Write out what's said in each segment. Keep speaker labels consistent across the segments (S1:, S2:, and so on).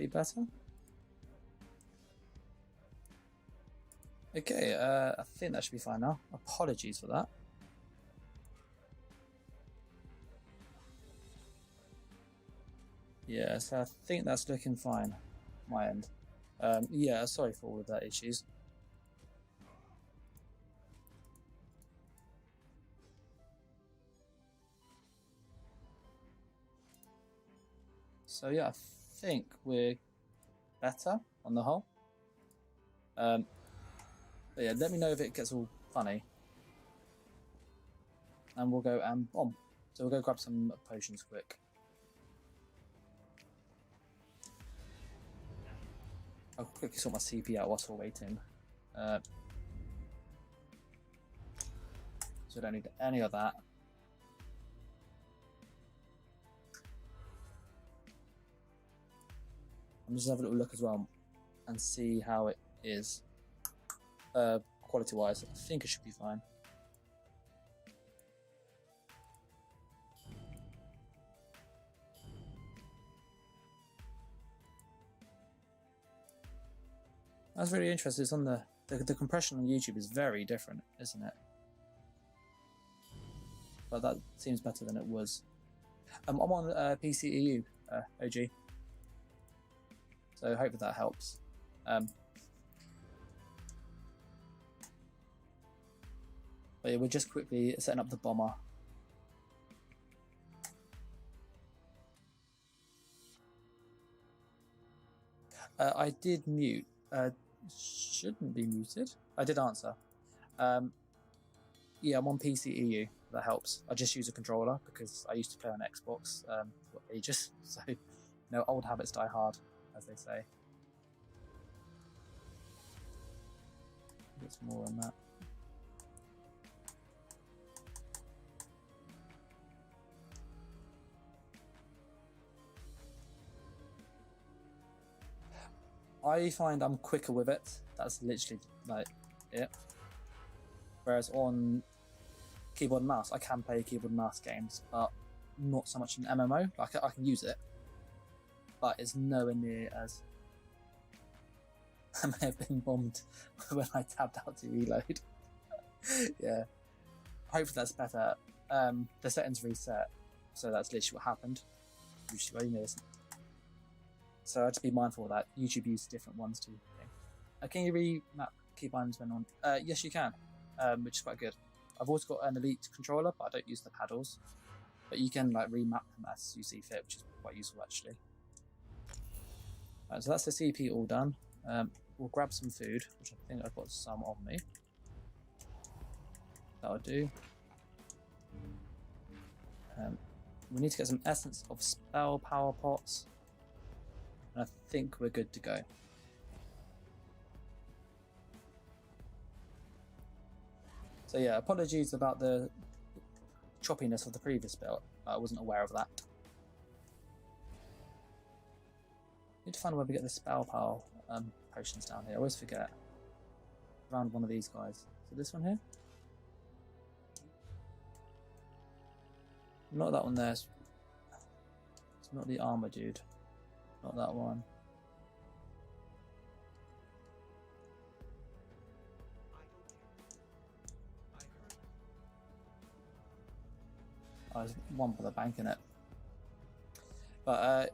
S1: be better. Okay, I think that should be fine now. Apologies for that. Yeah, so I think that's looking fine. My end. Yeah, sorry for all of that issues. So yeah, I think we're better on the whole. But yeah, let me know if it gets all funny. And we'll go and bomb. So we'll go grab some potions quick. I'll quickly sort my CP out whilst we're waiting. So I don't need any of that. I'm just having a little look as well and see how it is quality wise. I think it should be fine. That's really interesting. It's on the compression on YouTube is very different, isn't it? But that seems better than it was. I'm on PCEU OG, so I hope that helps. But yeah, we're just quickly setting up the bomber. I did mute. Shouldn't be muted. I did answer. Yeah, I'm on PCEU. That helps. I just use a controller because I used to play on Xbox for ages. So, old habits die hard, as they say. Bits more on that. I find I'm quicker with it. That's literally like it. Whereas on keyboard and mouse, I can play keyboard and mouse games, but not so much in MMO. Like I can use it, but it's nowhere near as. I may have been bombed when I tabbed out to reload. Yeah, hopefully that's better. The settings reset, so that's literally what happened. So I have to be mindful of that. YouTube uses different ones too. Can you remap keybinds when on? Yes, you can, which is quite good. I've also got an elite controller, but I don't use the paddles. But you can like remap them as you see fit, which is quite useful actually. So that's the CP all done. We'll grab some food, which I think I've got some on me. That'll do. We need to get some essence of spell power pots. And I think we're good to go. So yeah, apologies about the choppiness of the previous build. I wasn't aware of that. Need to find where we get the spell power potions down here. I always forget. Around one of these guys. So this one here? Not that one there. It's not the armor dude. Not that one. There's one for the bank in it. But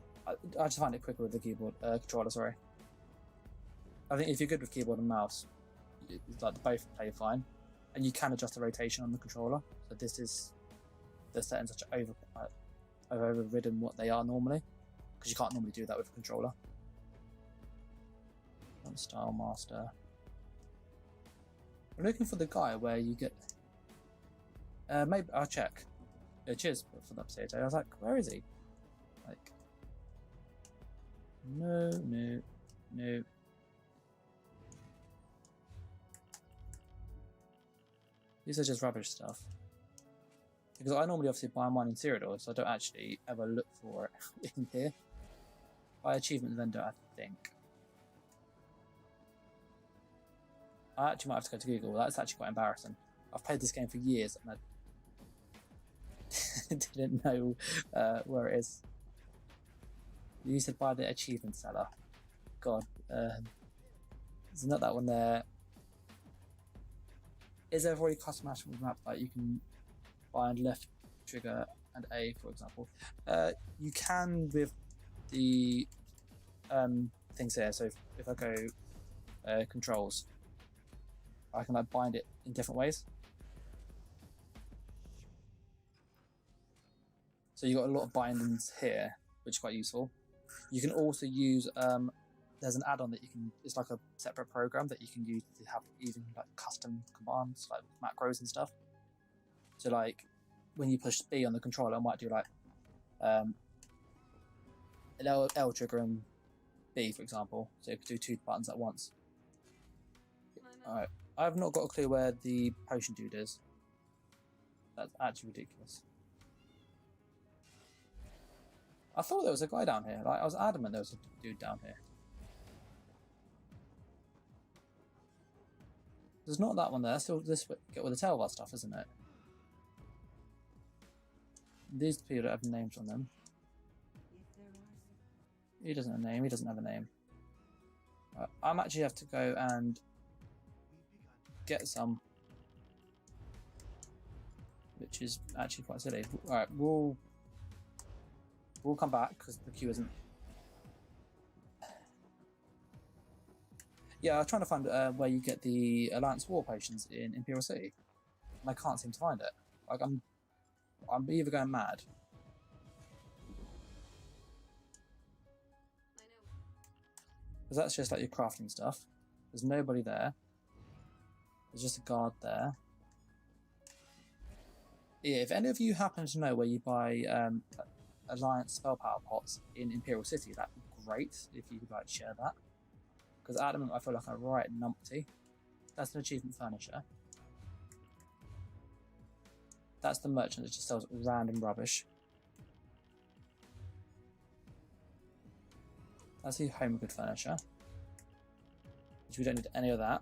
S1: I just find it quicker with the keyboard controller. Sorry. I think if you're good with keyboard and mouse, like both play fine, and you can adjust the rotation on the controller. So this is the settings such I've overridden what they are normally, because you can't normally do that with a controller. Style master. I'm looking for the guy where you get. Maybe I'll check. Yeah, cheers for the potato. I was like, where is he? Like, no. These are just rubbish stuff. Because I normally obviously buy mine in Cyrodiil, so I don't actually ever look for it in here. By achievement vendor, I think. I actually might have to go to Google. That's actually quite embarrassing. I've played this game for years and I didn't know where it is. You said buy the achievement seller. God, isn't that one there? Is there already customizable map that you can bind left trigger and A, for example? You can with the things here. So if I go controls, I can like bind it in different ways. So you've got a lot of bindings here, which is quite useful. You can also use there's an add-on that you can. It's like a separate program that you can use to have even like custom commands, like macros and stuff. So like when you push B on the controller, it might do like L trigger and B, for example. So you could do 2 buttons at once. Alright, I've not got a clue where the potion dude is. That's actually ridiculous. I thought there was a guy down here. Like I was adamant there was a dude down here. There's not that one there. That's still this way. Get all the tailbar stuff, isn't it? These people don't have names on them. He doesn't have a name. He doesn't have a name. I'm actually have to go and get some, which is actually quite silly. All right, we'll come back because the queue isn't. Yeah, I was trying to find where you get the Alliance War potions in Imperial City, and I can't seem to find it. Like I'm either going mad. Because that's just like your crafting stuff. There's nobody there. There's just a guard there. Yeah, if any of you happen to know where you buy Alliance spell power pots in Imperial City, that'd be great if you could like share that. Because at the moment I feel like I'm right numpty. That's an achievement furniture. That's the merchant that just sells random rubbish. That's the home good furniture, which we don't need any of that.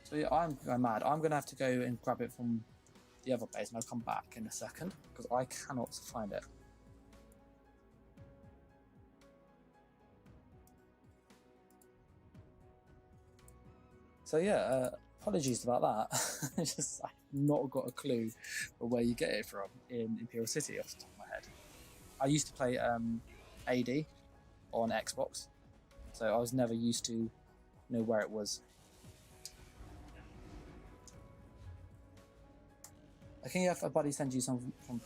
S1: So yeah, I'm going mad. I'm going to have to go and grab it from the other base, and I'll come back in a second because I cannot find it. So yeah, apologies about that. I've not got a clue of where you get it from in Imperial City off the top of my head. I used to play AD on Xbox, so I was never used to know where it was. I think you have a buddy send you some from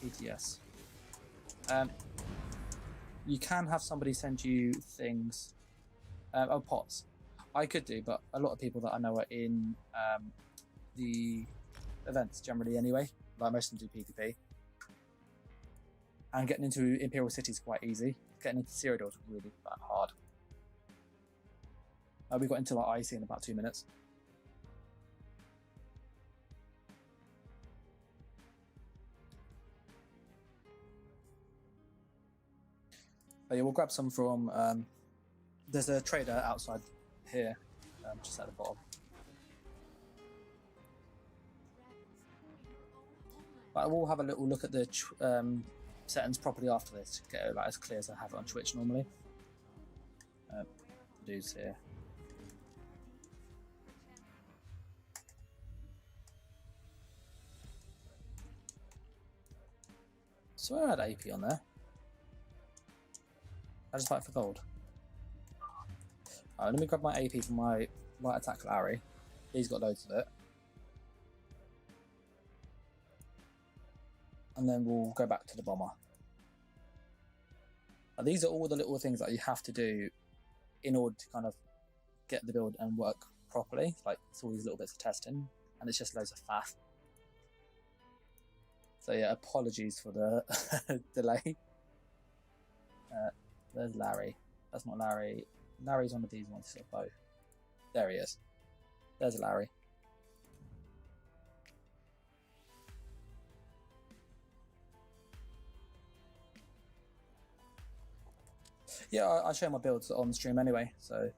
S1: PTS. You can have somebody send you things, pots. I could do, but a lot of people that I know are in the events generally anyway. Like most of them do PvP. And getting into Imperial City is quite easy. Getting into Cyrodiil is really that hard. We got into like IC in about 2 minutes. But yeah, we'll grab some from. There's a trader outside here, just at the bottom. But I will have a little look at the settings properly after this to get it like as clear as I have it on Twitch normally. Dudes here. So I had AP on there. I just fight for gold. Alright, let me grab my AP from my light attack Larry. He's got loads of it. And then we'll go back to the bomber. Now, these are all the little things that you have to do in order to kind of get the build and work properly. Like, it's all these little bits of testing, and it's just loads of faff. So yeah, apologies for the delay. There's Larry. That's not Larry. Larry's one of these ones, so both. There he is. There's Larry. Yeah, I show my builds on stream anyway. So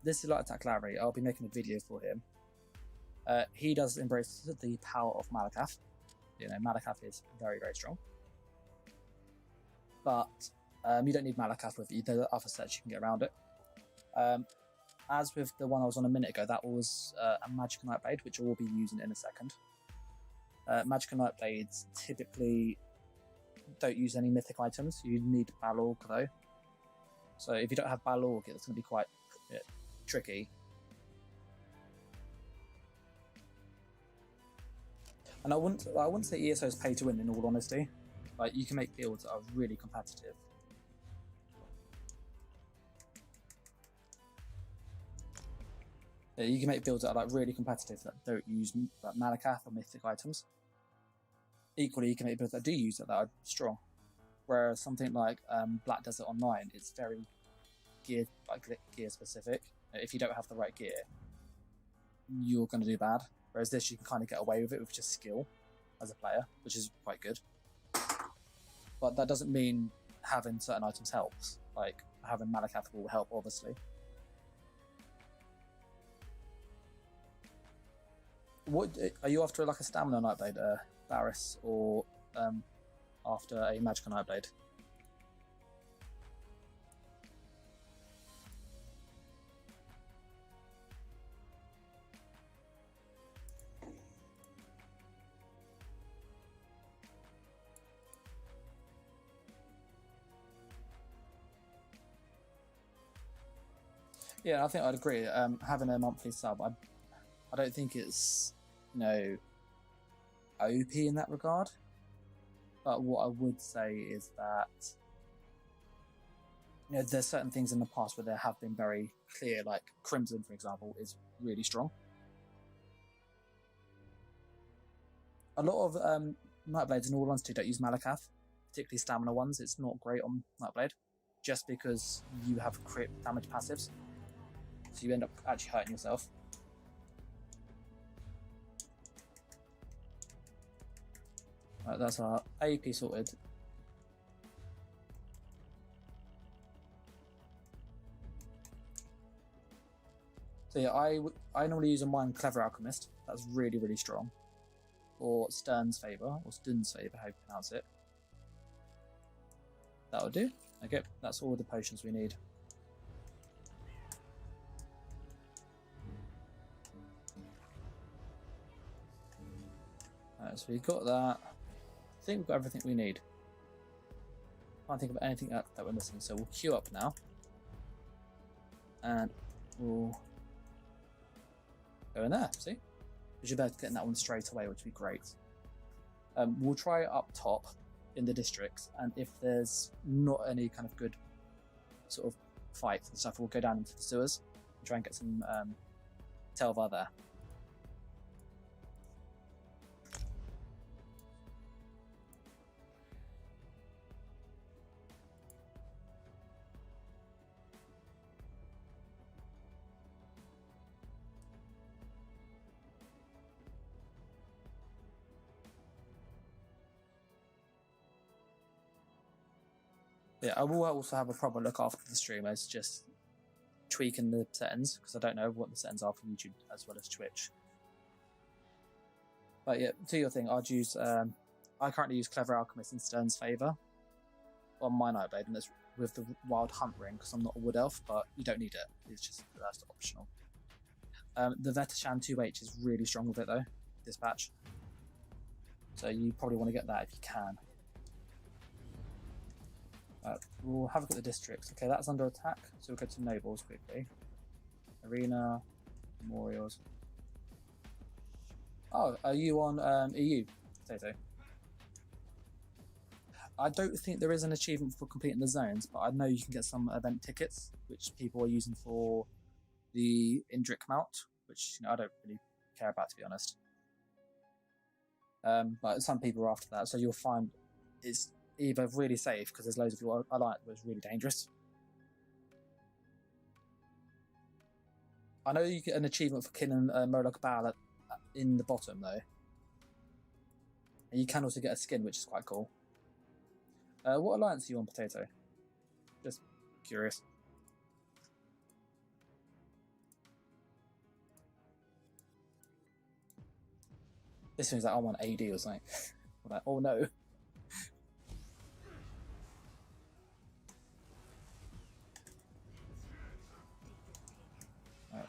S1: this is Light Attack Larry. I'll be making a video for him. He does embrace the power of Malakath. You know, Malakath is very, very strong. But you don't need Malakath with you. There are other sets you can get around it. As with the one I was on a minute ago, that was a Magic Nightblade, which we'll be using in a second. Magic Nightblades typically don't use any mythic items. You need Balorg though. So if you don't have Balorg, it's going to be quite tricky. And I wouldn't say ESO is pay to win in all honesty. Like, you can make builds that are really competitive. Yeah, you can make builds that are like really competitive that don't use like Malakath or mythic items. Equally, you can make builds that do use it that are strong. Whereas something like Black Desert Online, it's very gear specific. If you don't have the right gear, you're going to do bad. Whereas this, you can kind of get away with it with just skill as a player, which is quite good. But that doesn't mean having certain items helps. Like, having Malakath will help, obviously. What are you after, like a Stamina Nightblade, Barris, or after a Magical Nightblade? Yeah, I think I'd agree. Having a monthly sub, I don't think it's, you know, OP in that regard. But what I would say is that, you know, there's certain things in the past where there have been very clear, like Crimson, for example, is really strong. A lot of Nightblades, in all honesty, don't use Malakath, particularly stamina ones. It's not great on Nightblade, just because you have crit damage passives. So you end up actually hurting yourself. Right, that's our AP sorted. So yeah, I normally use a mine Clever Alchemist. That's really, really strong. Or Stern's Favour, or Stun's Favour, how you pronounce it. That'll do. Okay, that's all the potions we need. So we've got that. I think we've got everything we need. Can't think of anything that we're missing, so we'll queue up now. And we'll go in there, see? We should be able to get in that one straight away, which would be great. We'll try up top in the districts, and if there's not any kind of good sort of fights and stuff, we'll go down into the sewers and try and get some Telvar there. Yeah, I will also have a proper look after the stream as just tweaking the settings, because I don't know what the settings are for YouTube as well as Twitch. But yeah, to your thing, I'd use I currently use Clever Alchemist in Stern's Favour on my Nightblade, and it's with the Wild Hunt ring because I'm not a Wood Elf, but you don't need it. It's just that's optional. The Vetashan 2H is really strong with it though, this patch. So you probably want to get that if you can. We'll have a look at the districts. Okay, that's under attack, so we'll go to Nobles quickly. Arena, Memorials. Oh, are you on EU, Tato? I don't think there is an achievement for completing the zones, but I know you can get some event tickets, which people are using for the Indrik mount, which I don't really care about, to be honest. But some people are after that, so you'll find it's either really safe because there's loads of people I like, but it's really dangerous. I know you get an achievement for killing Murloc Baal in the bottom though, and you can also get a skin, which is quite cool. What alliance are you on, Potato? Just curious. This thing's like, I want AD or something. I'm like, oh no. Right.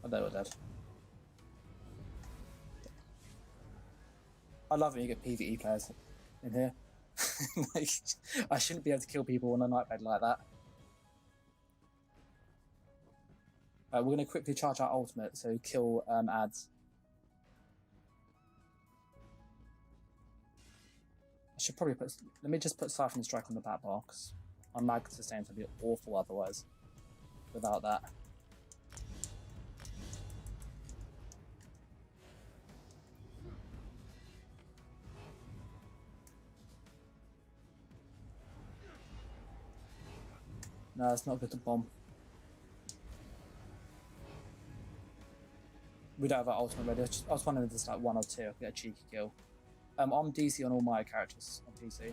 S1: Oh, they were dead. I love when you get PvE players in here. Like, I shouldn't be able to kill people on a nightbed like that. We're going to quickly charge our ultimate, so kill ads. I should probably put... Let me just put Siphon Strike on the back bar, because our mag sustains would be awful otherwise, without that. No, it's not good to bomb. We don't have our ultimate ready. I was wondering if there's like 1 or 2. I could get a cheeky kill. I'm DC on all my characters on PC.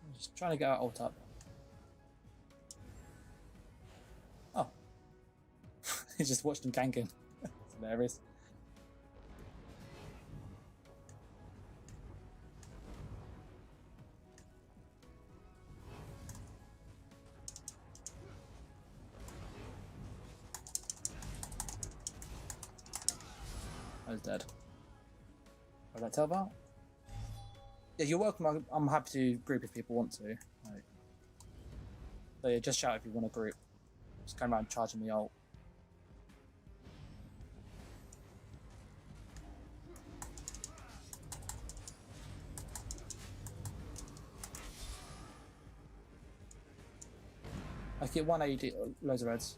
S1: I'm just trying to get our ult up. Oh. He just watched him ganking. It's hilarious. I was dead. What did I tell about? Yeah, you're welcome. I'm happy to group if people want to. Right. So yeah, just shout if you want to group. Just come around charging me ult. I get 180, loads of reds.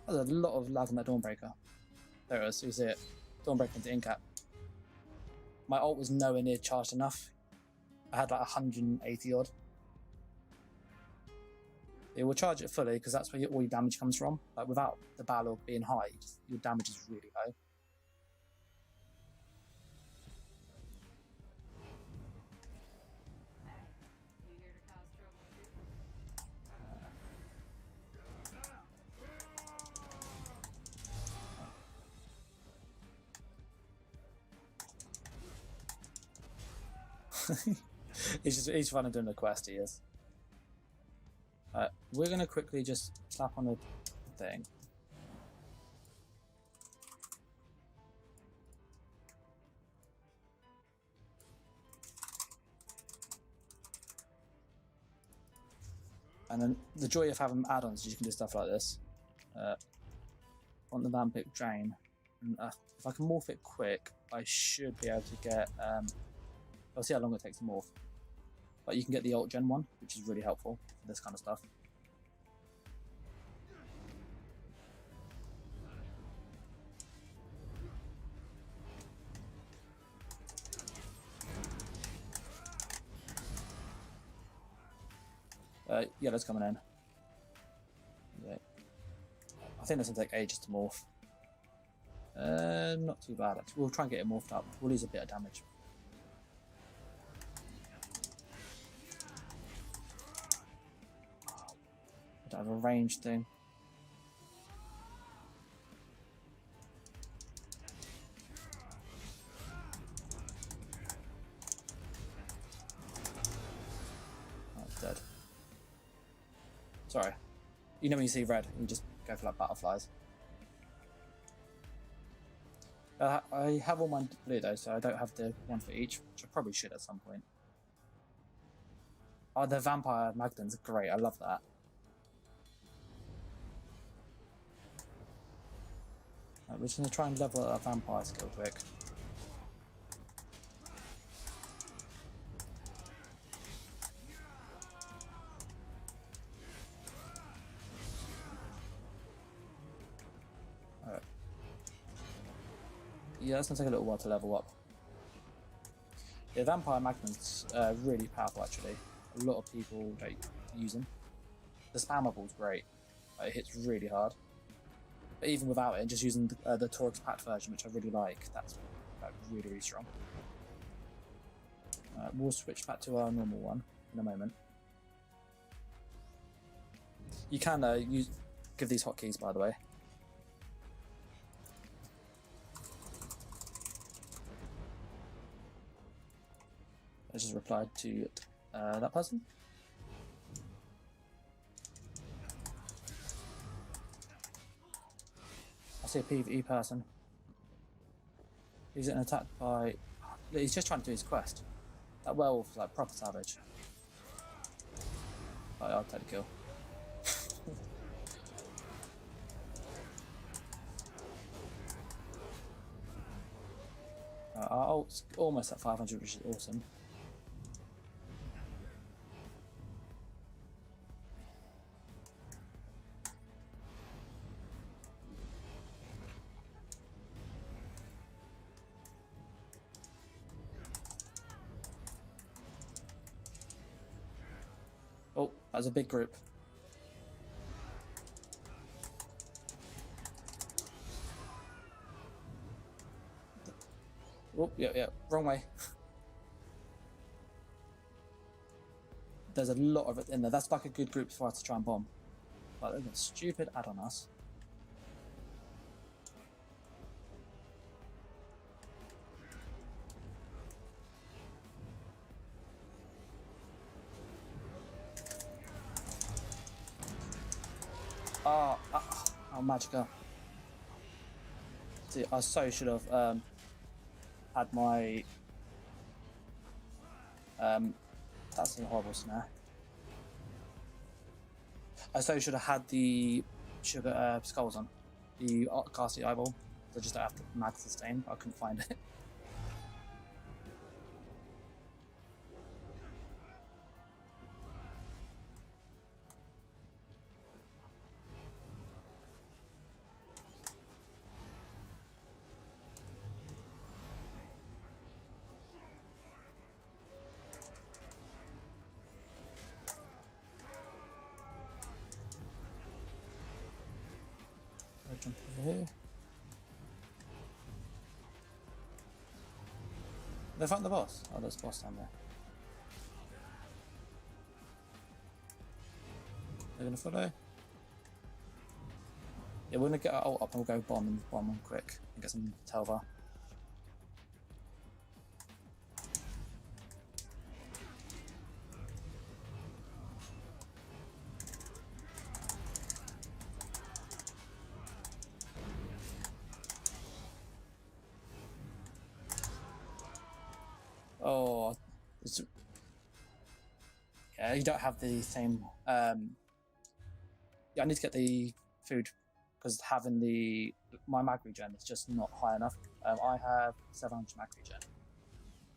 S1: There's a lot of lag on that Dawnbreaker. There it is, you see it. Dawnbreaker into incap. My ult was nowhere near charged enough. I had like 180 odd. It will charge it fully because that's where all your damage comes from. Like without the battle being high, your damage is really low. He's fun and doing the quest, he is. We're gonna quickly just slap on the thing. And then the joy of having add-ons is you can do stuff like this. On the Vampiric Drain. And, if I can morph it quick, I should be able to get... I'll see how long it takes to morph. But you can get the ult gen one, which is really helpful for this kind of stuff. Yellow's coming in. Yeah. I think this will take ages to morph. Not too bad actually. We'll try and get it morphed up. We'll lose a bit of damage. I don't have a range thing. Oh, it's dead. Sorry. You know when you see red, you just go for like butterflies. I have all mine blue though, so I don't have the one for each, which I probably should at some point. Oh, the vampire Magdalens are great, I love that. Right, we're just going to try and level our vampire skill quick. Yeah, it's gonna take a little while to level up. Yeah, Vampire Magnum's really powerful actually. A lot of people like use him. The spammable's great. It hits really hard. But even without it, just using the Torx packed version, which I really like, that's really, really strong. We'll switch back to our normal one in a moment. You can give these hotkeys, by the way. I just replied to that person. I see a PvE person. He's getting attacked by... He's just trying to do his quest. That werewolf is like proper savage. I'll take the kill. Our ult's almost at 500, which is awesome. Oh, that was a big group. Oh, yeah, wrong way. There's a lot of it in there. That's like a good group for us to try and bomb. But they're a stupid add on us. Oh, Magica. See, I so should have had my... that's a horrible snare. I so should have had the sugar skulls on. The casty eyeball. I just don't have to mag sustain. I couldn't find it. Jump over here. They found the boss. Oh, there's a boss down there. They're gonna follow. Yeah, we're gonna get our ult up and we'll go bomb them quick and get some Telva. Oh, yeah, you don't have the same. Yeah, I need to get the food because having my mag regen is just not high enough. I have 700 mag regen,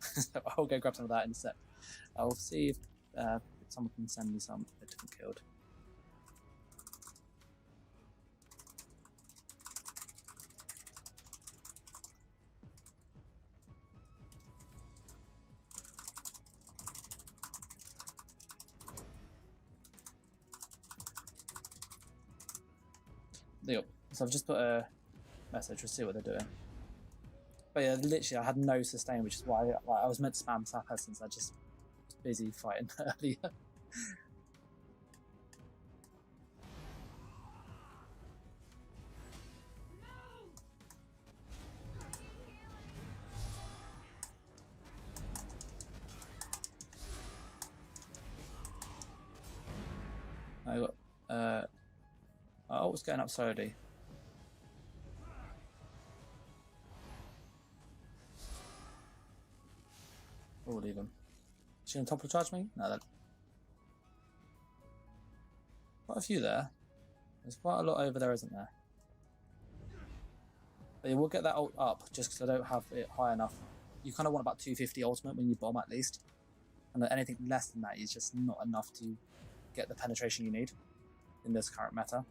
S1: so I'll go grab some of that in a sec. I'll see if someone can send me some that didn't killed. There you go. So I've just put a message. We'll see what they're doing. But yeah, literally, I had no sustain, which is why I was meant to spam Sap Essence. I just was busy fighting earlier. I got oh, it's going up slowly. We'll leave him. Is she on top of charge me? No, that. Quite a few there. There's quite a lot over there, isn't there? But yeah, we'll get that ult up just because I don't have it high enough. You kind of want about 250 ultimate when you bomb at least. And anything less than that is just not enough to get the penetration you need in this current meta.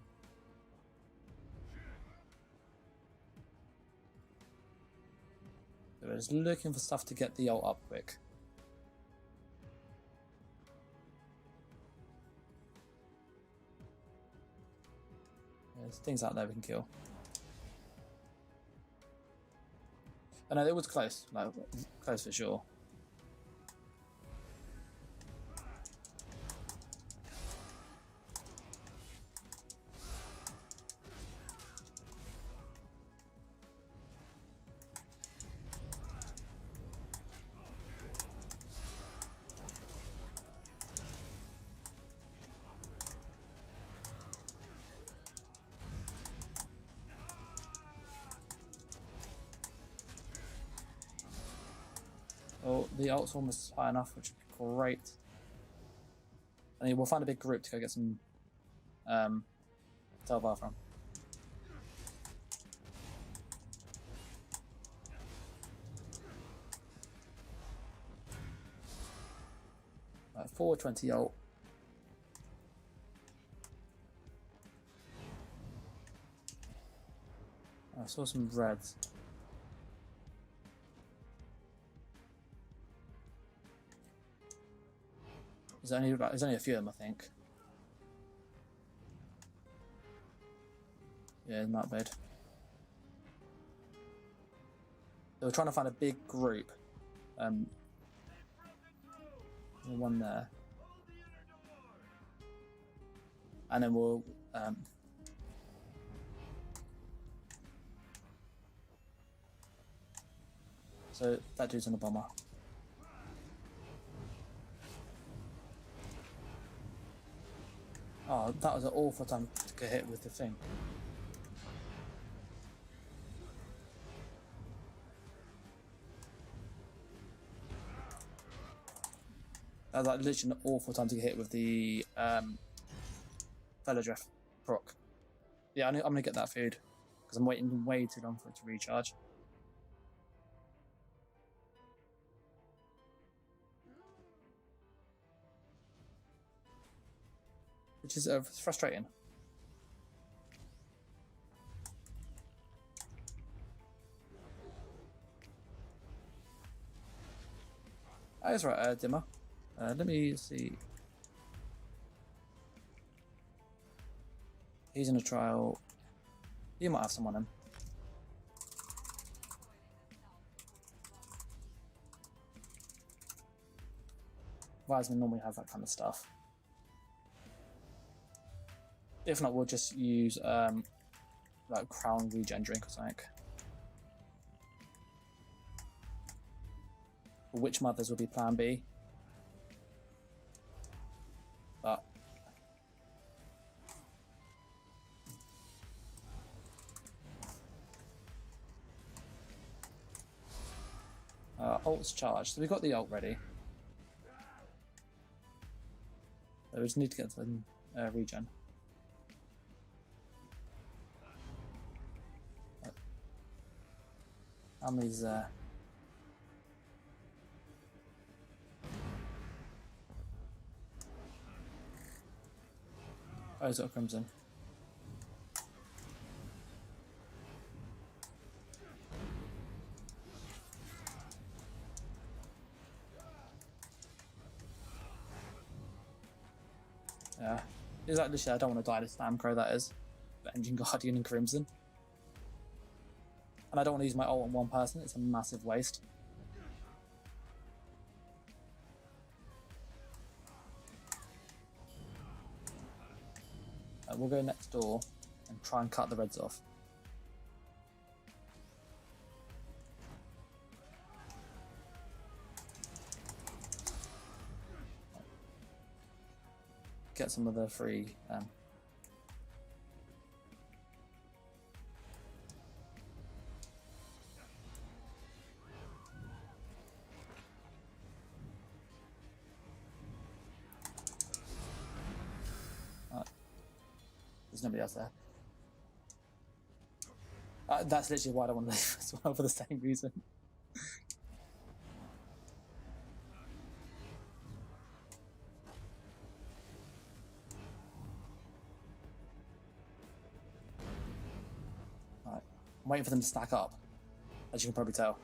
S1: So we're just looking for stuff to get the ult up quick. There's things out there we can kill. I know it was close, like close for sure. Oh, the ult's almost high enough, which would be great. And we'll find a big group to go get some Telvar from. Right, 420 ult. I saw some reds. There's only a few of them, I think. Yeah, not bad. They were trying to find a big group. One there. And then we'll so that dude's on the bomber. Oh, that was an awful time to get hit with the thing. That was like literally an awful time to get hit with the Velodreth proc. Yeah, I'm gonna get that food because I'm waiting way too long for it to recharge. Which is frustrating. Oh, that's right, Dimmer. Let me see. He's in a trial. You might have someone in. Wiseman normally have that kind of stuff. If not, we'll just use like Crown regen drink or something. Witch Mothers will be plan B. But ult's charged, so we got the ult ready. So we just need to get the regen. How many's there? Oh, he's got a Crimson. Yeah. Is that literally, I don't want to die to Slam Crow, that is. The Engine Guardian and Crimson. And I don't want to use my ult on one person, it's a massive waste. We'll go next door and try and cut the reds off. Get some of the free there's nobody else there. That's literally why I don't want to leave as well, for the same reason. Right. I'm waiting for them to stack up, as you can probably tell.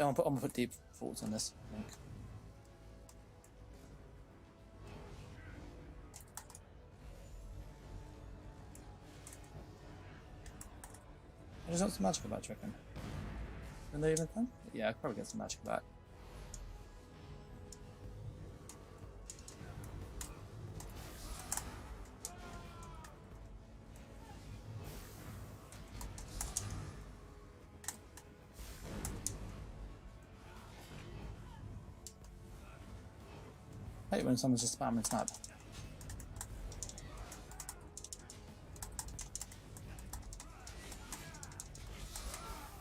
S1: I'm gonna put deep thoughts on this, I think. There's not some magic back, do you reckon? Can they even come? Yeah, I could probably get some magic back. I hate when someone's just spamming snap.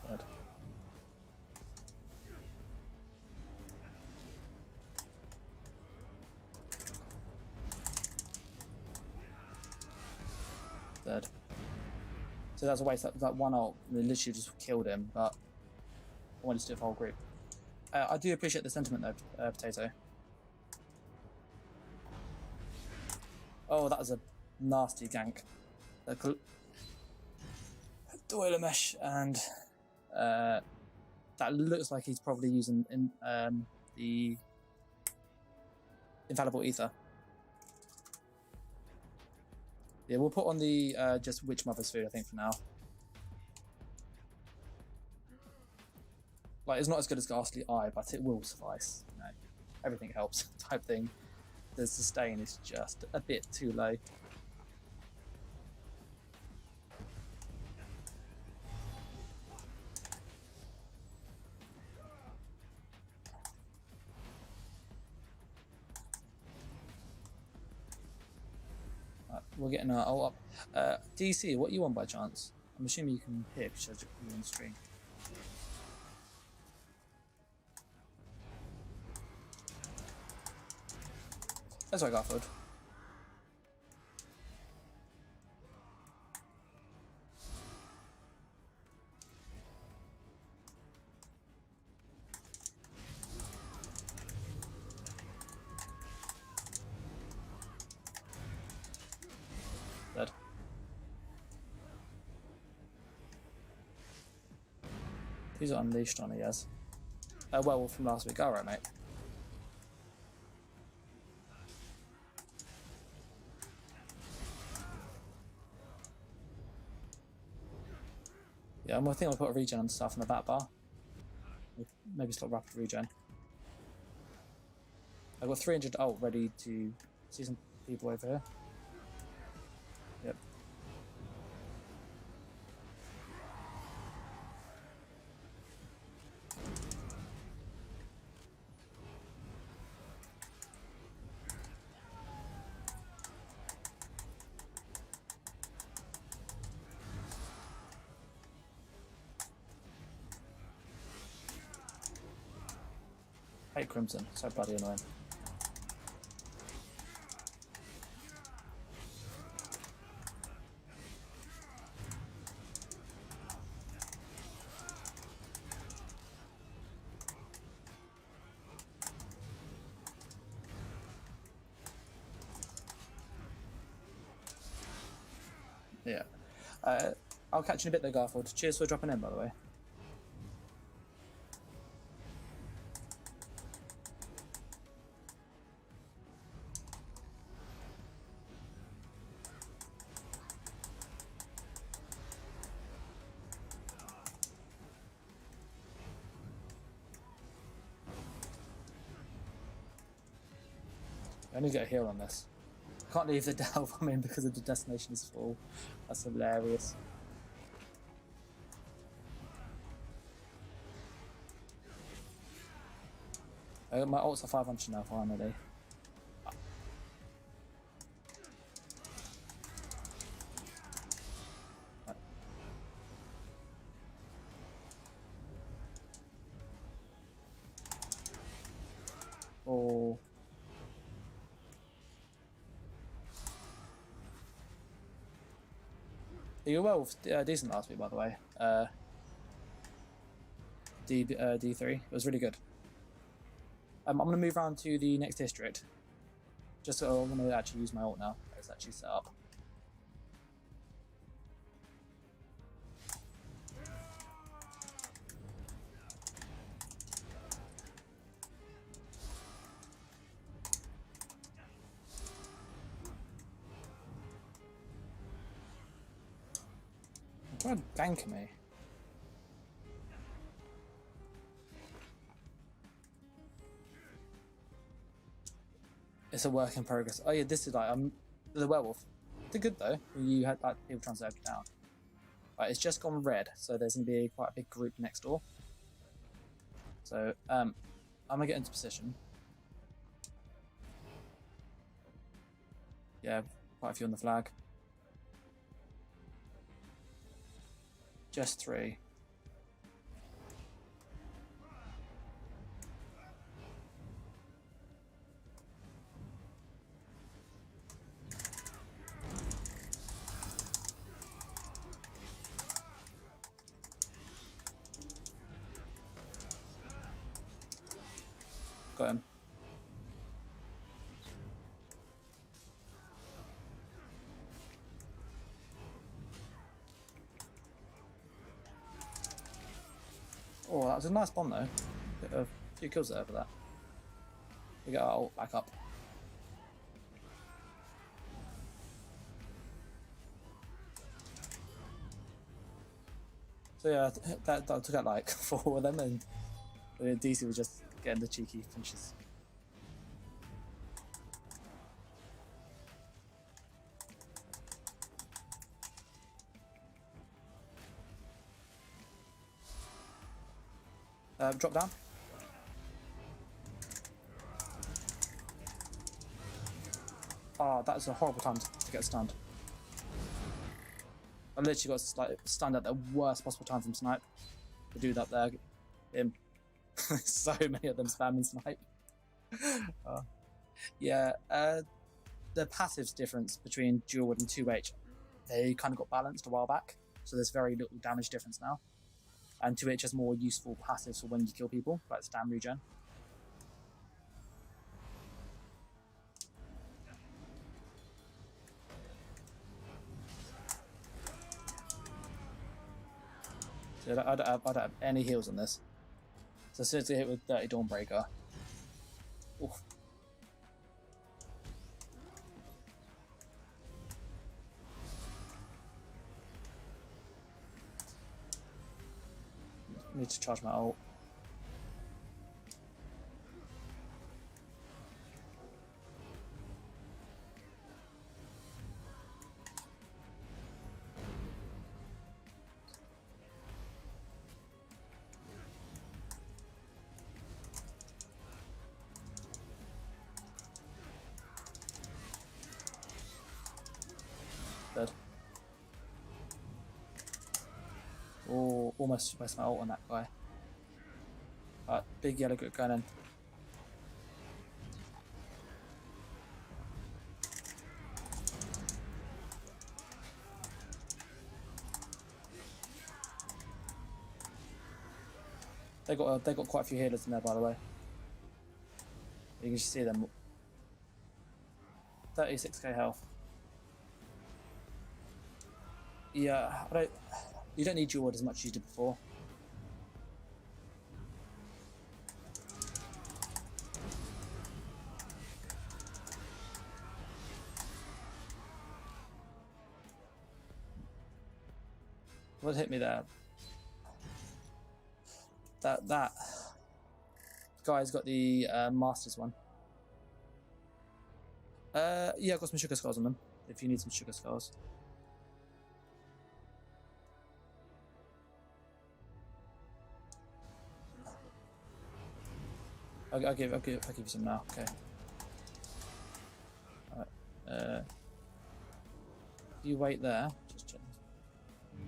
S1: Dead. Dead. So that's a waste. That one ult literally just killed him, but I wanted to do it for the whole group. I do appreciate the sentiment though, Potato. Oh, that was a nasty gank. Doiler mesh, and that looks like he's probably using the infallible ether. Yeah, we'll put on the just Witch Mother's food, I think, for now. Like, it's not as good as Ghastly Eye, but it will suffice. You know, everything helps type thing. The sustain is just a bit too low. We're getting our ult up. DC, what are you on by chance? I'm assuming you can hear because you're on stream. That's right, Garfield. Dead. Who's unleashed on it, yes? Werewolf from last week. Alright, mate. Yeah, I think I'll put a regen on stuff in the back bar. Maybe slot rapid regen. I've got 300 ult ready to see some people over here. Yep. Hate Crimson, so bloody annoying. Yeah. I'll catch you in a bit though, Garfield. Cheers for dropping in, by the way. I only get a heal on this. I can't leave the delve I'm in because of the destination is full. That's hilarious. My ults are 500 now, finally. Oh. You were well decent last week, by the way. D3. It was really good. I'm going to move around to the next district. Just so I'm going to actually use my ult now. It's actually set up. Try ganking me. It's a work in progress. Oh yeah, this is like the werewolf. Did good though. You had like people trying to open it down. Right, it's just gone red, so there's gonna be quite a big group next door. So I'm gonna get into position. Yeah, quite a few on the flag. Just 3. Got him. Oh, that was a nice bomb though. A few kills there for that. We get our ult back up. So yeah, that took out like 4 of them, and DC was just getting the cheeky finishes. Drop down. Oh, that was a horrible time to get stunned. I literally got like stunned at the worst possible time from snipe. The dude up there, him. So many of them spamming snipe. Yeah, the passives difference between dual wood and 2H, they kind of got balanced a while back, so there's very little damage difference now. And 2H has more useful passives for when you kill people, like stam regen. So I don't have any heals on this. So as soon as I hit with Dirty Dawnbreaker. Oof. Need to charge my ult. Dead. Oh, almost wasted my ult on that guy. Big yellow group going in. They got quite a few healers in there, by the way. You can just see them. 36k health. Yeah, you don't need dual wood as much as you did before. What hit me there? That guy's got the Masters one. Yeah, I've got some sugar skulls on them, if you need some sugar skulls. I'll give you some now, okay. Alright, you wait there, just check.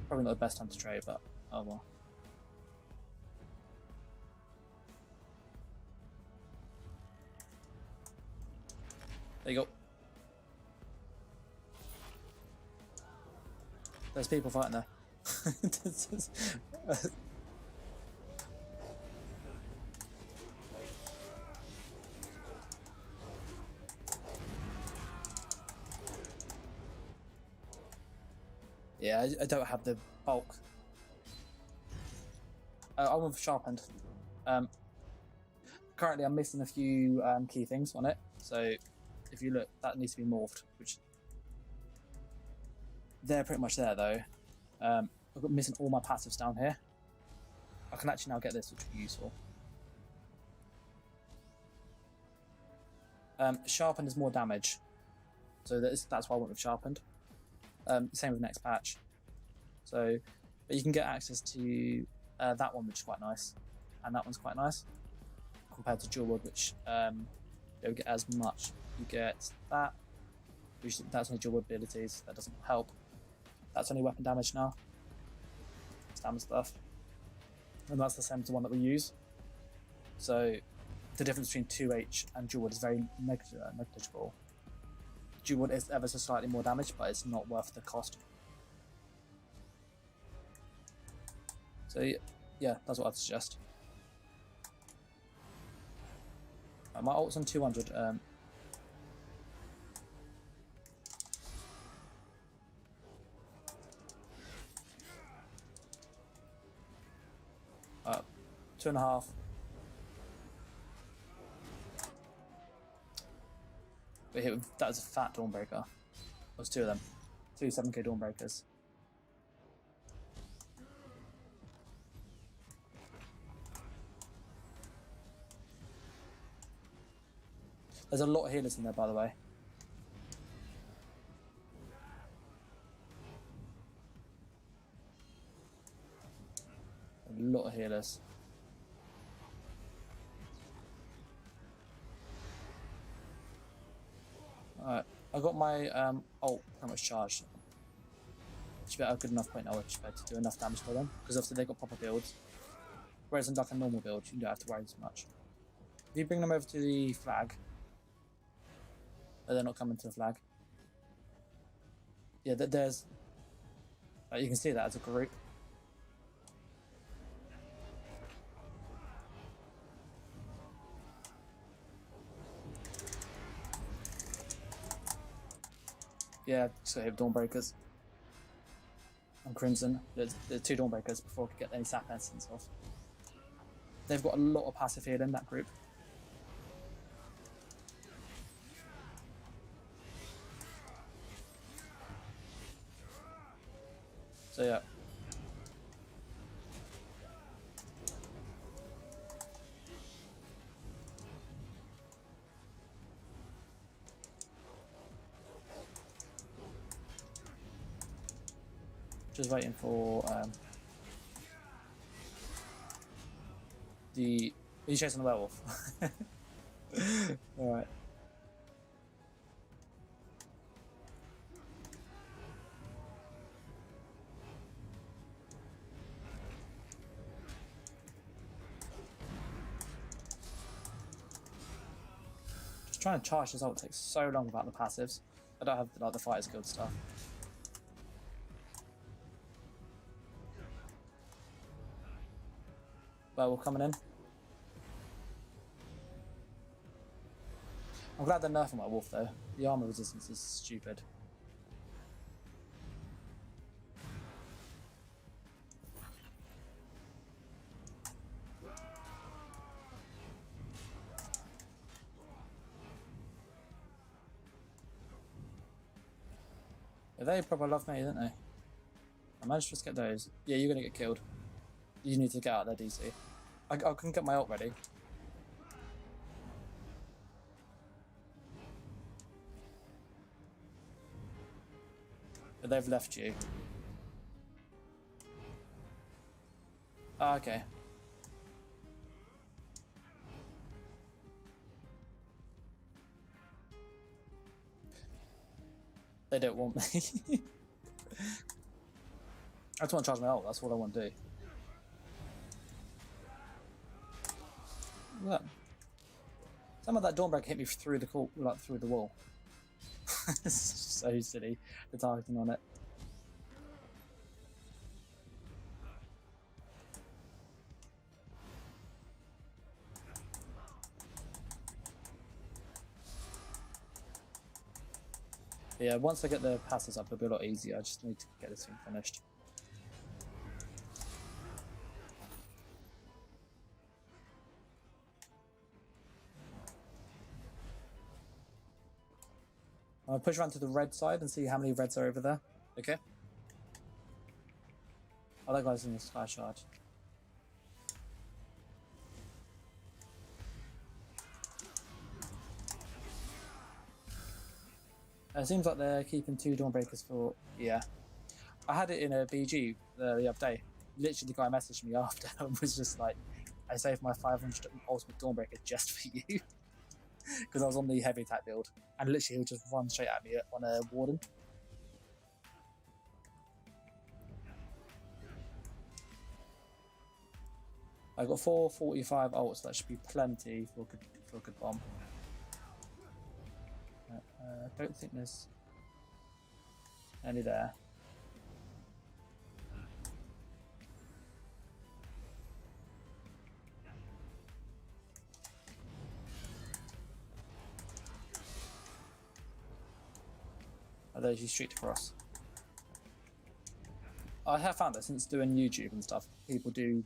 S1: Probably not the best time to trade, but oh well. There you go. There's people fighting there. Yeah, I don't have the bulk. I went for sharpened. Currently, I'm missing a few key things on it. So, if you look, that needs to be morphed. Which they're pretty much there though. I've got missing all my passives down here. I can actually now get this, which would be useful. Sharpened is more damage, so that's why I went with sharpened. Same with next patch. So, but you can get access to that one, which is quite nice, and that one's quite nice compared to dual wood, which you don't get as much. You get that. That's only dual wood abilities. That doesn't help. That's only weapon damage now. Stamina stuff, and that's the same as the one that we use. So the difference between 2H and dual wood is very negligible. Dual wood is ever so slightly more damage, but it's not worth the cost. So yeah, that's what I'd suggest. My ult's on 200. Two and a half. But that was a fat Dawnbreaker. There was two of them. Two 7k Dawnbreakers. There's a lot of healers in there, by the way. A lot of healers. Alright, I got my ult pretty much charged. Should be at a good enough point now, which to do enough damage for them, because obviously they've got proper builds. Whereas in like a normal build, you don't have to worry as much. If you bring them over to the flag, they're not coming to the flag. Yeah, there's. You can see that as a group. Yeah, so hit Dawnbreakers. And Crimson. There's two Dawnbreakers before I could get any sap essence off. They've got a lot of passive healing, that group. So yeah. Just waiting for the. Are you chasing the werewolf? Alright. Just trying to charge this ult takes so long without the passives. I don't have like the fighter's guild stuff. Werewolf coming in. I'm glad they're nerfing my wolf though. The armor resistance is stupid. Yeah, they probably love me, don't they? I managed to just get those. Yeah, you're gonna get killed. You need to get out of there, DC. I can get my ult ready. But they've left you. Oh, okay. They don't want me. I just want to charge my ult, that's what I want to do. Look. Some of that Dawnbreaker hit me through the through the wall. It's so silly, the targeting on it. But yeah, once I get the passes up, it'll be a lot easier. I just need to get this thing finished. I'll push around to the red side and see how many reds are over there. Okay. Oh, that guy's in the sky shard. It seems like they're keeping 2 Dawnbreakers for... Yeah. I had it in a BG the other day. Literally, the guy messaged me after and was just like, I saved my 500 ultimate Dawnbreaker just for you. Because I was on the heavy attack build. And literally, he would just run straight at me on a Warden. I got 445 ults, so that should be plenty for a good bomb. I don't think there's any there. Oh, there's you streaked across. I have found that since doing YouTube and stuff, people do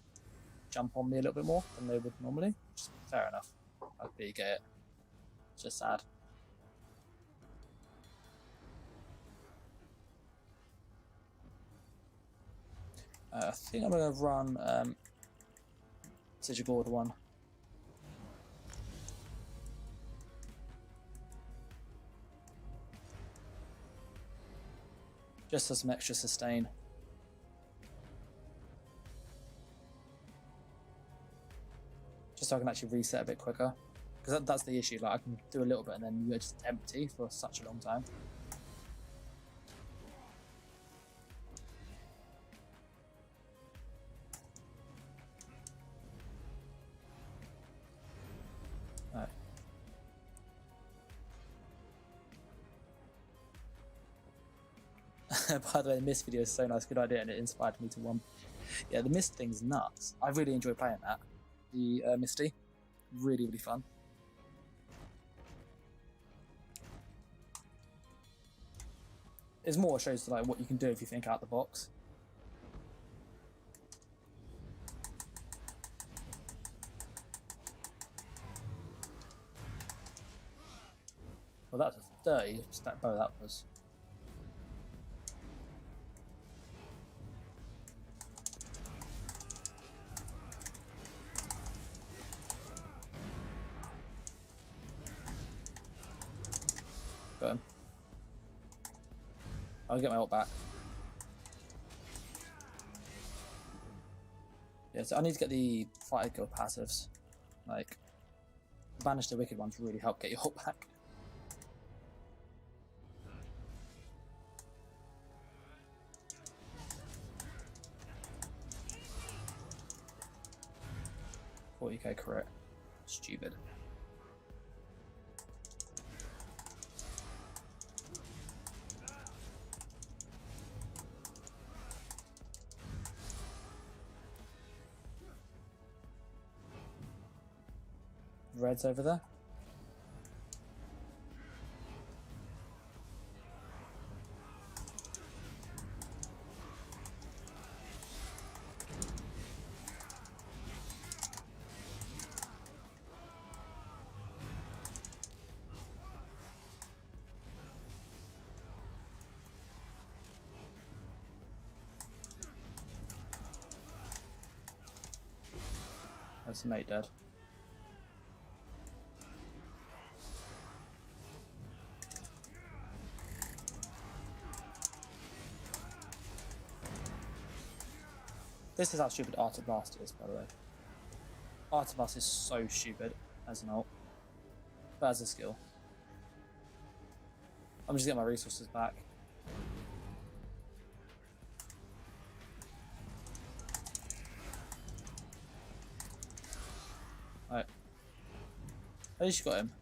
S1: jump on me a little bit more than they would normally, which is fair enough. I completely get it. It's just sad. I think I'm going to run Sigil Gorda one. Just for some extra sustain. Just so I can actually reset a bit quicker. Because that's the issue, like I can do a little bit and then you're just empty for such a long time. Right. By the way, the Mist video is so nice, good idea, and it inspired me to one. Yeah, the Mist thing's nuts. I really enjoy playing that. The Misty, really, really fun. It's more shows like what you can do if you think out the box. Well, that's a 30 stack bow that was. Got him. I'll get my ult back. Yeah, so I need to get the fighter kill passives. Like, banish the wicked ones really help get your ult back. $40k crit. Stupid. Red's over there. That's a mate dead. This is how stupid Art of Blast is, by the way. Art of Blast is so stupid as an ult, but as a skill. I'm just getting my resources back. Right. At least you got him.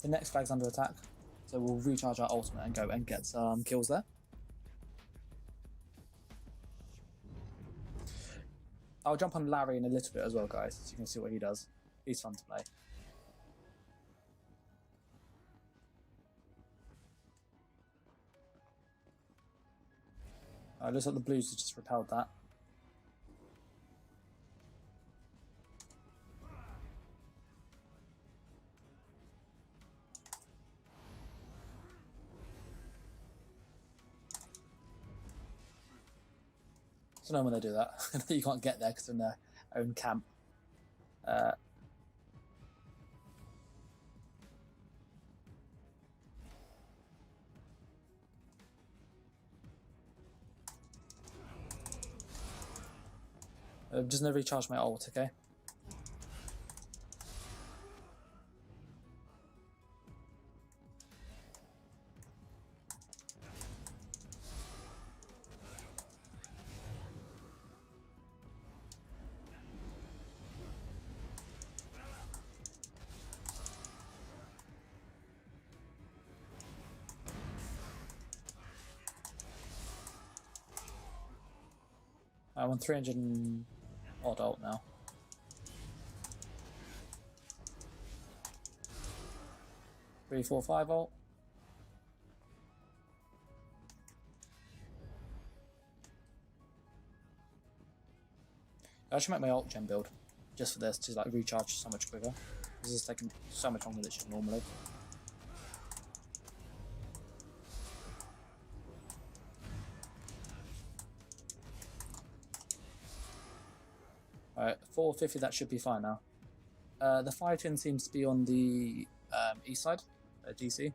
S1: The next flag's under attack, so we'll recharge our ultimate and go and get some kills there. I'll jump on Larry in a little bit as well, guys, so you can see what he does. He's fun to play. Looks like the Blues have just repelled that. So know when they do that. You can't get there because they're in their own camp. Just never recharge my ult, okay? I want 300 and odd ult now. Three, four, 5 ult. I should make my ult gen build just for this to like recharge so much quicker. This is taking so much longer than it should normally. Alright, 450, that should be fine now. The fire tin seems to be on the east side, DC.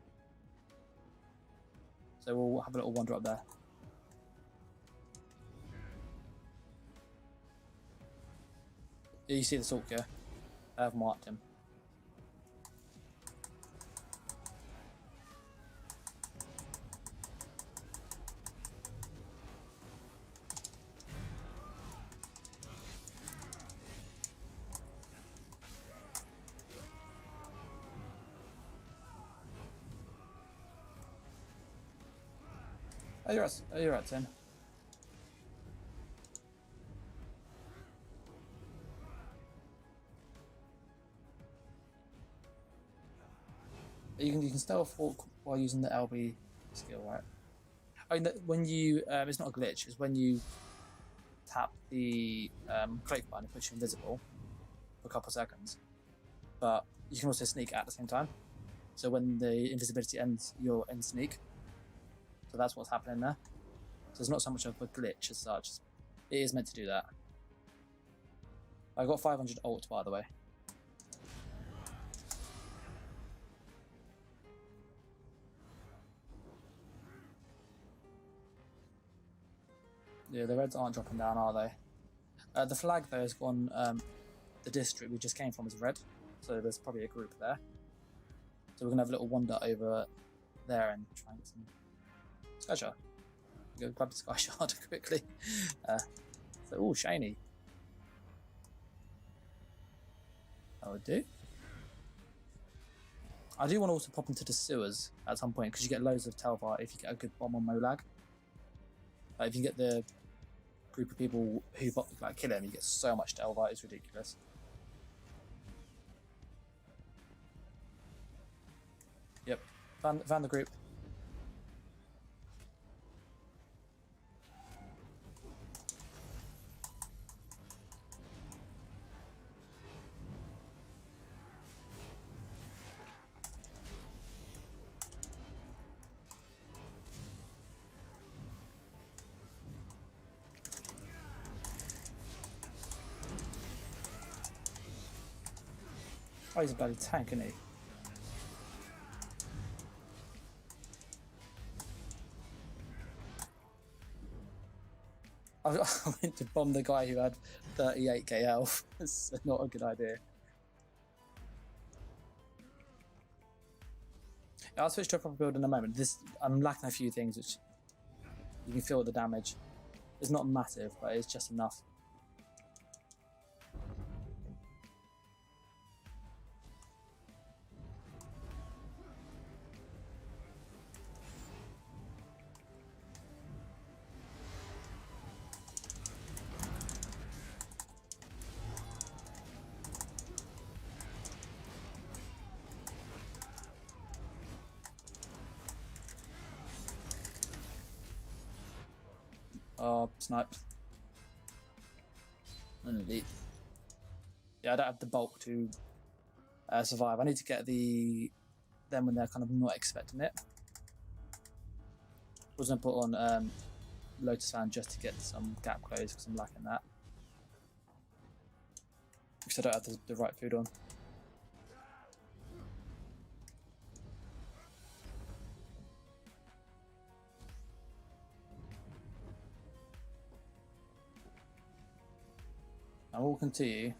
S1: So we'll have a little wander up there. You see the Stalker? I have marked him. Oh, you're right, Tim. You can stealth walk while using the LB skill, right? I mean, when you it's not a glitch. It's when you tap the click button, it puts you invisible for a couple of seconds. But you can also sneak at the same time. So when the invisibility ends, you're in sneak. So that's what's happening there. So it's not so much of a glitch as such. It is meant to do that. I got 500 ult, by the way. Yeah, the reds aren't dropping down, are they? The flag though has gone. The district we just came from is red, so there's probably a group there. So we're gonna have a little wander over there and try and get some sky shard. Go grab the sky shard quickly. So shiny. I would do. I do want to also pop into the sewers at some point because you get loads of Telvar if you get a good bomb on Molag. If you get the group of people who like kill him, you get so much Telvar, it's ridiculous. Yep, found the group. Oh, he's a bloody tank, isn't he? I went to bomb the guy who had 38k health. It's not a good idea. I'll switch to a proper build in a moment. I'm lacking a few things which you can feel the damage. It's not massive, but it's just enough. Sniped. Indeed. Yeah, I don't have the bulk to survive. I need to get them when they're kind of not expecting it. I was going to put on Lotus Fan just to get some gap close because I'm lacking that. Because I don't have the right food on. I'm walking to you.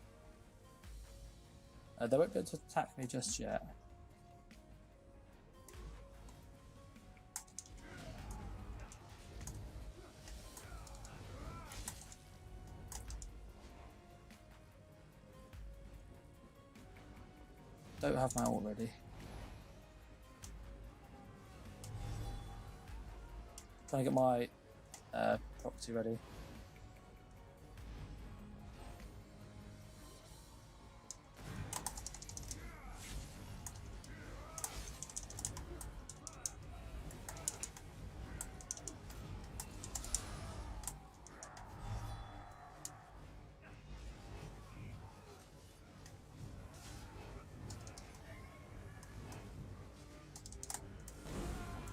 S1: They won't be able to attack me just yet. Don't have my ult ready. Trying to get my proxy ready.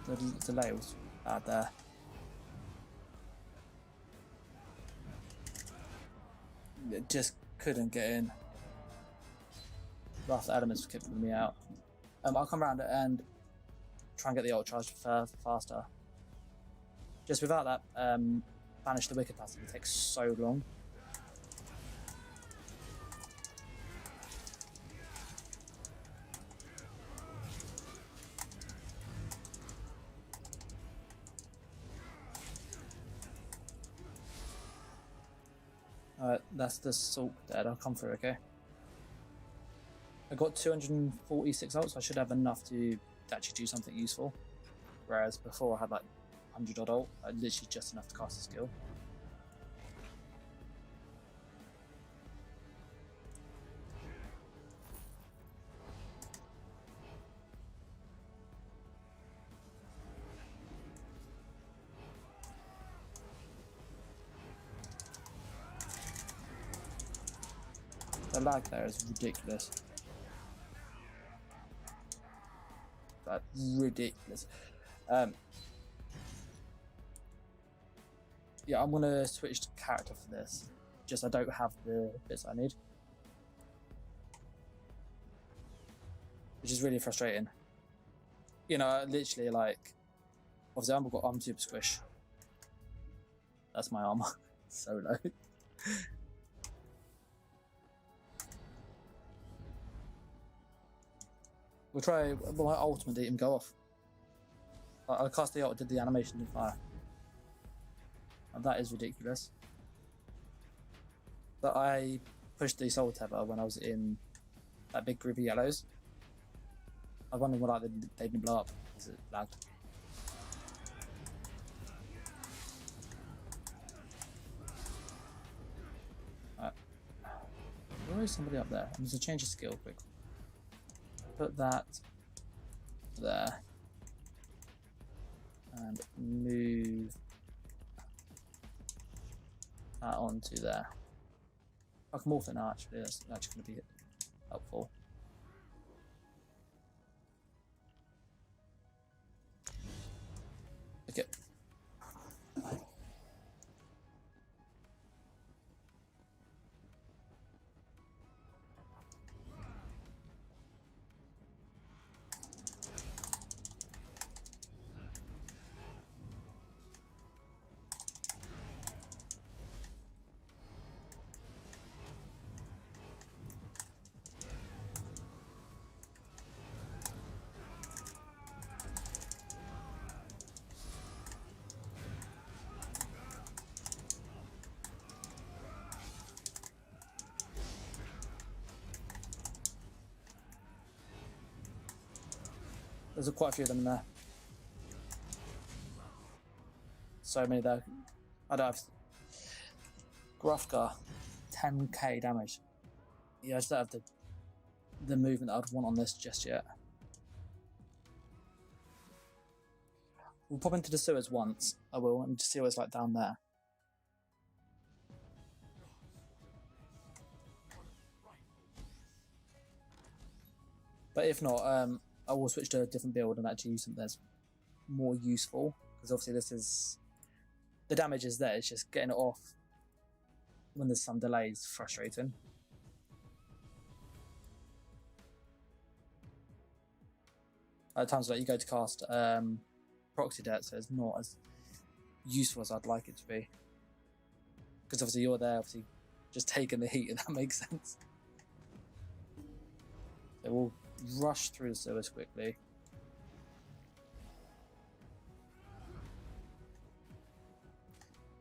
S1: The delay was bad there. It just couldn't get in. Wrath Elements kept me out. I'll come around and try and get the ult charged faster. Just without that, Banish the Wicked passive takes so long. Alright, that's the Salt dead. I'll come through, okay? I got 246 ults, so I should have enough to actually do something useful. Whereas before I had like 100 odd ult, literally just enough to cast a skill. The lag there is ridiculous. Like, ridiculous. Yeah, I'm gonna switch to character for this. Just I don't have the bits I need. Which is really frustrating. You know, literally like, obviously I've got arm super squish. That's my armor. So low. We'll try my ultimate didn't go off. I cast the ult, did the animation in fire. And that is ridiculous. But I pushed the Soul Tether when I was in that big group of yellows. I was wondering why they didn't blow up because it lagged. Where is somebody up there? I'm just gonna change the skill quick. Put that there and move that onto there. I can morph it now actually, that's actually going to be helpful. Okay. There's quite a few of them there. So many there. I don't have Grufka, 10k damage. Yeah, I just don't have the movement that I'd want on this just yet. We'll pop into the sewers once, I will, and just see what it's like down there. But if not, I will switch to a different build and actually use something that's more useful, because obviously this is the damage is there. It's just getting it off when there's some delays frustrating. At times like you go to cast proxy debt, so it's not as useful as I'd like it to be. Because obviously you're there, obviously just taking the heat, if that makes sense. So we'll rush through the sewers quickly.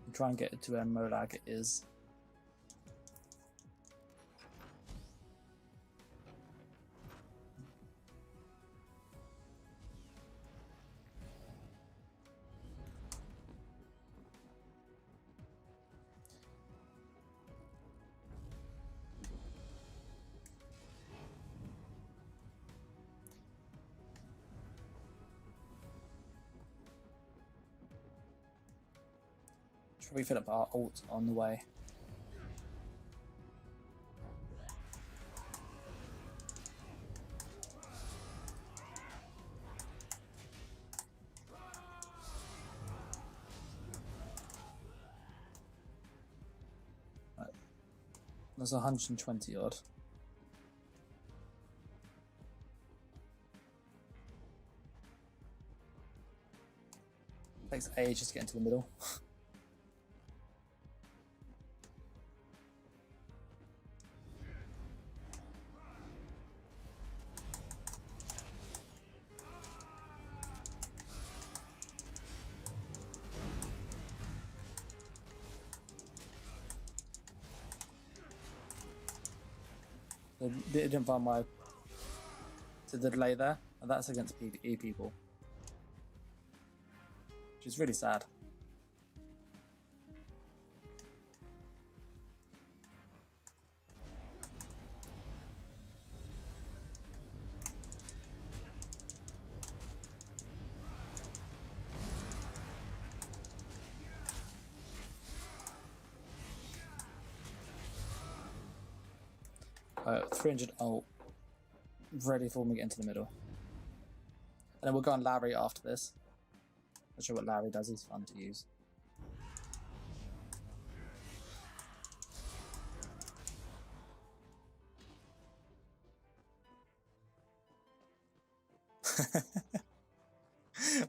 S1: And try and get it to where Molag is. Should we fill up our ult on the way? Right. There's 120 odd. Takes ages to get into the middle. It didn't find my to the delay there, and that's against PvE people, which is really sad. Right, 300 ult, ready for me to get into the middle. And then we'll go on Larry after this. Not sure what Larry does, he's fun to use.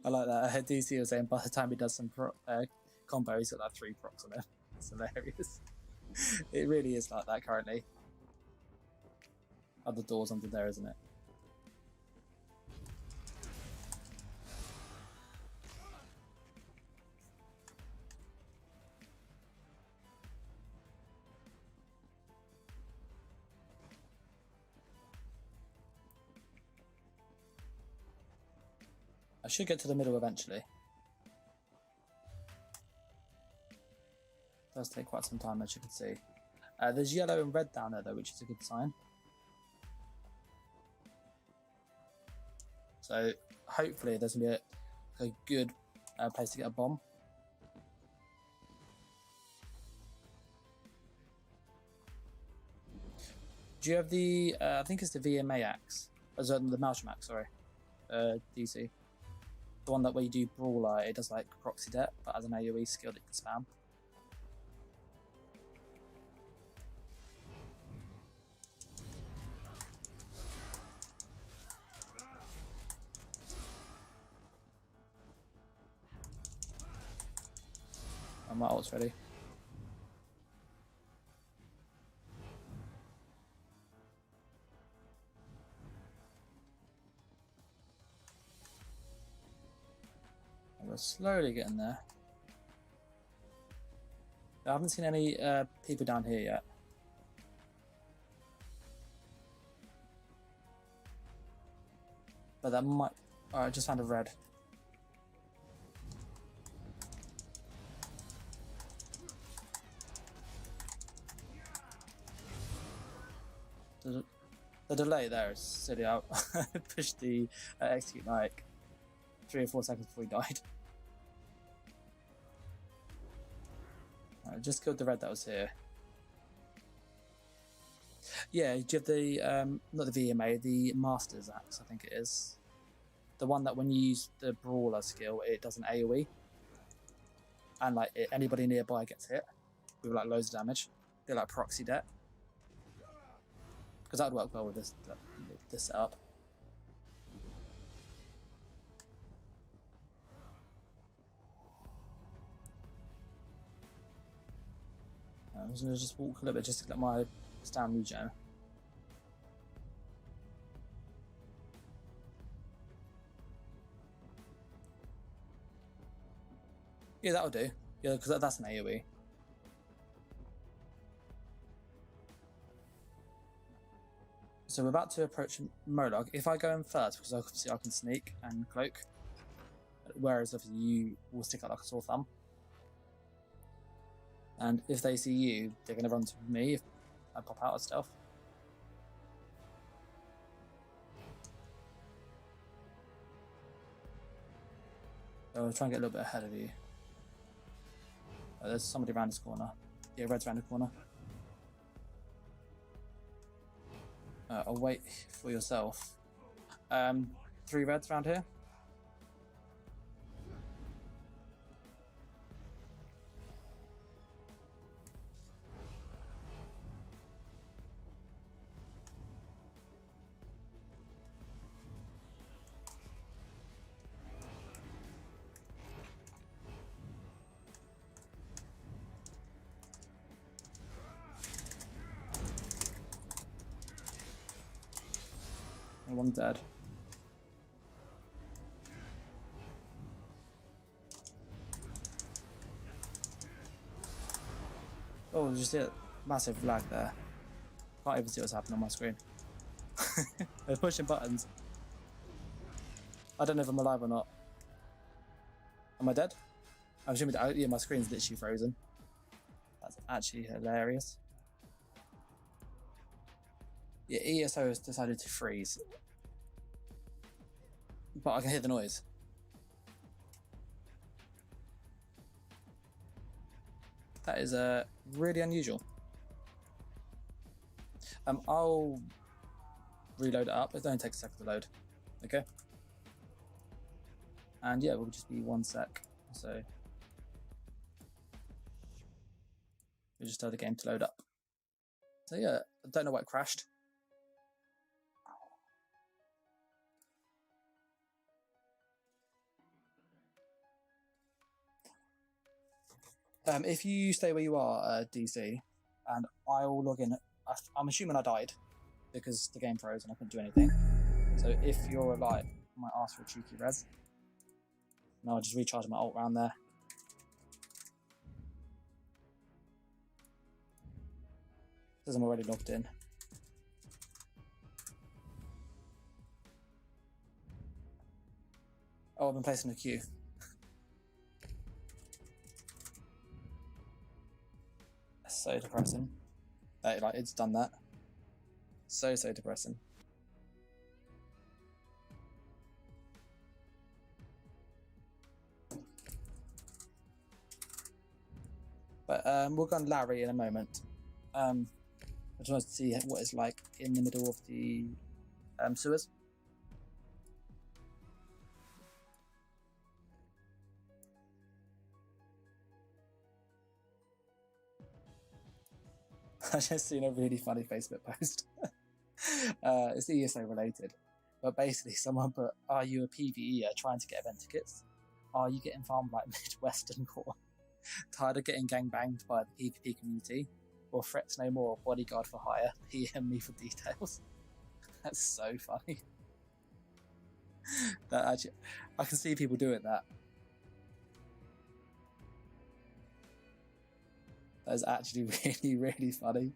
S1: I like that. DC was saying by the time he does some combo, he's got like 3 procs on him. It's hilarious. It really is like that currently. Oh, the door's under there, isn't it? I should get to the middle eventually. It does take quite some time, as you can see. There's yellow and red down there though, which is a good sign. So hopefully there's going to be a good place to get a bomb. Do you have the, I think it's the VMA axe, the Malsham axe, sorry, DC. The one that where you do Brawler, it does like proxy debt, but as an AoE skill it can spam. My ult's ready. We're slowly getting there. I haven't seen any people down here yet. But that might... Alright, I just found a red. The delay there is silly. I pushed the execute like 3 or 4 seconds before he died. I just killed the red that was here. Yeah, do you have the, not the VMA, the Master's Axe, I think it is. The one that when you use the Brawler skill, it does an AoE. and like anybody nearby gets hit with like loads of damage. They're like proxy debt, because that would work well with this setup. I'm just gonna just walk a little bit just to get my stand regen. Yeah, that'll do. Yeah, because that's an AoE. So we're about to approach Moloch. If I go in first, because obviously I can sneak and cloak, whereas if you will stick out like a sore thumb. And if they see you, they're going to run to me if I pop out of stealth. So I'll try and get a little bit ahead of you. There's somebody around this corner. Yeah, red's around the corner. I'll wait for yourself. 3 reds around here. One dead. Oh, did you see it? Massive lag there. Can't even see what's happening on my screen. They're pushing buttons. I don't know if I'm alive or not. Am I dead? I'm assuming that, yeah, my screen's literally frozen. That's actually hilarious. Yeah, ESO has decided to freeze. But I can hear the noise. That is really unusual. I'll reload it up. It only takes a second to load. Okay. And yeah, we'll just be 1 sec. So we just tell the game to load up. So yeah, I don't know why it crashed. If you stay where you are, DC, and I'll log in. I'm assuming I died because the game froze and I couldn't do anything. So if you're alive, I might ask for a cheeky res. And I'll just recharge my ult round there. Because I'm already logged in. Oh, I've been placed in a queue. That's so depressing. Like, it's done that. So depressing. But we'll go on Larry in a moment. I just wanted to see what it's like in the middle of the sewers. I just seen a really funny Facebook post. It's ESO related, but basically someone put, "Are you a PvEer trying to get event tickets? Are you getting farmed like Midwestern core? Tired of getting gangbanged by the PvP community? Or threats no more, bodyguard for hire? PM me for details." That's so funny. That actually, I can see people doing that. That is actually really funny.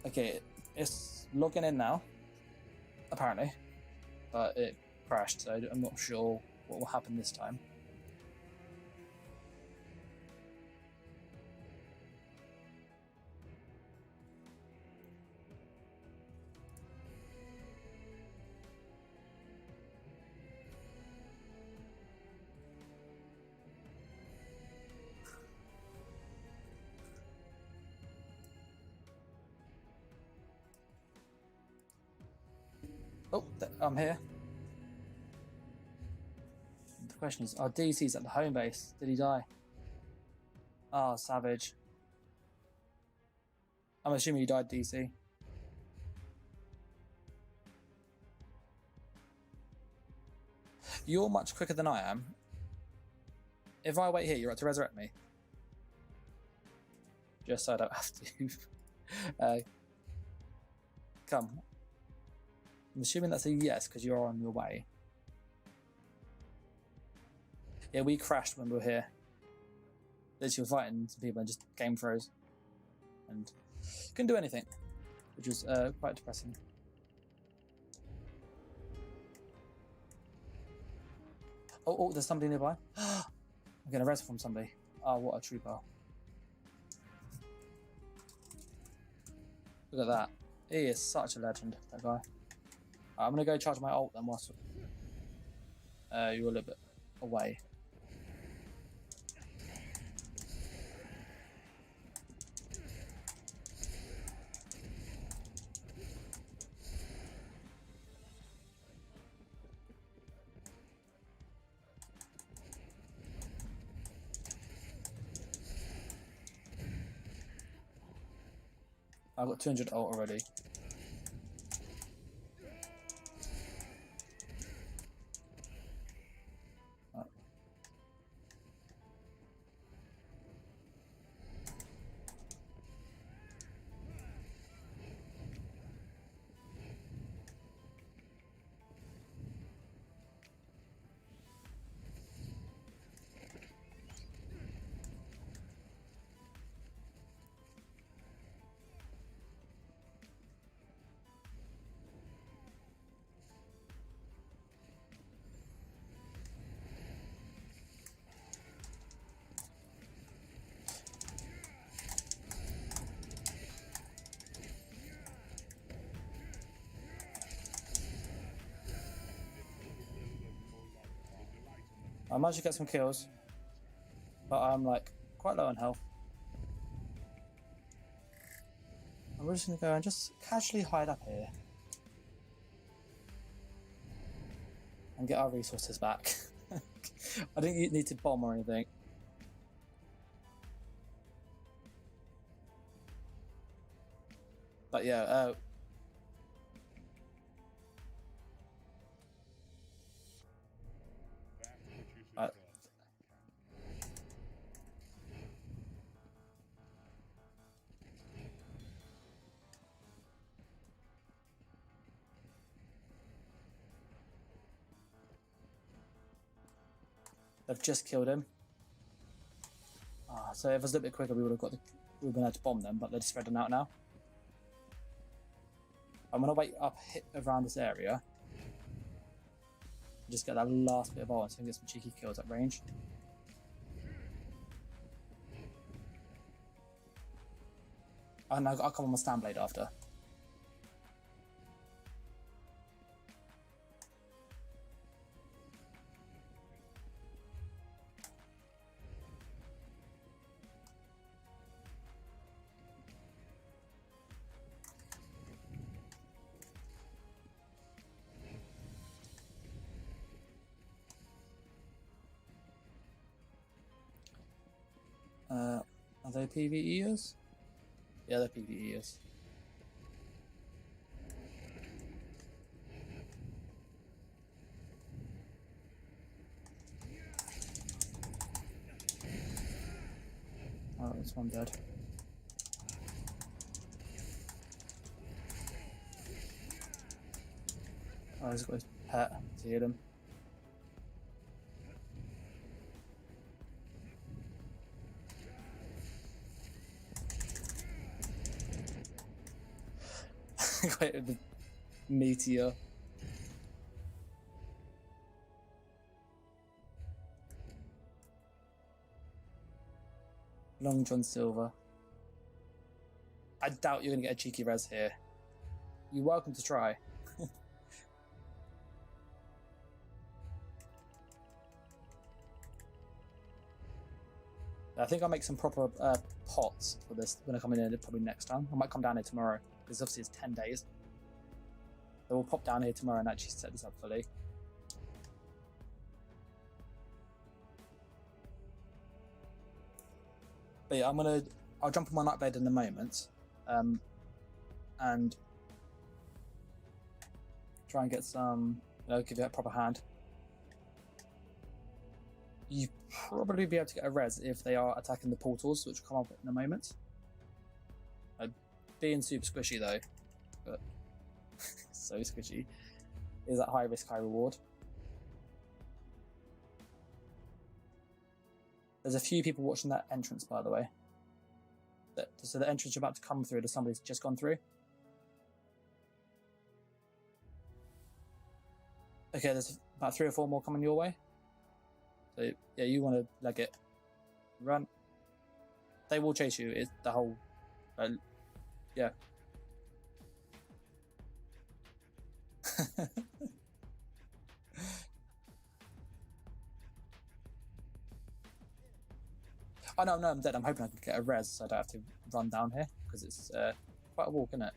S1: Okay, it's logging in now, apparently, but it crashed, so I'm not sure what will happen this time. I'm here. The question is, oh, DC's at the home base. Did he die? Oh, savage. I'm assuming you died, DC. You're much quicker than I am. If I wait here, you're right to resurrect me. Just so I don't have to. Come. I'm assuming that's a yes, because you're on your way. Yeah, we crashed when we were here. Literally, we're fighting some people and just game froze. And couldn't do anything, which was quite depressing. Oh, there's somebody nearby. I'm getting arrested from somebody. Oh, what a trooper. Look at that. He is such a legend, that guy. I'm going to go charge my ult then whilst you're a little bit away. I've got 200 ult already. I managed to get some kills, but I'm like quite low on health. I'm just gonna go and just casually hide up here and get our resources back. I didn't need to bomb or anything. But yeah, they've just killed him. So if it was a little bit quicker, we would have been able to bomb them, but they're just spreading out now. I'm gonna wait up around this area. Just get that last bit of ult so I can get some cheeky kills at range. And I'll come on my stand blade after. Are they PvEers? Yeah, they're PvEers. Oh, that's one dead. Oh, he's got his pet to hit him. Wait, the meteor. Long John Silver. I doubt you're going to get a cheeky res here. You're welcome to try. I think I'll make some proper pots for this when I come in here probably next time. I might come down here tomorrow, because obviously it's 10 days. So we'll pop down here tomorrow and actually set this up fully. But yeah, I'll jump on my night bed in a moment, and try and get some, give it a proper hand. You probably be able to get a res if they are attacking the portals, which will come up in a moment. Being super squishy though, but so squishy, is that high risk, high reward. There's a few people watching that entrance, by the way. So the entrance you're about to come through, there's somebody's just gone through. Okay, there's about 3 or 4 more coming your way. So yeah, you want to leg it. Run. They will chase you. It's the whole... yeah. Oh no, I'm dead. I'm hoping I can get a res so I don't have to run down here, because it's quite a walk, isn't it?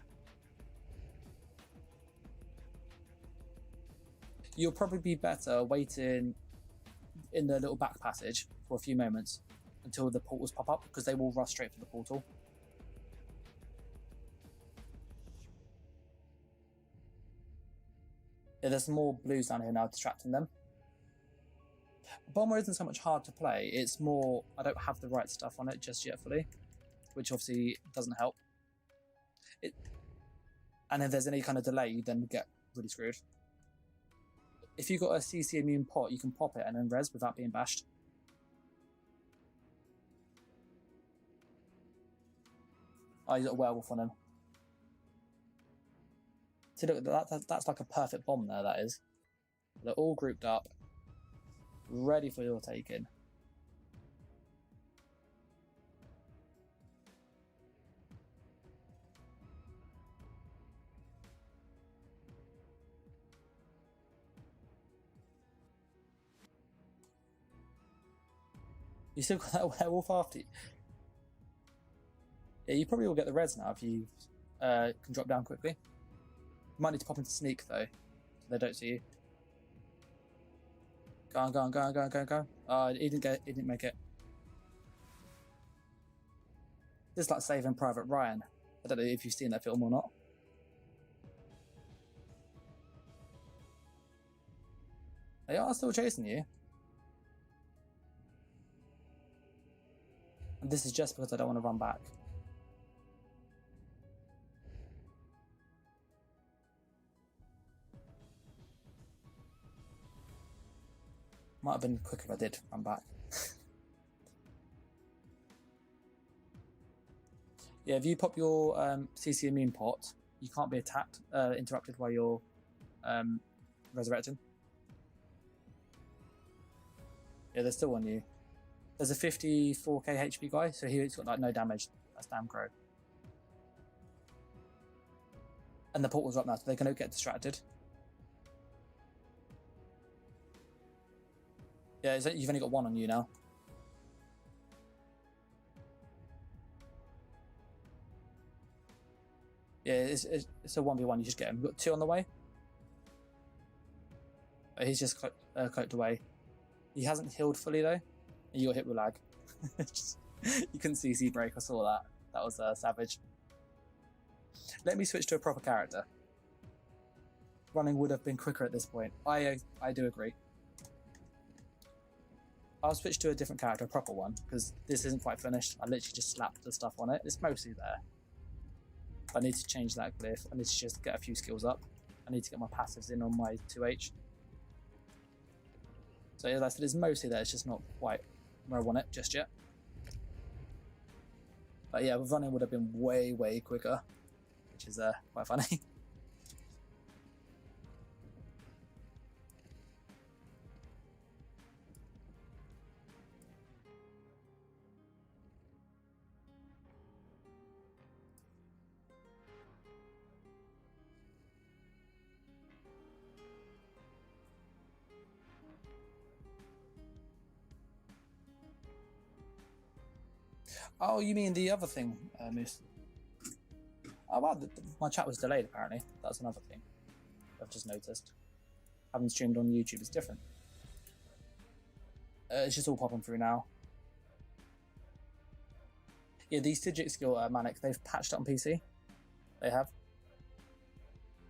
S1: You'll probably be better waiting in the little back passage for a few moments until the portals pop up, because they will rush straight for the portal. Yeah, there's more blues down here now distracting them. Bomber isn't so much hard to play, it's more I don't have the right stuff on it just yet fully, which obviously doesn't help. And if there's any kind of delay, you then get really screwed. If you've got a CC immune pot, you can pop it and then res without being bashed. Oh, he's got a werewolf on him. See, look, that's like a perfect bomb there, that is. They're all grouped up, ready for your taking. You still got that werewolf after you. Yeah, you probably will get the reds now if you can drop down quickly. You might need to pop into sneak though, so they don't see you. Go on, go on, go on, go on, go on, go on. He didn't make it. This is like Saving Private Ryan. I don't know if you've seen that film or not. They are still chasing you. And this is just because I don't want to run back. Might have been quicker if I did run back. Yeah, if you pop your CC immune pot, you can't be attacked, interrupted while you're resurrecting. Yeah, they're still on you. There's a 54k HP guy, so he's got like no damage. That's damn crow. And the portal's up now, so they're going to get distracted. Yeah, you've only got 1 on you now. Yeah, it's a 1v1, you just get him. You've got 2 on the way. But he's just cloaked away. He hasn't healed fully though. And you got hit with lag. You couldn't CC break, I saw that. That was savage. Let me switch to a proper character. Running would have been quicker at this point. I do agree. I'll switch to a different character, a proper one, because this isn't quite finished. I literally just slapped the stuff on it. It's mostly there. I need to change that glyph. I need to just get a few skills up. I need to get my passives in on my 2H. So as I said, it's mostly there. It's just not quite where I want it just yet. But yeah, running would have been way, way quicker, which is quite funny. Oh, you mean the other thing, Moose? Oh, wow, my chat was delayed, apparently. That's another thing. I've just noticed. Having streamed on YouTube is different. It's just all popping through now. Yeah, these digit skill Manic, they've patched it on PC. They have.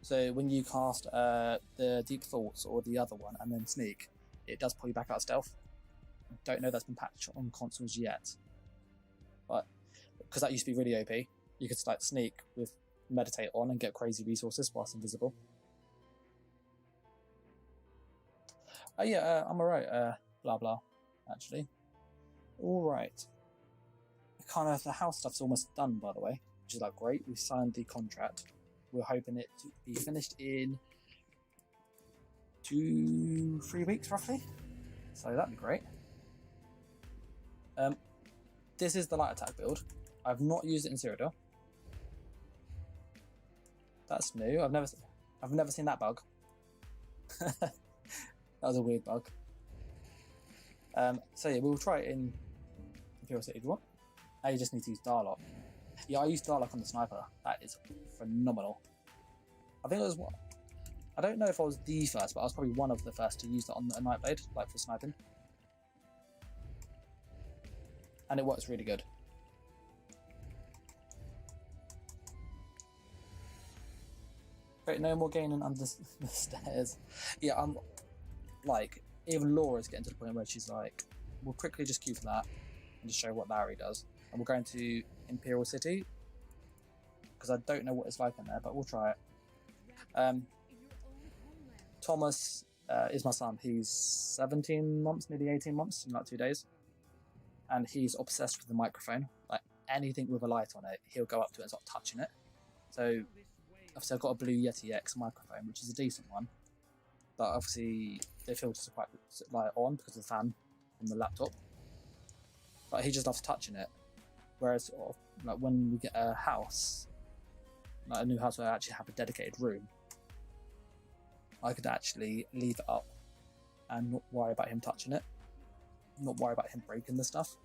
S1: So when you cast the Deep Thoughts or the other one and then Sneak, it does pull you back out of stealth. I don't know if that's been patched on consoles yet. But because that used to be really OP, you could like Sneak with Meditate on and get crazy resources whilst invisible. Oh yeah, I'm alright, blah blah, actually. Alright. Kind of the house stuff's almost done, by the way, which is like great. We signed the contract. We're hoping it to be finished in 2-3 weeks roughly. So that'd be great. This is the light attack build. I've not used it in Cyrodiil. That's new. I've never seen that bug. That was a weird bug. So yeah, we'll try it in Imperial City if you want. Now you just need to use Darlock. Yeah, I used Darlock on the sniper. That is phenomenal. I think it was what? I don't know if I was the first, but I was probably one of the first to use that on a Nightblade, like for sniping. And it works really good. Great, no more gaining under the stairs. Yeah, I'm like, even Laura's getting to the point where she's like, we'll quickly just queue for that and just show what Larry does. And we're going to Imperial City because I don't know what it's like in there, but we'll try it. Thomas is my son. He's 17 months, maybe 18 months in like 2 days. And he's obsessed with the microphone. Like anything with a light on it, he'll go up to it and start touching it. So obviously I've got a Blue Yeti X microphone, which is a decent one. But obviously the filters are quite like on because of the fan on the laptop. But he just loves touching it. Whereas like when we get a house, like a new house where I actually have a dedicated room, I could actually leave it up and not worry about him touching it. Not worry about him breaking the stuff.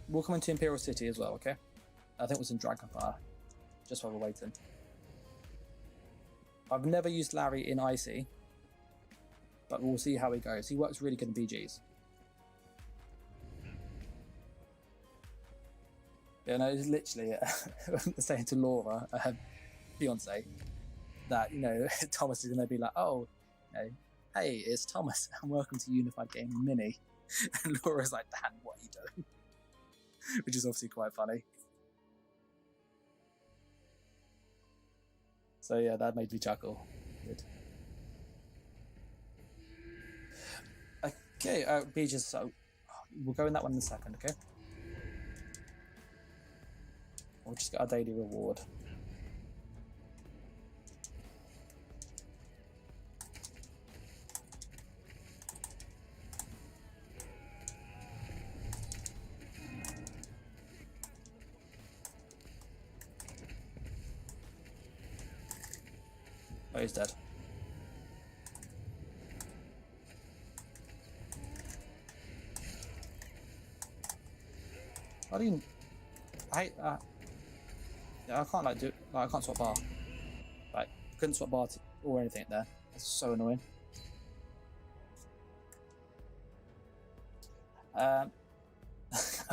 S1: We'll come into Imperial City as well, okay? I think it was in Dragonfire, just while we're waiting. I've never used Larry in IC, but we'll see how he goes. He works really good in BGs. Yeah, no, it's literally saying to Laura, Beyonce, that, you know, Thomas is going to be like, oh, you know, hey, it's Thomas, and welcome to Unified Gaming Mini. And Laura's like, Dan, what are you doing? Which is obviously quite funny. So yeah, that made me chuckle. Good. Okay, Beaches, so we'll go in that one in a second, okay? We'll just get our daily reward. Oh, he's dead. I didn't. I hate that. Yeah, I can't like do. Like, I can't swap bar. Like, couldn't swap bar or anything there. That's so annoying. That'd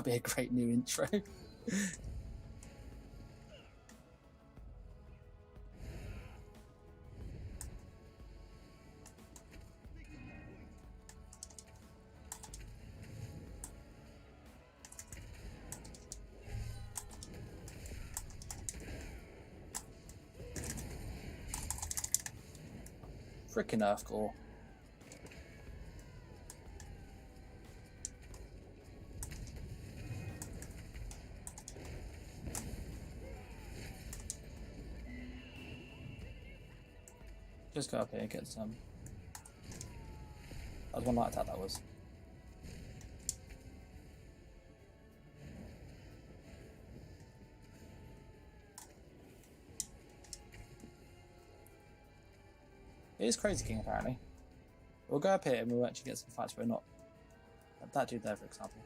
S1: be a great new intro. Frickin' Earth Core. Just go up here and get some. That was one light attack, that was. It is Crazy King, apparently. We'll go up here and we'll actually get some fights where not. That dude there, for example.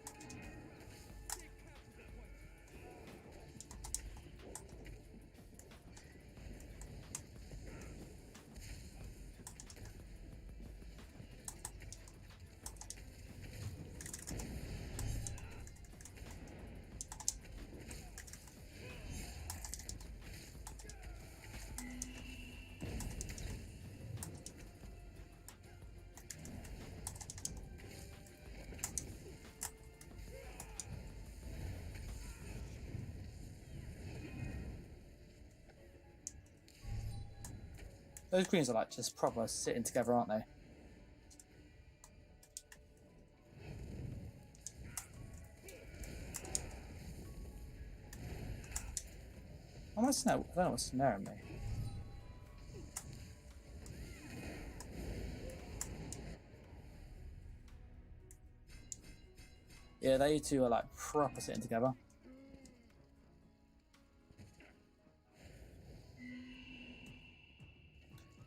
S1: Those greens are like just proper sitting together, aren't they? I don't know what's snaring me. Yeah, they two are like proper sitting together.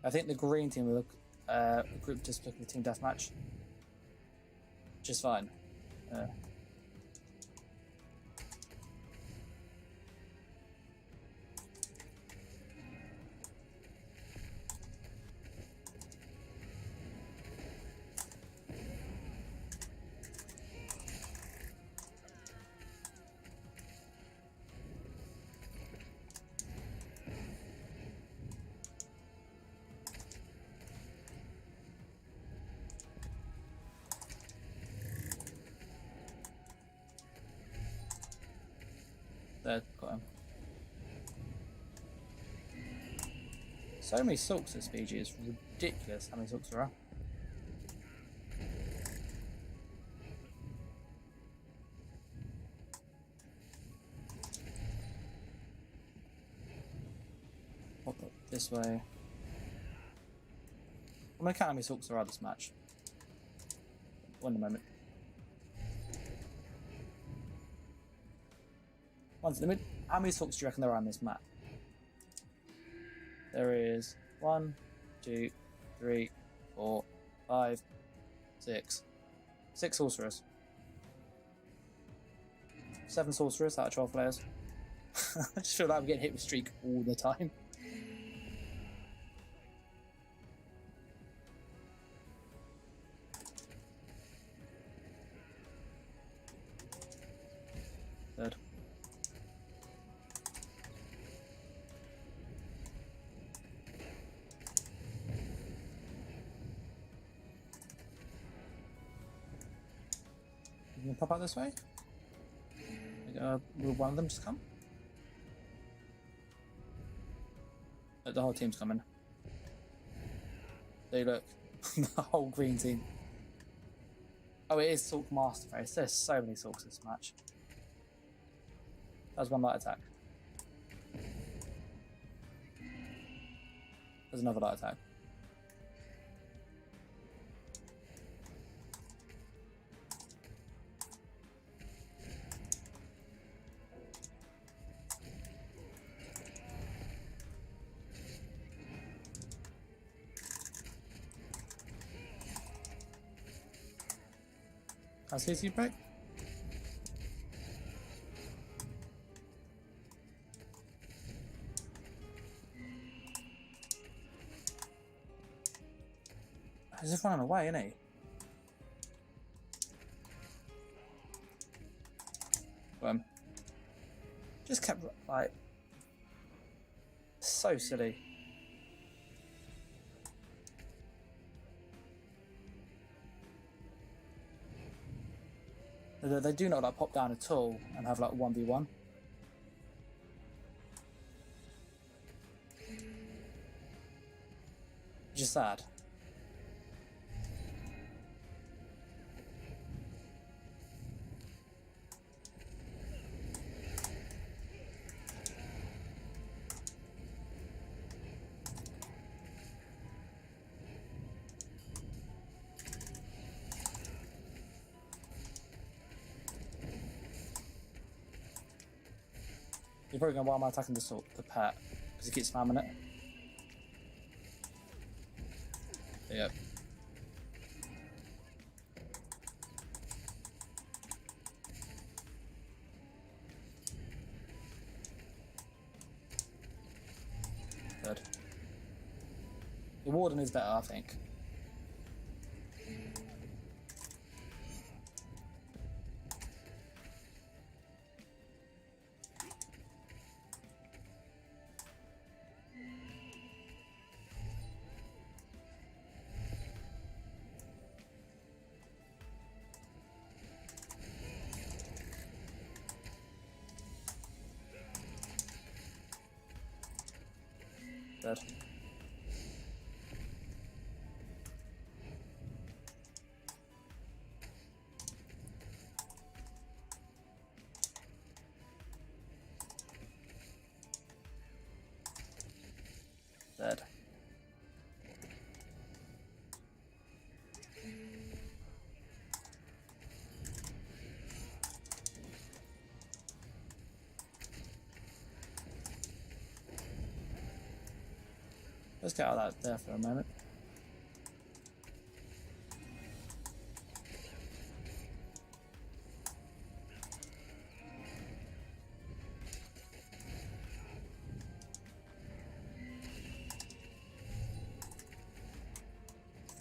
S1: I think the green team will look group just looking at team deathmatch. Just fine. There, got him. So many sulks this PG, it's ridiculous how many sulks there are. Pop up this way. I'm gonna count how many sulks there are this match. One moment. One limit. How many sulks do you reckon there are on this map? There is 1, 2, 3, 4, 5, 6. 6 sorcerers. 7 sorcerers out of 12 players. I just feel like I'm getting hit with streak all the time. Third. You gonna pop out this way? Will one of them just come? The whole team's coming. They look. The whole green team. Oh, it is Sulk Masterface. There's so many Sulks this match. That's one light attack. There's another light attack. How's his break? He's just running away, isn't he? Just kept like so silly. They do not like pop down at all and have like 1v1. Which is sad. You're probably going, why am I attacking the pet? Because he keeps spamming it. Yep. Good. The warden is better, I think. Dead. Let's get out of that there for a moment.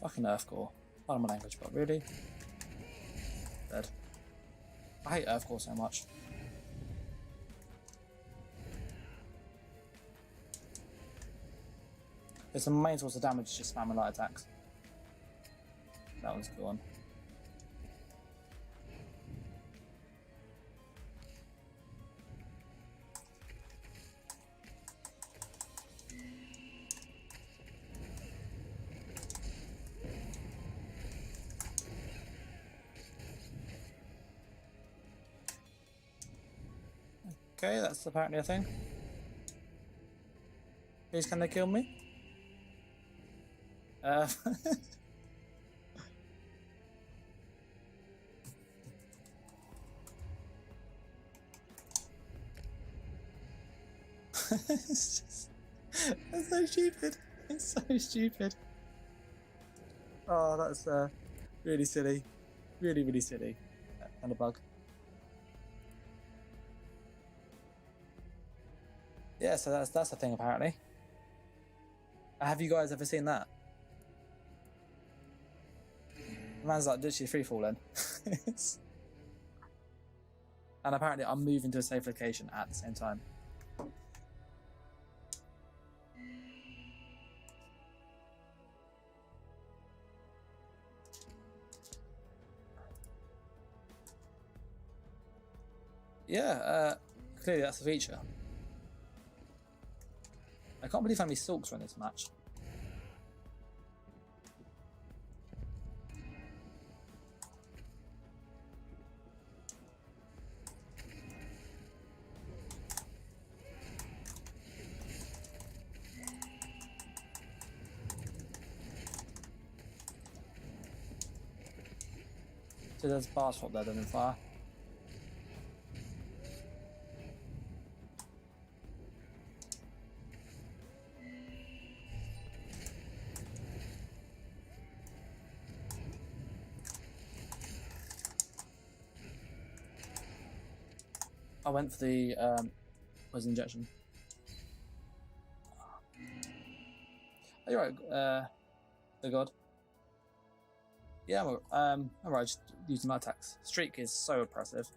S1: Fucking Earthcore. Pardon my language, but really? Dead. I hate Earthcore so much. It's the main source of damage, just spamming light attacks. That one's gone. Okay, that's apparently a thing. Please, can they kill me? It's so stupid. It's so stupid. Oh, that's really silly. Really, really silly. And a bug. Yeah, so that's a thing apparently. Have you guys ever seen that? The man's like literally free falling. And apparently I'm moving to a safe location at the same time. Yeah, clearly that's a feature. I can't believe how many sulks were in this match. So there's bar swap there, doesn't fire. I went for the poison injection. Oh, you're right, oh god. Yeah, I'm alright, just using my attacks. Streak is so oppressive.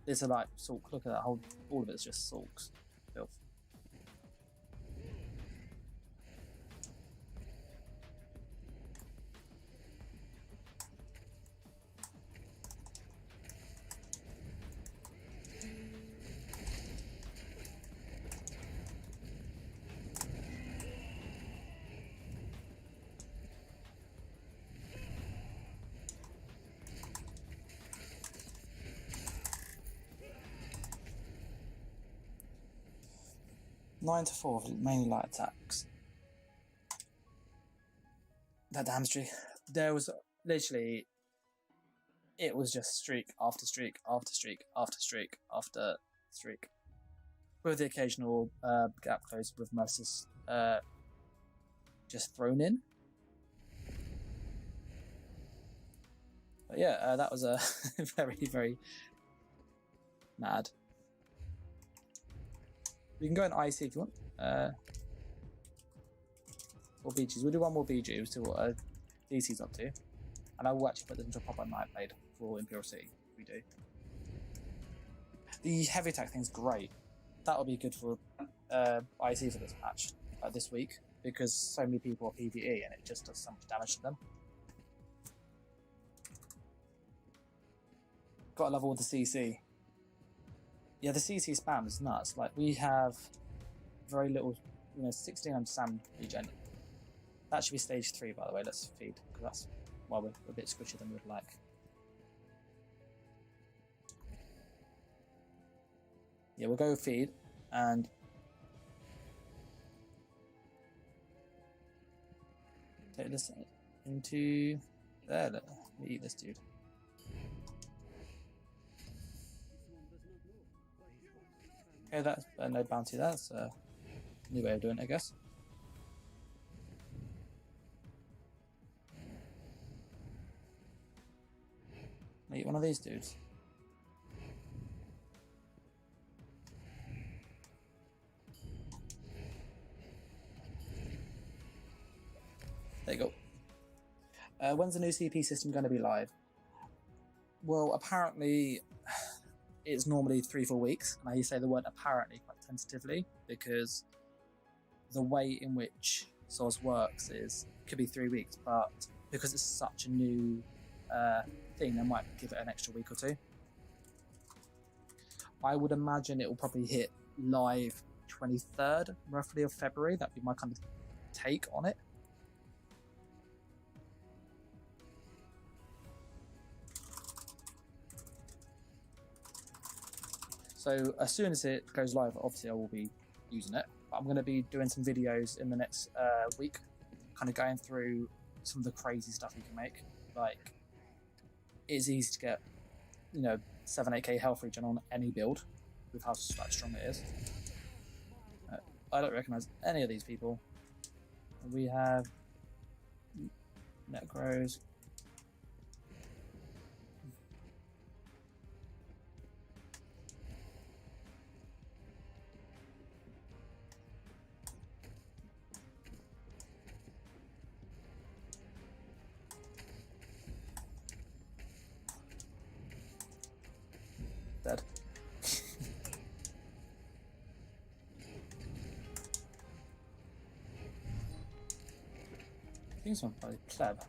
S1: It's a like sulk. Look at that whole, all of it's just sulks. Filth. Nine to 4, mainly light attacks. That damn streak. There was literally, it was just streak after streak after streak after streak after streak. With the occasional gap close with Mercer's just thrown in. But yeah, that was a very, very mad. We can go in IC if you want. Or BGs. We'll do one more BG. We'll see what DC's up to. And I will actually put this into a pop-up night played for Imperial City. We do. The heavy attack thing's great. That'll be good for IC for this match, this week, because so many people are PvE and it just does so much damage to them. Got a level with the CC. Yeah, the CC spam is nuts. Like, we have very little, 1600 SAM regen. That should be stage 3, by the way. Let's feed, because that's why we're a bit squishier than we'd like. Yeah, we'll go feed, and take this into there. Let me eat this dude. Okay, that's no bounty. That's a new way of doing it, I guess. Eat one of these dudes. There you go. When's the new CP system going to be live? Well, apparently it's normally 3-4 weeks. And I say the word apparently quite tentatively because the way in which Source works is could be 3 weeks, but because it's such a new thing, they might give it an extra week or two. I would imagine it will probably hit live 23rd, roughly, of February. That'd be my kind of take on it. So as soon as it goes live, obviously I will be using it. But I'm going to be doing some videos in the next week, kind of going through some of the crazy stuff you can make. Like, it's easy to get, 7-8k health regen on any build with how strong it is. I don't recognize any of these people. We have Necros. Dead. I think someone probably pleb.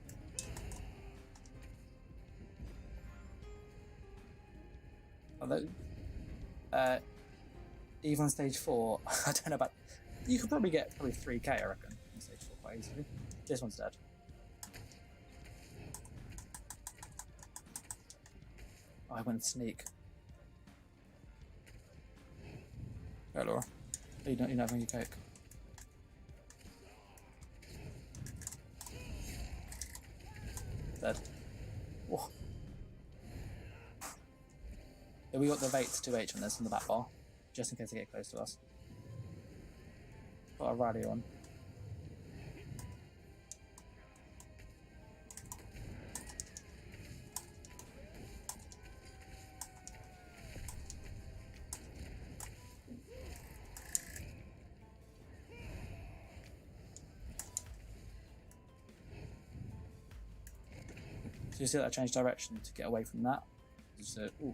S1: Although, even on stage 4, I don't know about. You could probably get 3k, I reckon, on stage 4 quite easily. This one's dead. Oh, I went sneak. Go, Laura. You're not having your coke. Dead. Whoa. Yeah, we got the Vates 2H on this in the back bar, just in case they get close to us. Got a rally on. So you see that I changed direction to get away from that. Just, ooh.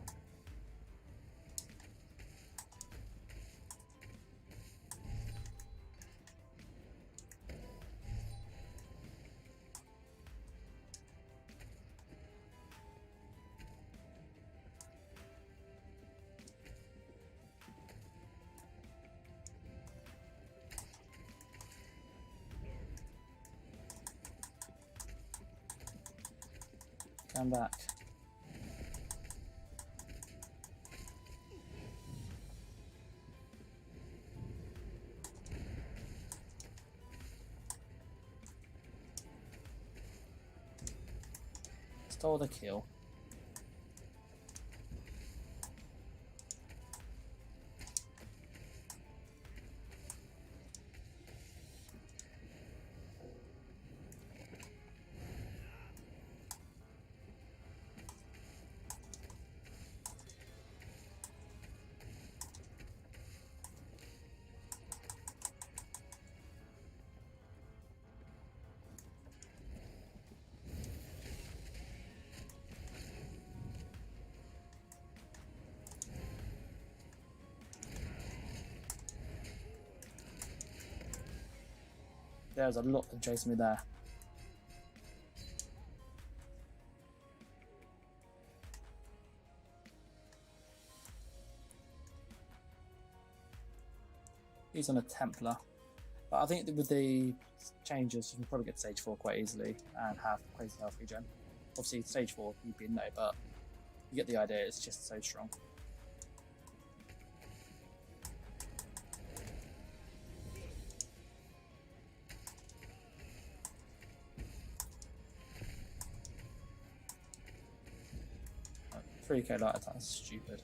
S1: Come back. Stole the kill. There's a lot of chasing me there. He's on a Templar. But I think that with the changes, you can probably get stage 4 quite easily and have crazy health regen. Obviously, stage 4, you'd be no, but you get the idea, it's just so strong. Oh, 3k light attack, that's stupid.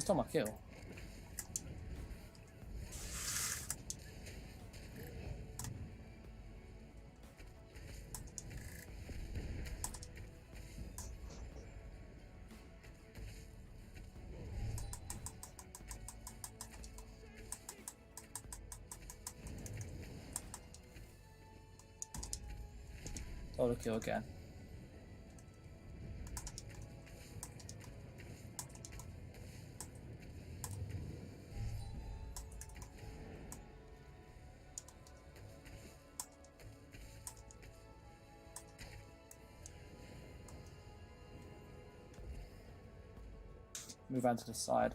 S1: stole my kill. Stole the kill again. Move on to the side.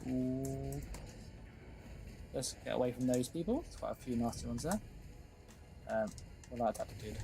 S1: Ooh. Let's get away from those people. There's quite a few nasty ones there. We'll like that dude.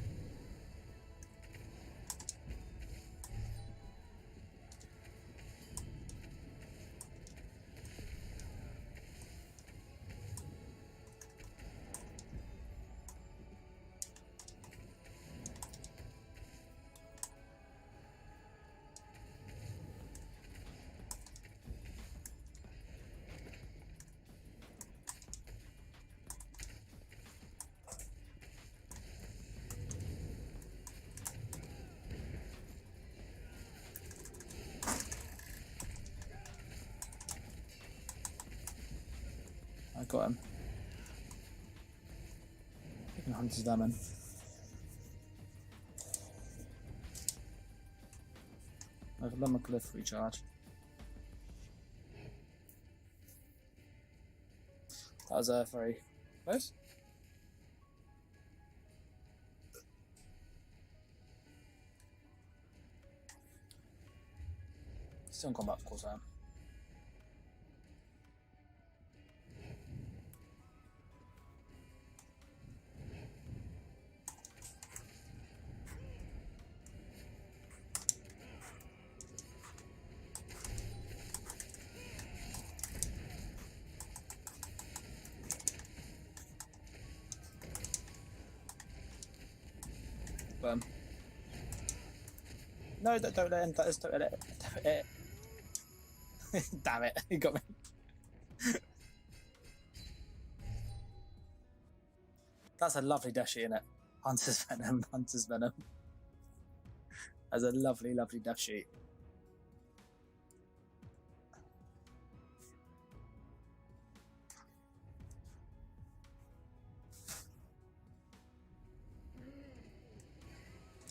S1: I got him. You can hunt his lemon. I have a lemon glyph recharge. That was very close. Still in combat, of course I am. No, don't let him. Don't let it. Damn it, he got me. That's a lovely death sheet, innit? Hunter's Venom, Hunter's Venom. That's a lovely, lovely death sheet.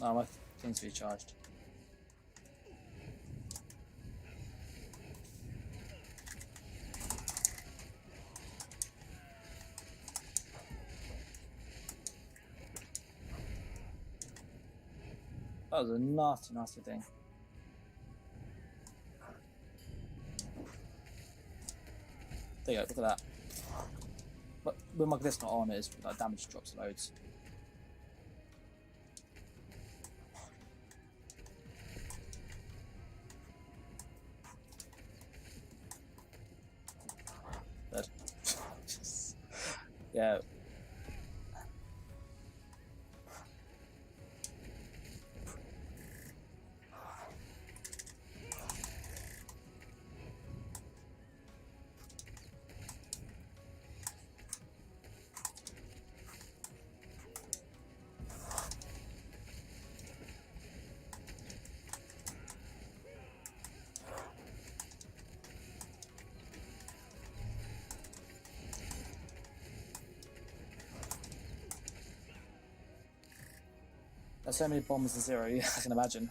S1: Oh, my thing's recharged. That was a nasty, nasty thing. There you go, look at that. But with my glyph's not on, it's like damage drops loads. Dead. Yeah. There's so many bombs to zero, I can imagine.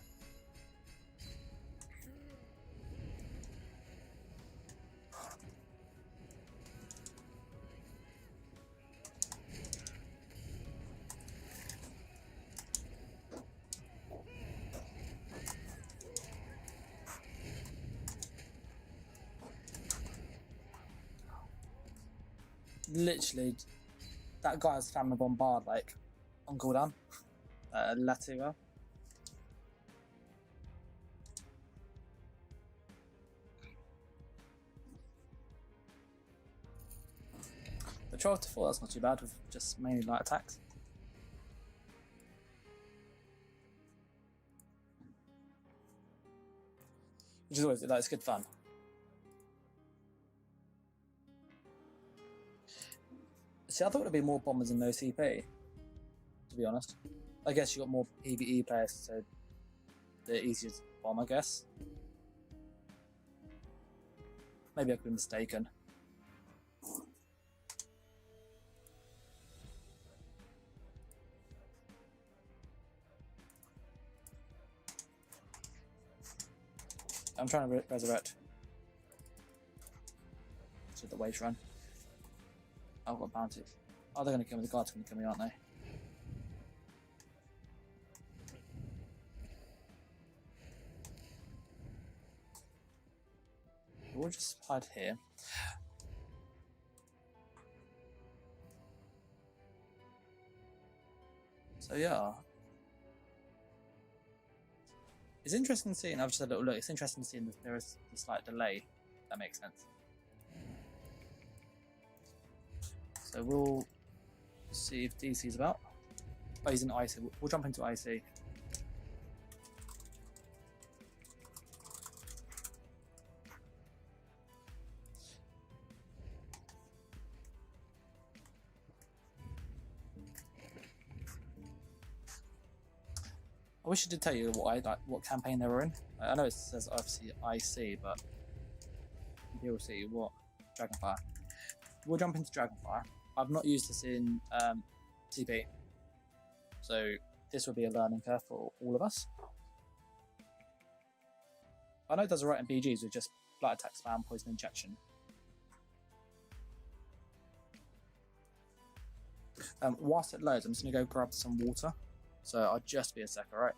S1: literally, that guy's spamming bombard like on cooldown. Latimer. The 12 to 4, that's not too bad with just mainly light attacks. Which is always like, it's good fun. See, I thought it'd be more bombers and no CP, to be honest. I guess you got more PvE players, so they're easier to bomb, I guess. Maybe I could be mistaken. I'm trying to resurrect. So the wage run. I've got a bounty. Oh, they're going to kill me. The guard's going to kill me, aren't they? We'll just hide here. So yeah. It's interesting seeing, I've just had a little look, it's interesting seeing that there is a slight delay, if that makes sense. So we'll see if DC's about. Oh, he's in IC. We'll jump into IC. I wish I did tell you what campaign they were in. I know it says obviously IC, but Imperial City, what? Dragonfire. We'll jump into Dragonfire. I've not used this in TP, so this will be a learning curve for all of us. I know it does alright in BGs with just light attack spam, poison injection. Whilst it loads, I'm just going to go grab some water. So I'll just be a sec, alright?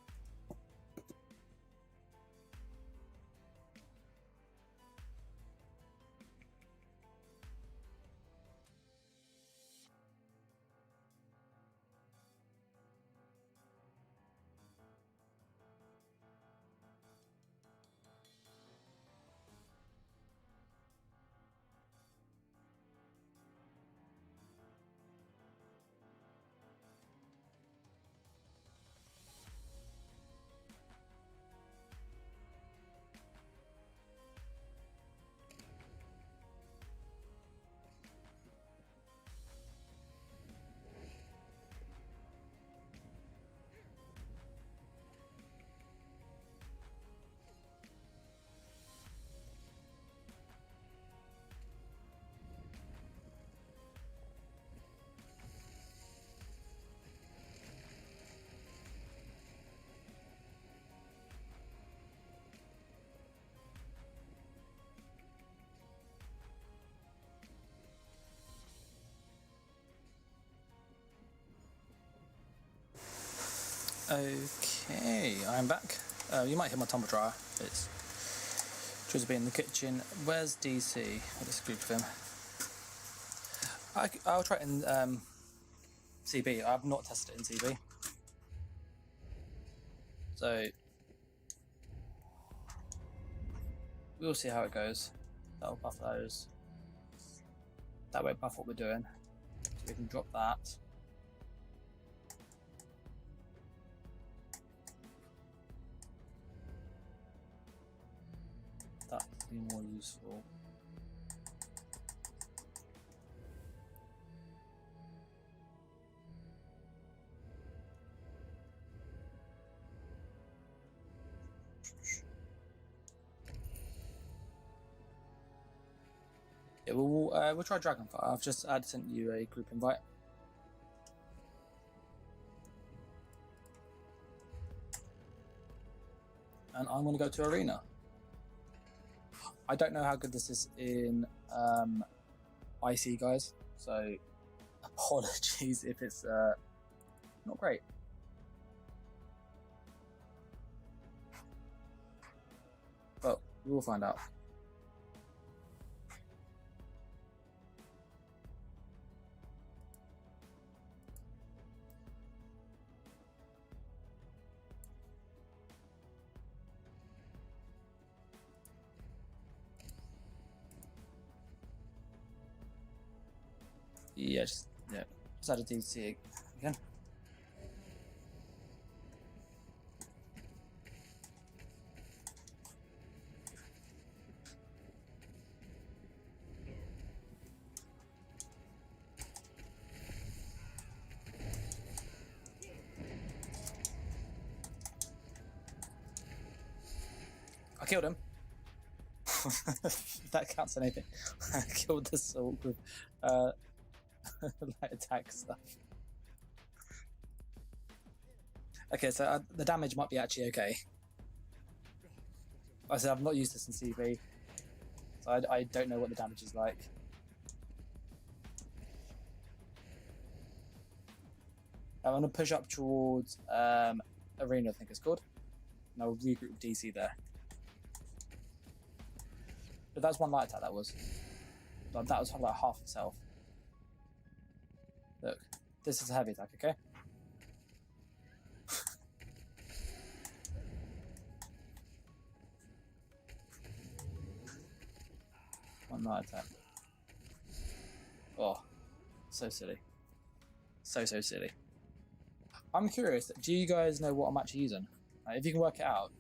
S1: Okay, I'm back. You might hear my tumble dryer. It's just being in the kitchen. Where's DC? I just grouped him. I'll try it in CB. I've not tested it in CB. So we'll see how it goes. That'll buff those. That won't buff what we're doing. So we can drop that. That would be more useful. Yeah, we'll try Dragonfire. I've just sent you a group invite. And I'm going to go to Arena. I don't know how good this is in IC, guys, so apologies if it's not great. But we will find out. Yeah, just add a DC again. I killed him. If that counts anything. I killed the sword with light attack stuff. Okay, so the damage might be actually okay. Like I said, I've not used this in CV, so I don't know what the damage is like. I'm going to push up towards Arena, I think it's called. And I'll regroup with DC there. But that's one light attack, that was. That was like half itself. Look, this is a heavy attack, okay? One light attack. Oh, so silly. So silly. I'm curious, do you guys know what I'm actually using? If you can work it out,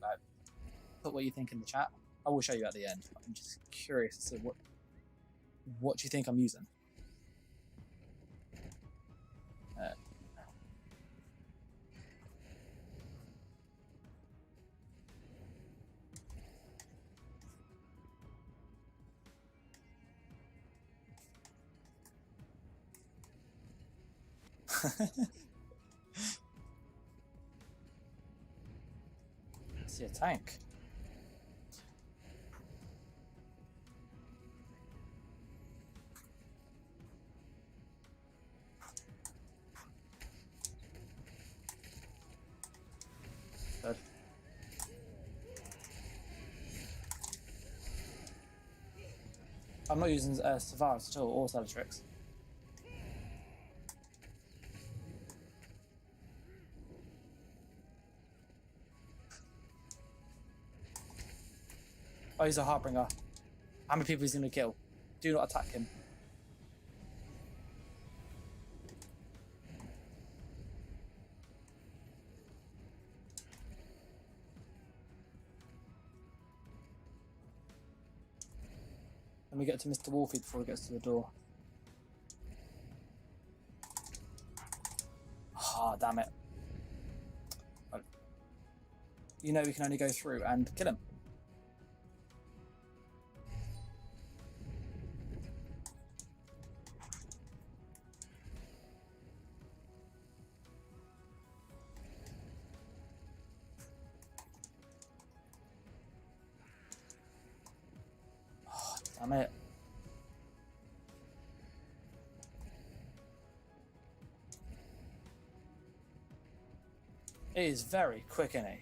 S1: put what you think in the chat. I will show you at the end. I'm just curious to see what do you think I'm using? I see a tank. Good. I'm not using Savaris at all, or Salatrix. Oh, he's a Heartbringer. How many people is he going to kill? Do not attack him. Let me get to Mr. Wolfie before he gets to the door. Ah, oh, damn it. You know we can only go through and kill him. Oh, damn it. It is very quick, isn't he?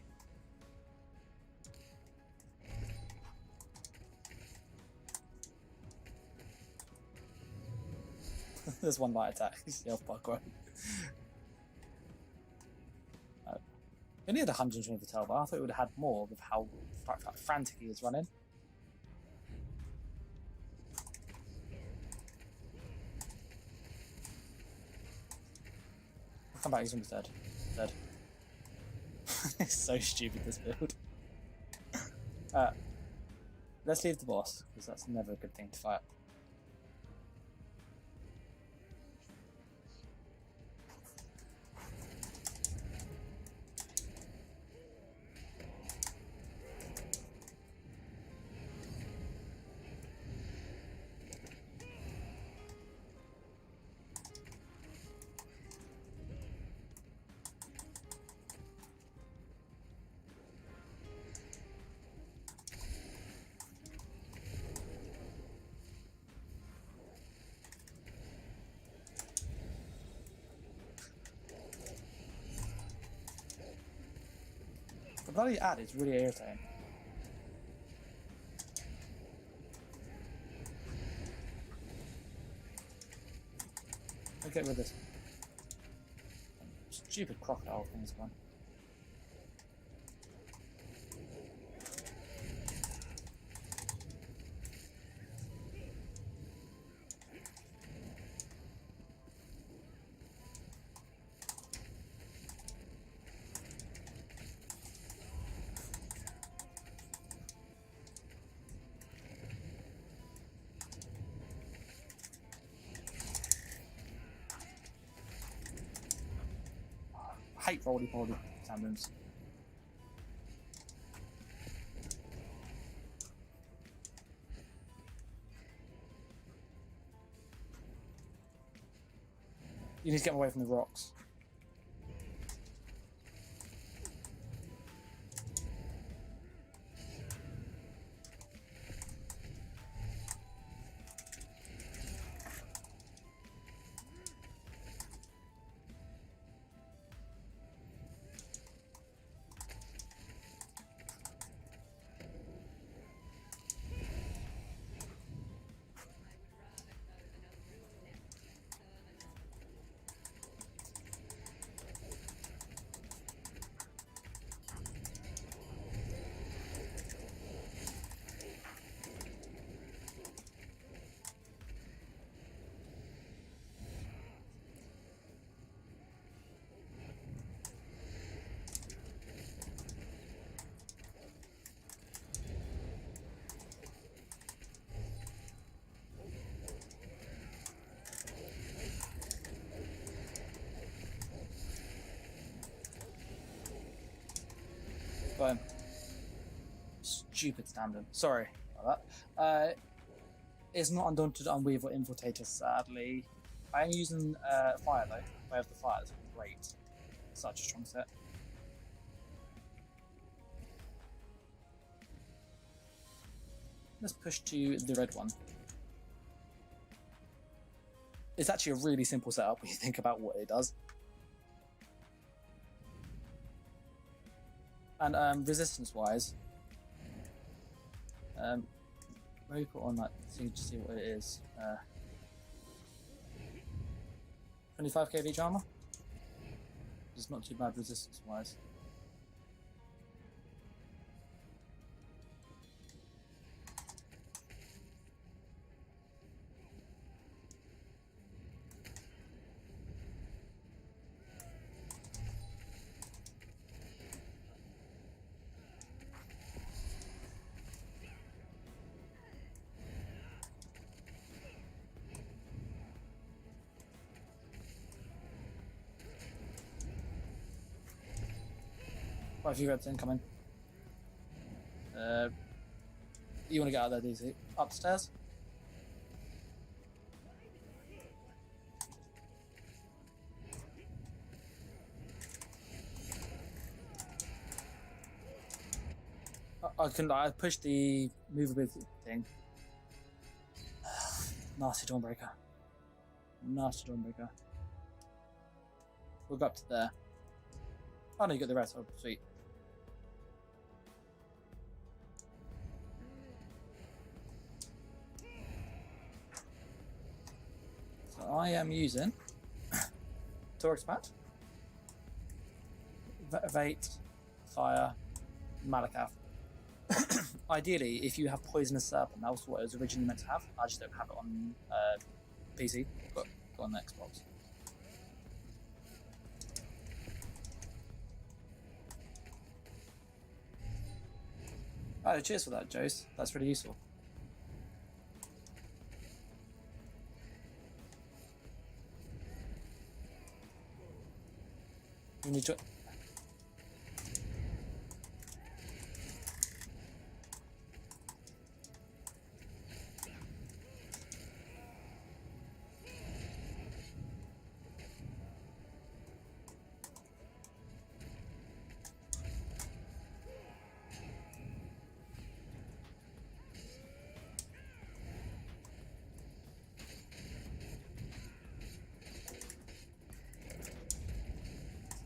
S1: There's one light attack. He's the parkour. He only had 120 for but I thought it would have had more with how frantic he was running. I'll come back, he's almost dead. Dead. It's so stupid, this build. Let's leave the boss, because that's never a good thing to fight. The bloody ad is really irritating. I'll get rid of this stupid crocodile thing's gone. hate roly-poly tandems. You need to get away from the rocks. Got him. Stupid tandem. Sorry about that. It's not Undaunted, Unweave, or Infiltrator, sadly. I am using Fire though. I have the Fire, that's great. Such a strong set. Let's push to the red one. It's actually a really simple setup when you think about what it does. And resistance-wise, maybe put on that so you can see what it is. 25k of each armor. It's not too bad resistance-wise. Quite a few reds incoming. You want to get out of there, DC? Upstairs? I pushed the movability thing. Nasty Dawnbreaker. Nasty Dawnbreaker. We'll go up to there. Oh no, you got the rest. Oh, sweet. So I am using Torx Pat, Vate, Fire, Malakath. Ideally, if you have Poisonous Serpent, that was what it was originally meant to have. I just don't have it on PC, but got on the Xbox. Oh, cheers for that, Jose. That's really useful. You need to.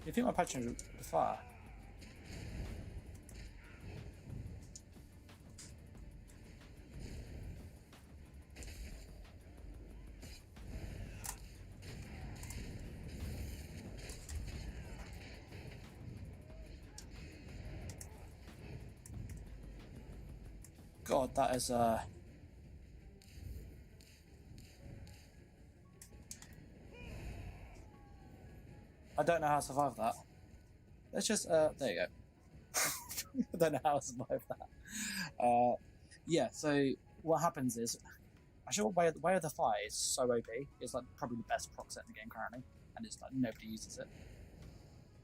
S1: You think my patron is the fire? God, that is I don't know how to survive that. Let's just there you go. I don't know how to survive that. Yeah, so what happens is actually Way of the Fire is so OP. It's like probably the best proc set in the game currently, and it's like nobody uses it.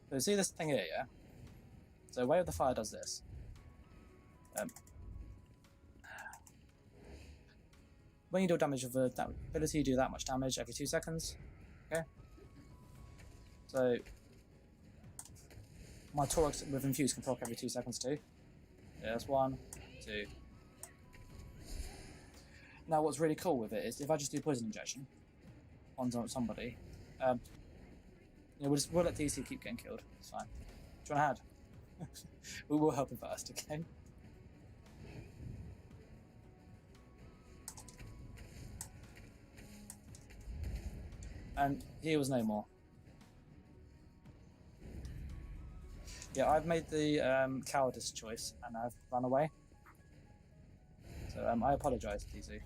S1: So see this thing here, yeah? So Way of the Fire does this. When you deal damage with the ability, you do that much damage every 2 seconds. Okay? So my Procs with Infuse can proc every 2 seconds too. Yeah, that's 1, 2. Now what's really cool with it is if I just do poison injection on somebody, we'll let DC keep getting killed. It's fine. Do you want to add? We will help him first, okay? And he was no more. Yeah, I've made the cowardice choice and I've run away. So I apologise, DZ.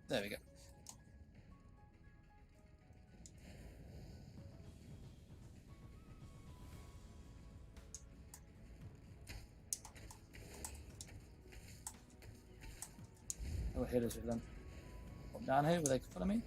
S1: There we go. Oh, here it is with them. Pop down here where they can follow me.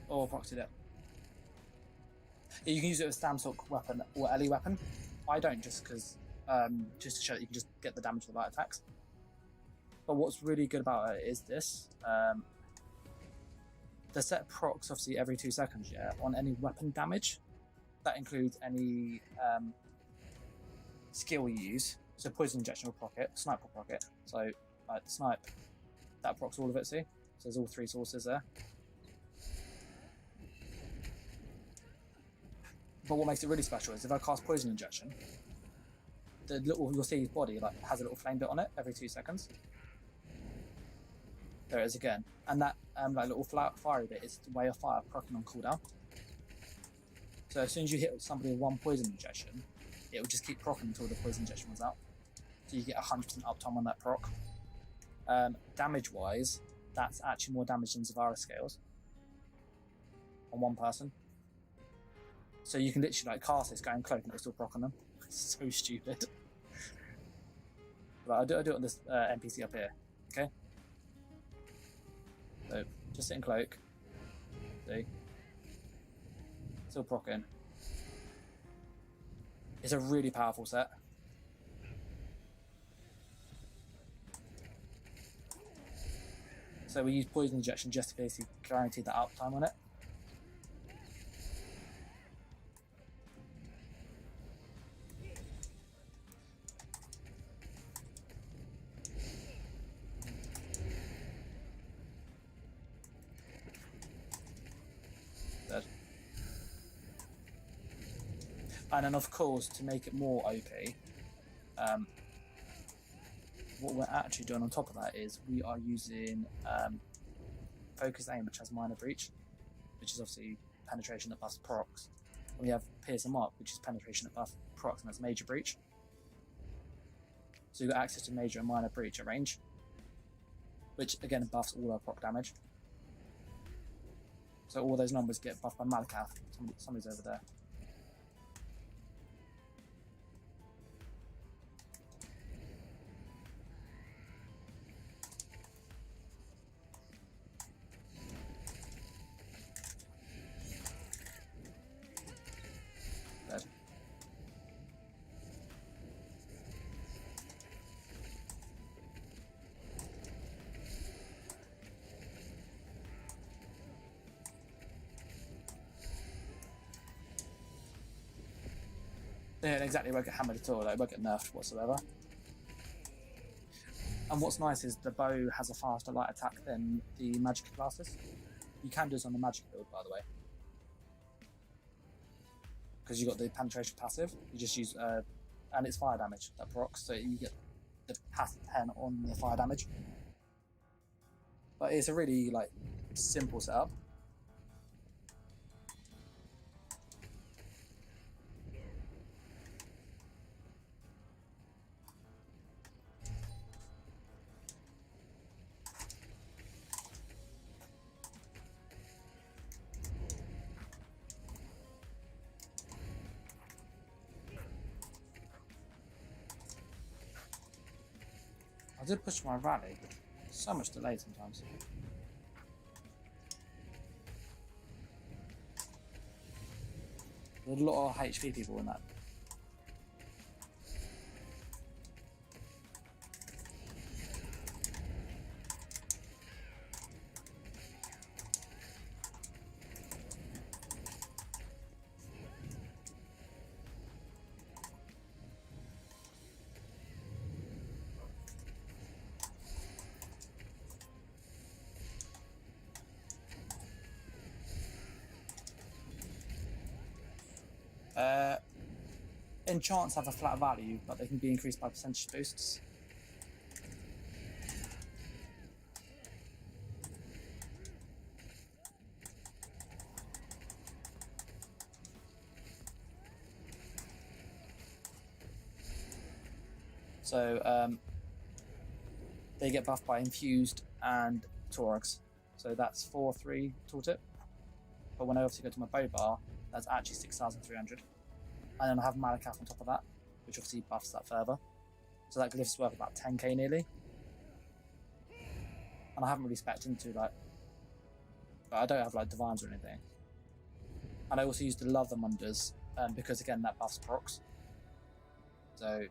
S1: Or proxied it. Yeah, you can use it as Stam Silk weapon or Ellie weapon. I don't just because just to show that you can just get the damage with light attacks. But what's really good about it is this. The set procs obviously every 2 seconds, yeah, on any weapon damage. That includes any skill you use. So poison injection will proc it, snipe will proc it. So like snipe, that procs all of it, see? So there's all 3 sources there. But what makes it really special is if I cast poison injection, the little, you'll see his body like has a little flame bit on it every 2 seconds. There it is again, and that like little fiery bit is the Way of Fire proccing on cooldown. So as soon as you hit somebody with 1 poison injection, it will just keep proccing until the poison injection was out. So you get 100% uptime on that proc. Damage wise, that's actually more damage than Zavara scales on 1 person. So you can literally like cast this, go and cloak, and it'll still proc on them. It's so stupid. Right, I'll do it on this NPC up here. Okay. So just sit in cloak. See, still proccing. It's a really powerful set. So we use poison injection just to basically guarantee that uptime on it. And then of course, to make it more OP, what we're actually doing on top of that is we are using Focus Aim, which has Minor Breach, which is obviously penetration that buffs procs. And we have Pierce and Mark, which is penetration that buffs procs, and that's Major Breach. So you've got access to Major and Minor Breach at range, which again buffs all our proc damage. So all those numbers get buffed by Malakath. Somebody's over there. They exactly won't get hammered at all, like won't get nerfed whatsoever. And what's nice is the bow has a faster light attack than the magic classes. You can do this on the magic build, by the way, because you got the penetration passive. You just use and it's fire damage that procs, so you get the passive 10 on the fire damage. But it's a really like simple setup. I did push my rally, but so much delay sometimes. There's a lot of HP people in that. Enchants have a flat value, but they can be increased by percentage boosts. So they get buffed by infused and Torx. So that's 4-3 tooltip. But when I obviously go to my bow bar, that's actually 6,300. And then I have Malakath on top of that, which obviously buffs that further. So that glyph's worth about 10k nearly. And I haven't really spec'd into like, I don't have like divines or anything. And I also use the Love Munders, because again that buffs procs. So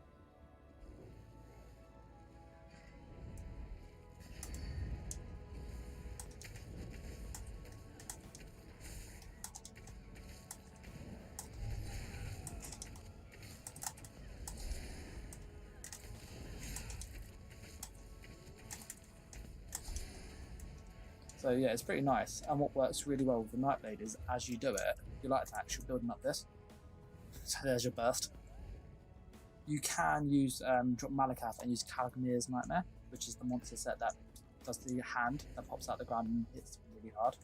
S1: So yeah, it's pretty nice. And what works really well with the Nightblade is as you do it, your light attacks, you're building up this. So there's your burst. You can use drop Malakath and use Kalagmir's Nightmare, which is the monster set that does the hand that pops out the ground and hits really hard.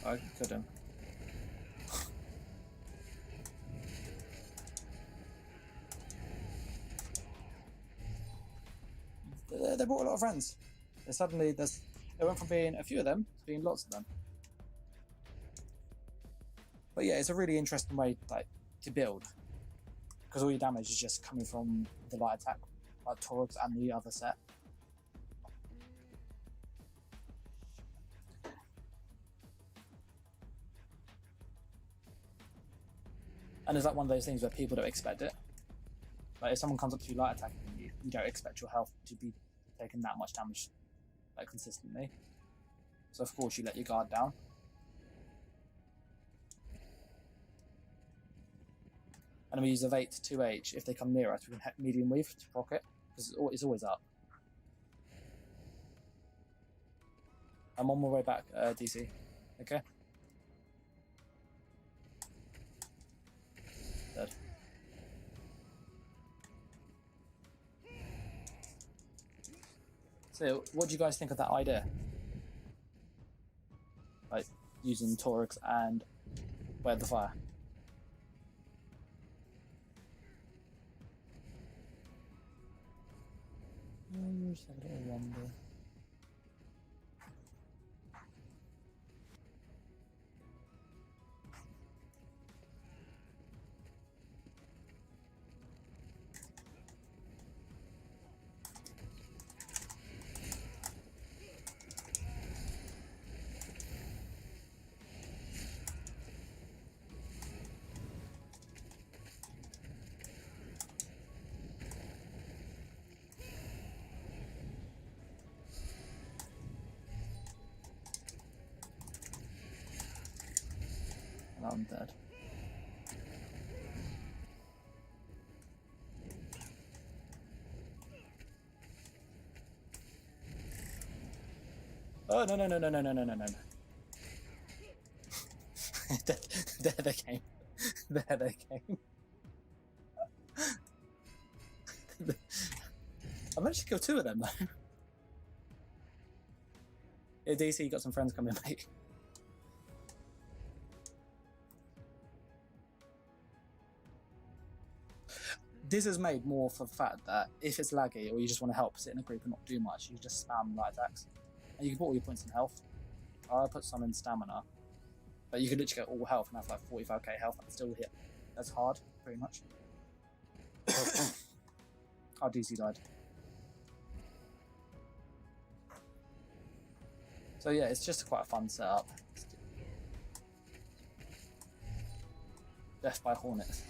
S1: I couldn't. They brought a lot of friends. Suddenly, it went from being a few of them to being lots of them. But yeah, it's a really interesting way to build, because all your damage is just coming from the light attack, like Torx and the other set. And it's like one of those things where people don't expect it. Like if someone comes up to you light attacking you, you don't expect your health to be taking that much damage like consistently. So of course you let your guard down. And we use a 8 to 2H. If they come near us, we can hit medium weave to proc it, because it's always up. I'm on my way back, DC. Okay? Dead. So, what do you guys think of that idea? Like, using Torx and Wear the Fire? Just have a little wonder. And I'm dead. Oh no no no no no no no no no! There they came. There they came. I managed to kill 2 of them though. Yeah, DC, you got some friends coming, mate. This is made more for the fact that if it's laggy or you just want to help sit in a group and not do much, you just spam light attacks. And you can put all your points in health. I put some in stamina. But you can literally get all health and have like 45k health and still hit as hard, pretty much. Our DC died. So yeah, it's just quite a fun setup. Death by Hornet.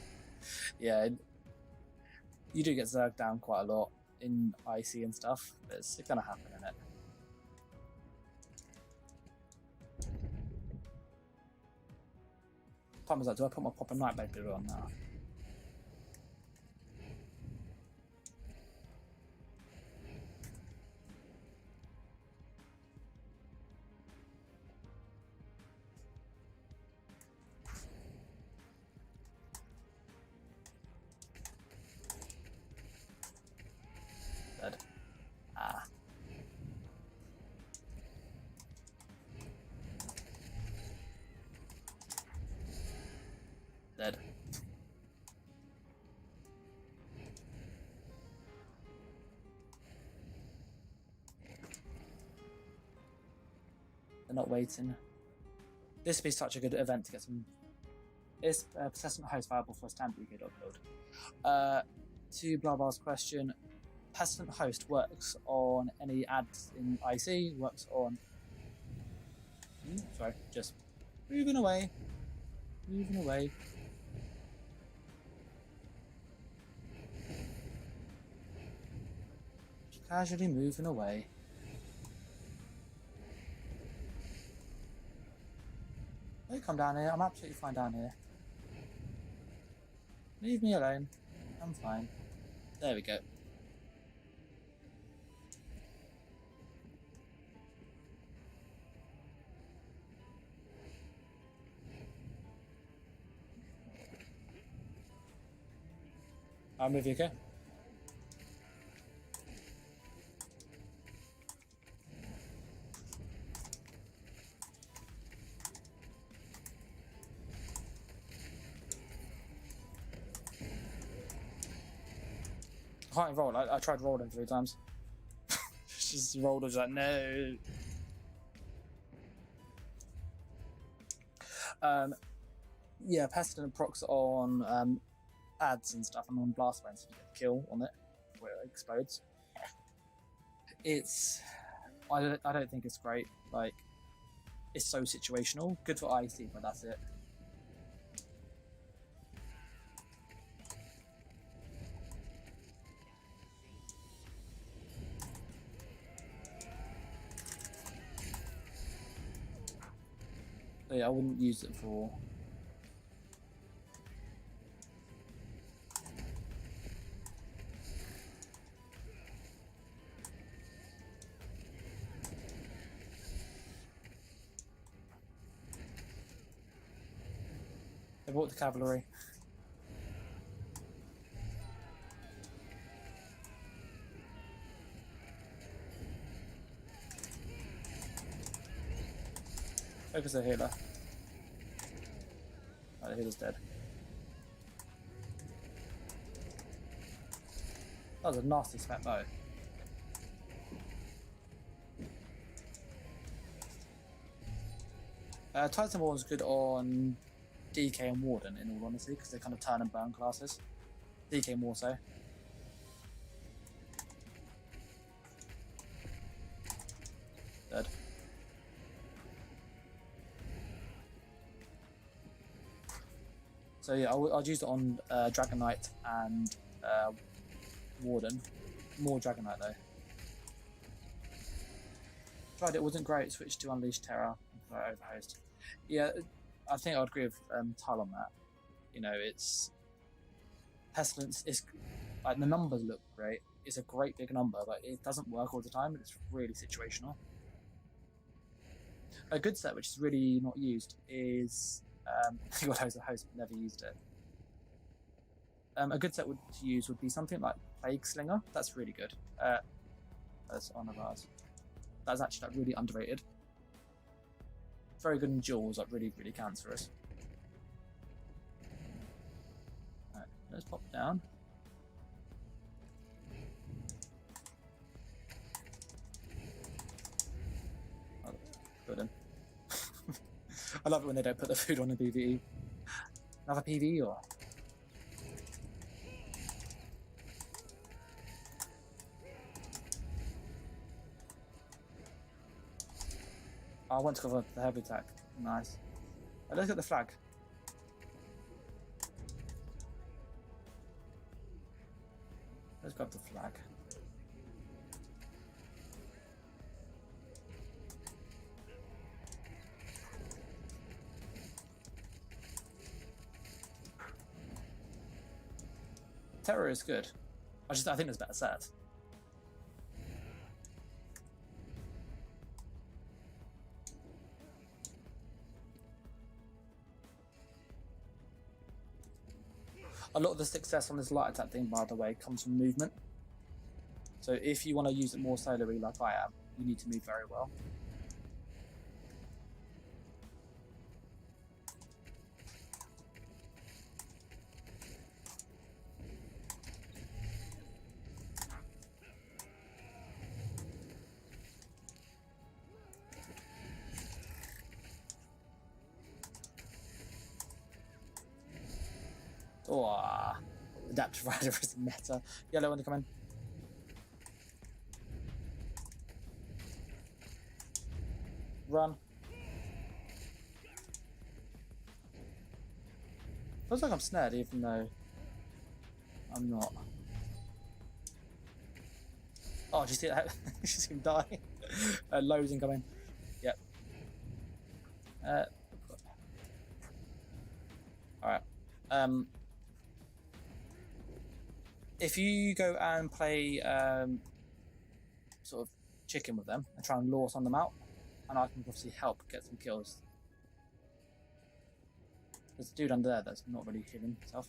S1: Yeah, you do get zerged down quite a lot in IC and stuff, but it's gonna happen, innit? Time is up. Do I put my Popper Nightblade Blue on now? Dead. Ah. Dead. They're not waiting. This would be such a good event to get some. Is persistent host viable for a standard UK upload? To Blabbar's question, persistent host works on any ads in IC, works on. Sorry, just moving away. Moving away. Just casually moving away. Don't come down here, I'm absolutely fine down here. Leave me alone. I'm fine. There we go. I'm with you, okay? I can't roll. I tried rolling 3 times. Just rolled. I was like, no. Yeah, pestilent procs on ads and stuff, and on blast bands, you get the kill on it where it explodes. It's I don't think it's great. Like, it's so situational. Good for IC, but that's it. So yeah, I wouldn't use it for. I bought the cavalry. Focus the healer. Oh, the healer's dead. That was a nasty smack bow. Titan War is good on DK and Warden, in all honesty, because they kind of turn and burn classes. DK more so. Dead. So yeah, I'd use it on Dragon Knight and Warden. More Dragon Knight though. Tried it, wasn't great. Switched to Unleash Terror and Overhost. Yeah, I think I would agree with Tal on that. You know, it's Pestilence is like, the numbers look great. It's a great big number, but it doesn't work all the time. It's really situational. A good set, which is really not used, is God, I was a host, but never used it. A good set to use would be something like Plague Slinger. That's really good. That's on of ours. That's actually like really underrated. Very good in duels, like really, really cancerous. Alright, let's pop down. Oh, good in. I love it when they don't put the food on the PvE. Another PvE or? Oh, I want to cover the heavy attack. Nice. Let's get the flag. Let's grab the flag. Terror is good. I think there's better sets. A lot of the success on this light attack thing, by the way, comes from movement. So if you want to use it more solely like I am, you need to move very well. Oh, Adaptive Rider is meta. Yellow when they come in. Run. Feels like I'm snared even though I'm not. Oh, did you see that? You see him die. Loads incoming. Yep. Alright. If you go and play sort of chicken with them and try and lure some of them out, and I can obviously help get some kills. There's a dude under there that's not really healing himself.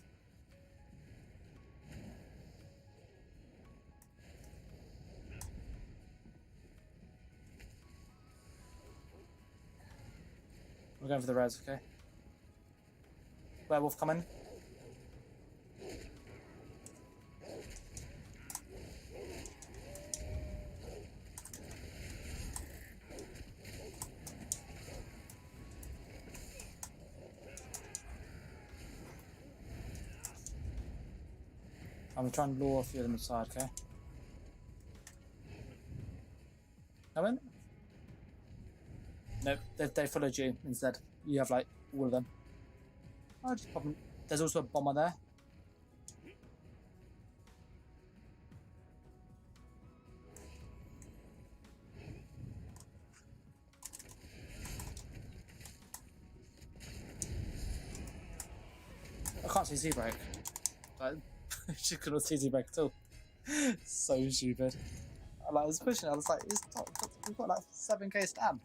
S1: We're going for the res, okay? Werewolf coming. I'm gonna try and lure a few of them aside, okay? Come in? Nope, they followed you instead. You have like all of them. I'll just pop them. There's also a bomber there. I can't see Z-Break. She couldn't see Z-Break at all. So stupid. I was pushing it, I was like, we've got like 7k stam.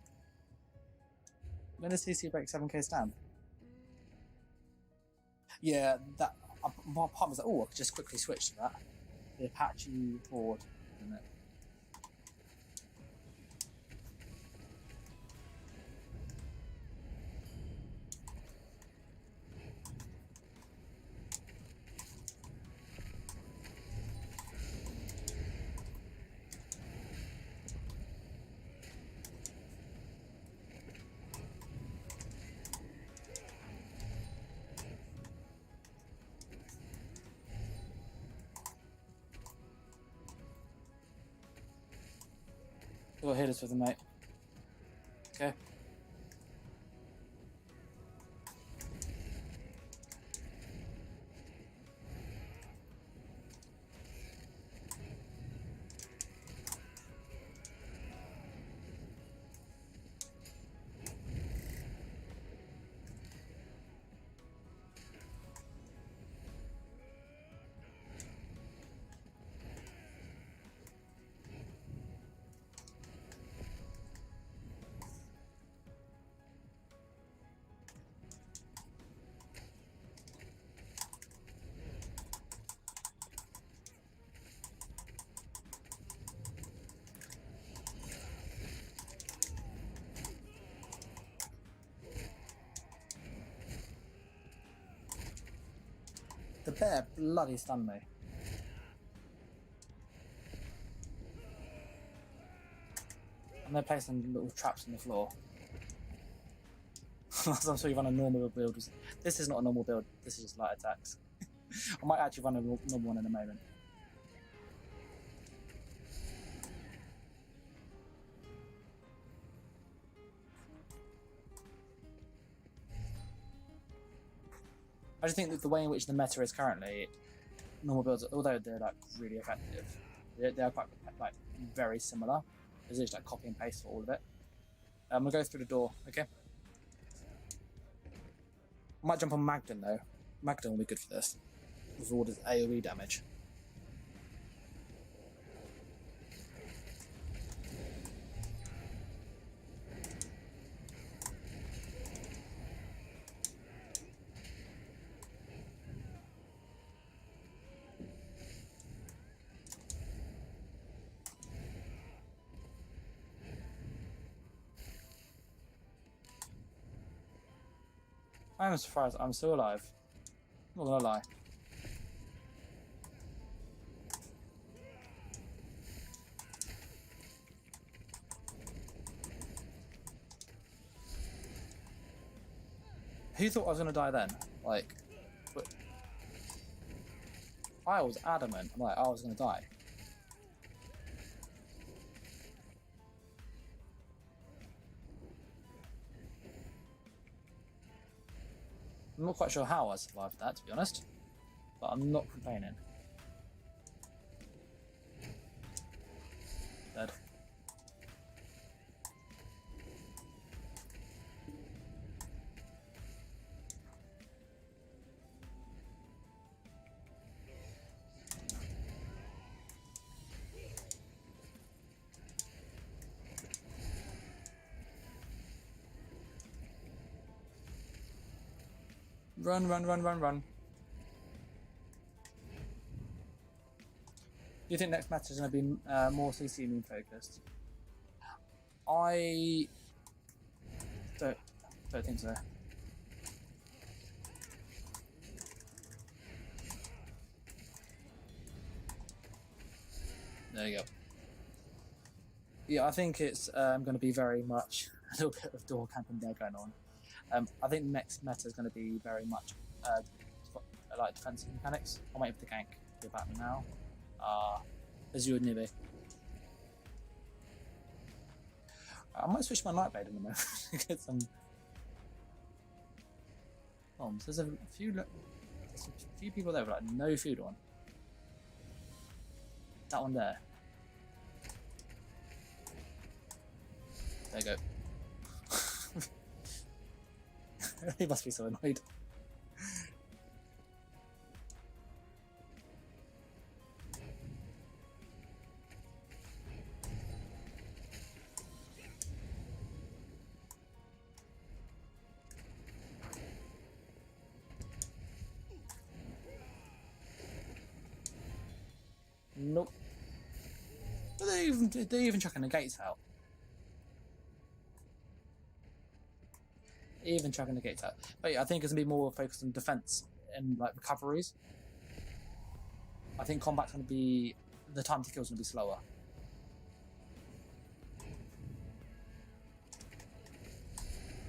S1: When does CC break 7k stam? Yeah, that. My part was like, oh, I could just quickly switch to that. The Apache board, isn't it? We'll hit us with him, mate. Okay. The bear bloody stunned me. I'm going to place some little traps on the floor. I'm sure you run a normal build. This is not a normal build, this is just light attacks. I might actually run a normal one in a moment. I just think that the way in which the meta is currently, normal builds, although they're like really effective, they're quite like very similar. It's just like copy and paste for all of it. I'm gonna go through the door, okay? I might jump on Magden though. Magden will be good for this, with all this AoE damage. I'm surprised I'm still alive. I'm not gonna lie. Who thought I was gonna die then? Like, but I was adamant, like, I was gonna die. I'm not quite sure how I survived that, to be honest, but I'm not complaining. Dead. Run, run, run, run, run. Do you think next match is going to be more CC meme focused? I don't think so. There you go. Yeah, I think it's going to be very much a little bit of door camping there going on. I think the next meta is going to be very much like defensive mechanics. I'm waiting for the gank to be about me now. As you would nearly. I might switch my Nightblade in a moment to get some bombs. There's a few people there with like no food on. That one there. There you go. He must be so annoyed. Nope. They're even chucking the gates out. Even chucking the gates out. But yeah, I think it's gonna be more focused on defense and like recoveries. I think combat's gonna be, the time to kill is gonna be slower.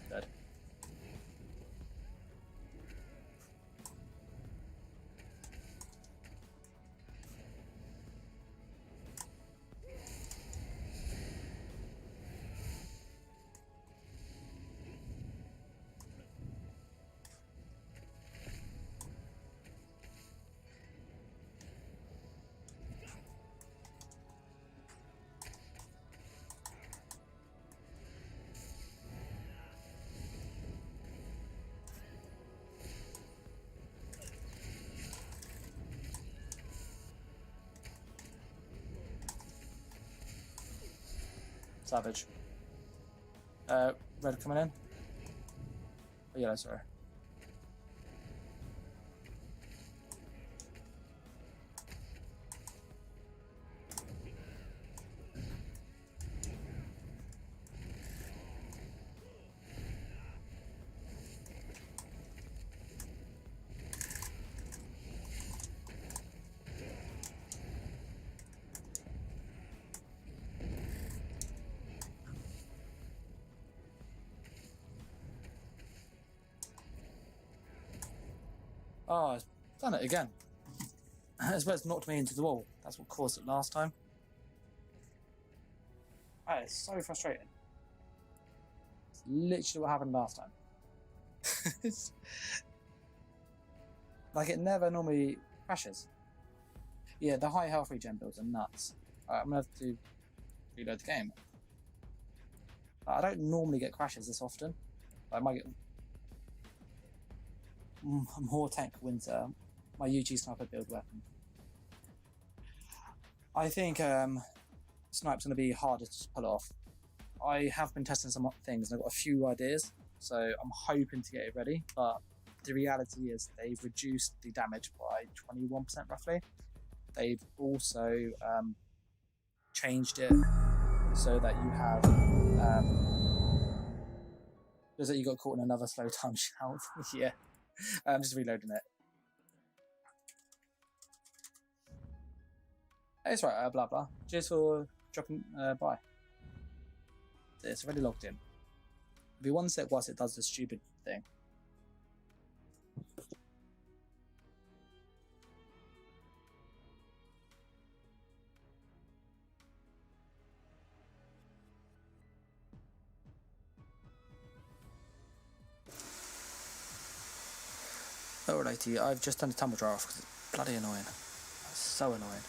S1: Dead. Savage. Red coming in. Oh, yellow, sorry. Oh, it's done it again. I suppose it knocked me into the wall. That's what caused it last time. Oh, it's so frustrating. It's literally what happened last time. It's, like, it never normally crashes. Yeah, the high health regen builds are nuts. I'm gonna have to reload the game. I don't normally get crashes this often. I might get more tank winter. My UG sniper build weapon. I think snipe's going to be harder to pull off. I have been testing some things and I've got a few ideas, so I'm hoping to get it ready, but the reality is they've reduced the damage by 21% roughly. They've also changed it so that you have does that you got caught in another slow time shout. Yeah, I'm just reloading it. It's right, blah blah. Cheers for dropping by. It's already logged in. Be one sec whilst it does this stupid thing. Alrighty, I've just done the tumble dryer off because it's bloody annoying. It's so annoying.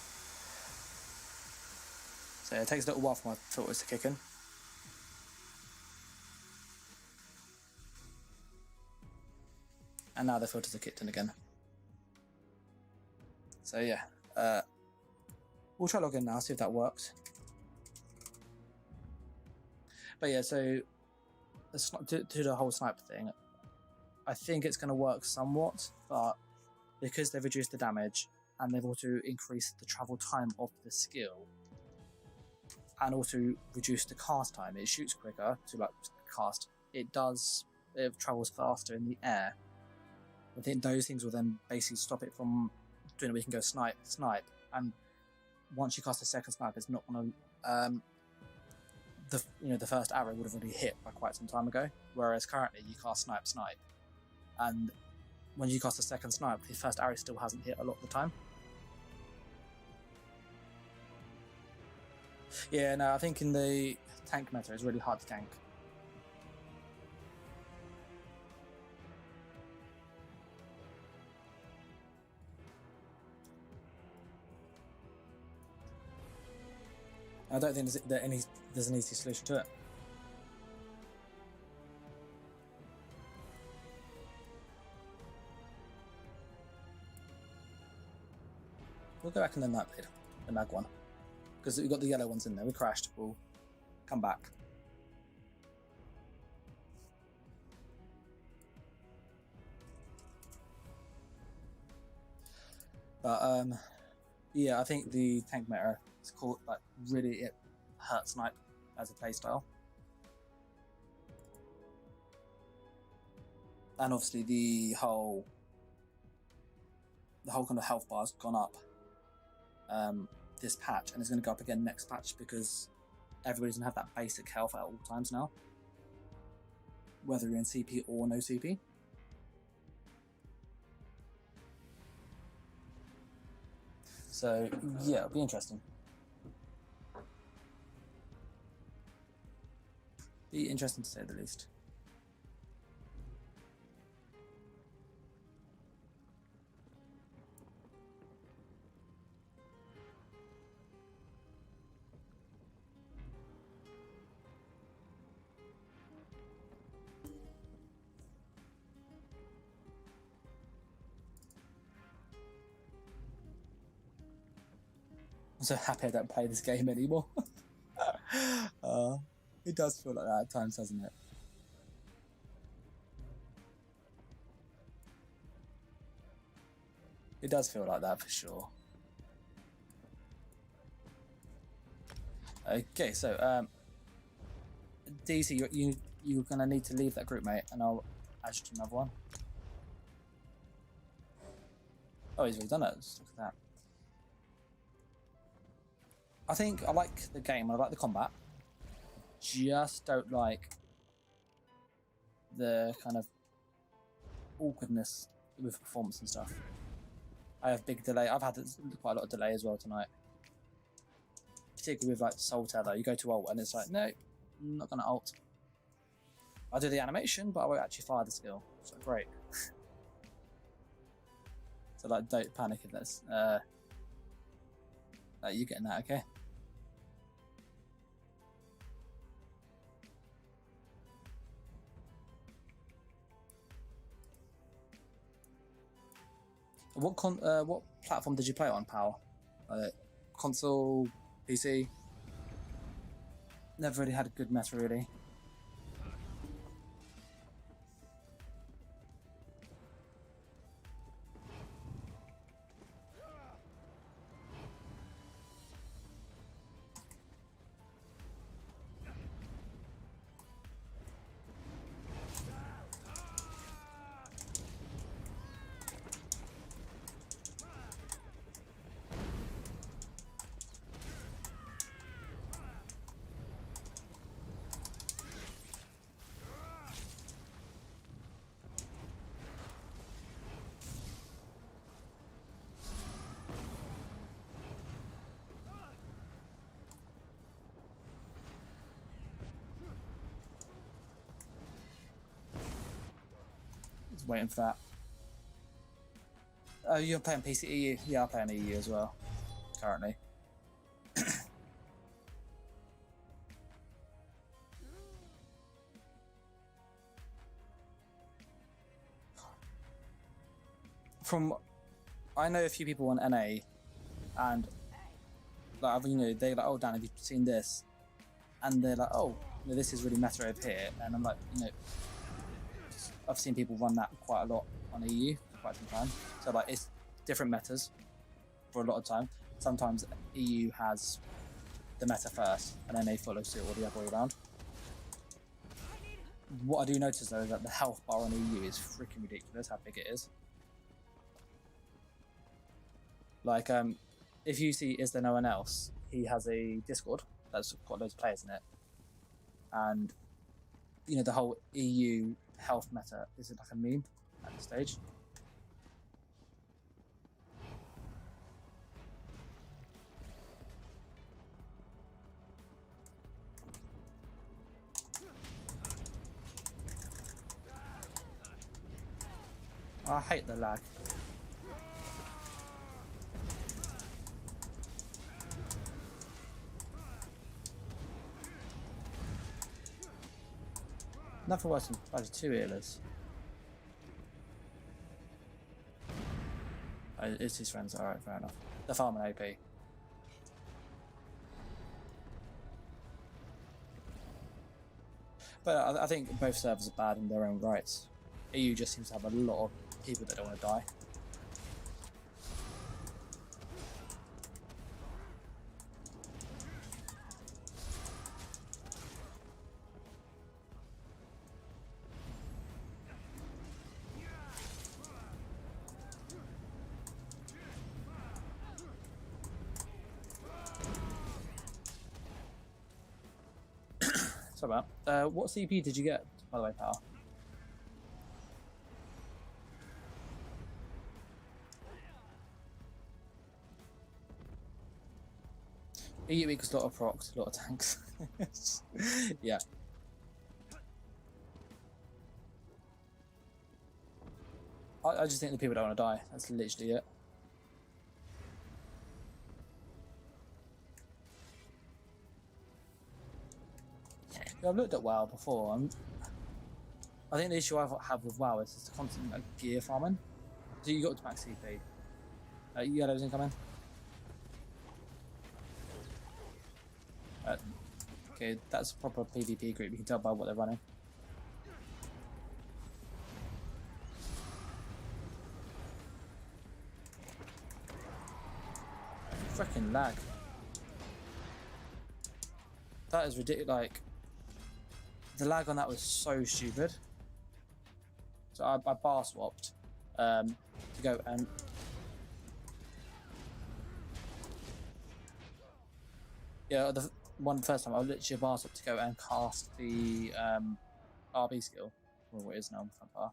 S1: So it takes a little while for my filters to kick in. And now the filters are kicked in again. So yeah, we'll try log in now, see if that works. But yeah, so to the whole sniper thing, I think it's going to work somewhat, but because they've reduced the damage and they've also increased the travel time of the skill and also reduced the cast time, it shoots quicker to like cast. It travels faster in the air. I think those things will then basically stop it from doing it. We can go snipe, and once you cast a second snipe, it's not going to. The first arrow would have already hit by quite some time ago. Whereas currently you cast snipe, and when you cast a second snipe, the first arrow still hasn't hit a lot of the time. Yeah, no, I think in the tank meta it's really hard to tank. I don't think there's an easy solution to it. We'll go back in the Nightblade, the mag one, because we've got the yellow ones in there. We crashed. We'll come back. But yeah, I think the tank meta is called like really it hurts snipe as a playstyle, and obviously the whole kind of health bar's gone up this patch, and it's going to go up again next patch because everybody's going to have that basic health at all times now, whether you're in CP or no CP. So yeah, it'll be interesting. Be interesting to say the least. I'm so happy I don't play this game anymore. It does feel like that at times, doesn't it? It does feel like that for sure. Okay, so DC, you're gonna need to leave that group, mate, and I'll add you to another one. Oh, he's already done it. Just look at that. I think I like the game. I like the combat. Just don't like the kind of awkwardness with performance and stuff. I have big delay. I've had quite a lot of delay as well tonight. Particularly with like Soul Tether, you go to ult and it's like, no, I'm not gonna ult. I'll do the animation, but I won't actually fire the skill. So great. So like, don't panic if that's you getting that, okay? What platform did you play on, pal? Console, PC? Never really had a good meta, really. Waiting for that. Oh, you're playing PC EU? Yeah, I'm playing EU as well, currently. I know a few people on NA, and like, you know, they're like, oh Dan, have you seen this? And they're like, oh, you know, this is really meta over here, and I'm like, you know, I've seen people run that quite a lot on EU for quite some time. So like, it's different metas for a lot of time. Sometimes EU has the meta first, and then they follow suit or the other way around. What I do notice though is that the health bar on EU is freaking ridiculous how big it is. Like, if you see Is There No One Else, he has a Discord that's got loads of players in it, and you know, the whole EU health meta is like a meme at this stage. I hate the lag. Nothing worse than bloody two healers. Oh, it's his friends, alright, fair enough. They're farming AP. But I think both servers are bad in their own rights. EU just seems to have a lot of people that don't want to die. Sorry about. What CP did you get, by the way, pal? EU equals a lot of procs, a lot of tanks. Yeah. I just think the people don't want to die. That's literally it. Yeah, I've looked at WoW before. I think the issue I have with WoW is the constant like, gear farming. So you got to max CP. You got everything coming? Okay, that's a proper PvP group. You can tell by what they're running. Freaking lag. That is ridiculous. Like, the lag on that was so stupid. So I bar swapped to go and yeah, the first time I literally bar swapped to go and cast the RB skill, or what it is now, front bar.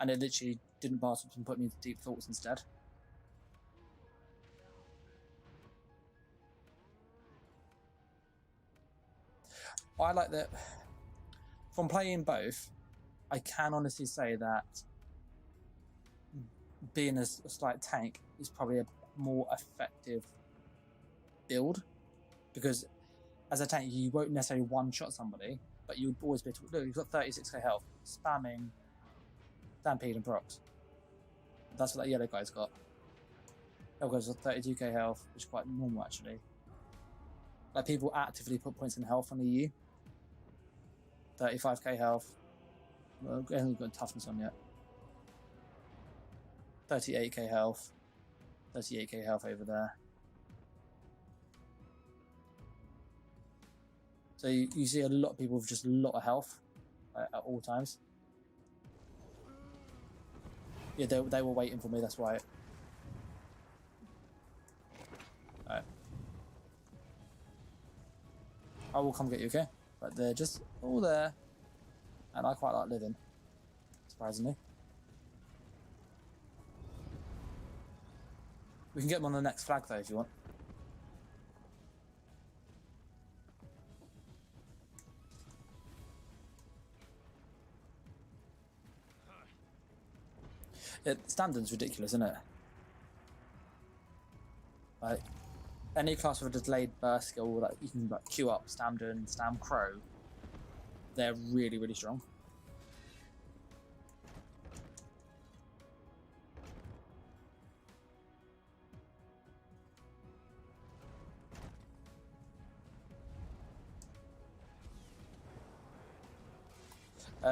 S1: and it literally didn't pass up and put me into deep thoughts instead. I like that. From playing both, I can honestly say that being a slight tank is probably a more effective build, because as a tank you won't necessarily one-shot somebody, but you'd always be able to, look, you've got 36k health, spamming Stampede and Procs. That's what that yellow guy's got. Yellow guy's got 32k health, which is quite normal actually. Like, people actively put points in health on the EU. 35k health. Well, I haven't got toughness on yet. 38k health. 38k health over there. So you see a lot of people with just a lot of health at all times. Yeah, they were waiting for me, that's right. Alright. I will come get you, okay? But they're just all there. And I quite like living, surprisingly. We can get them on the next flag though if you want. Yeah, Stamden's ridiculous, isn't it? Like, any class with a delayed burst skill that you can like queue up Stamden, Stam Crow, they're really, really strong.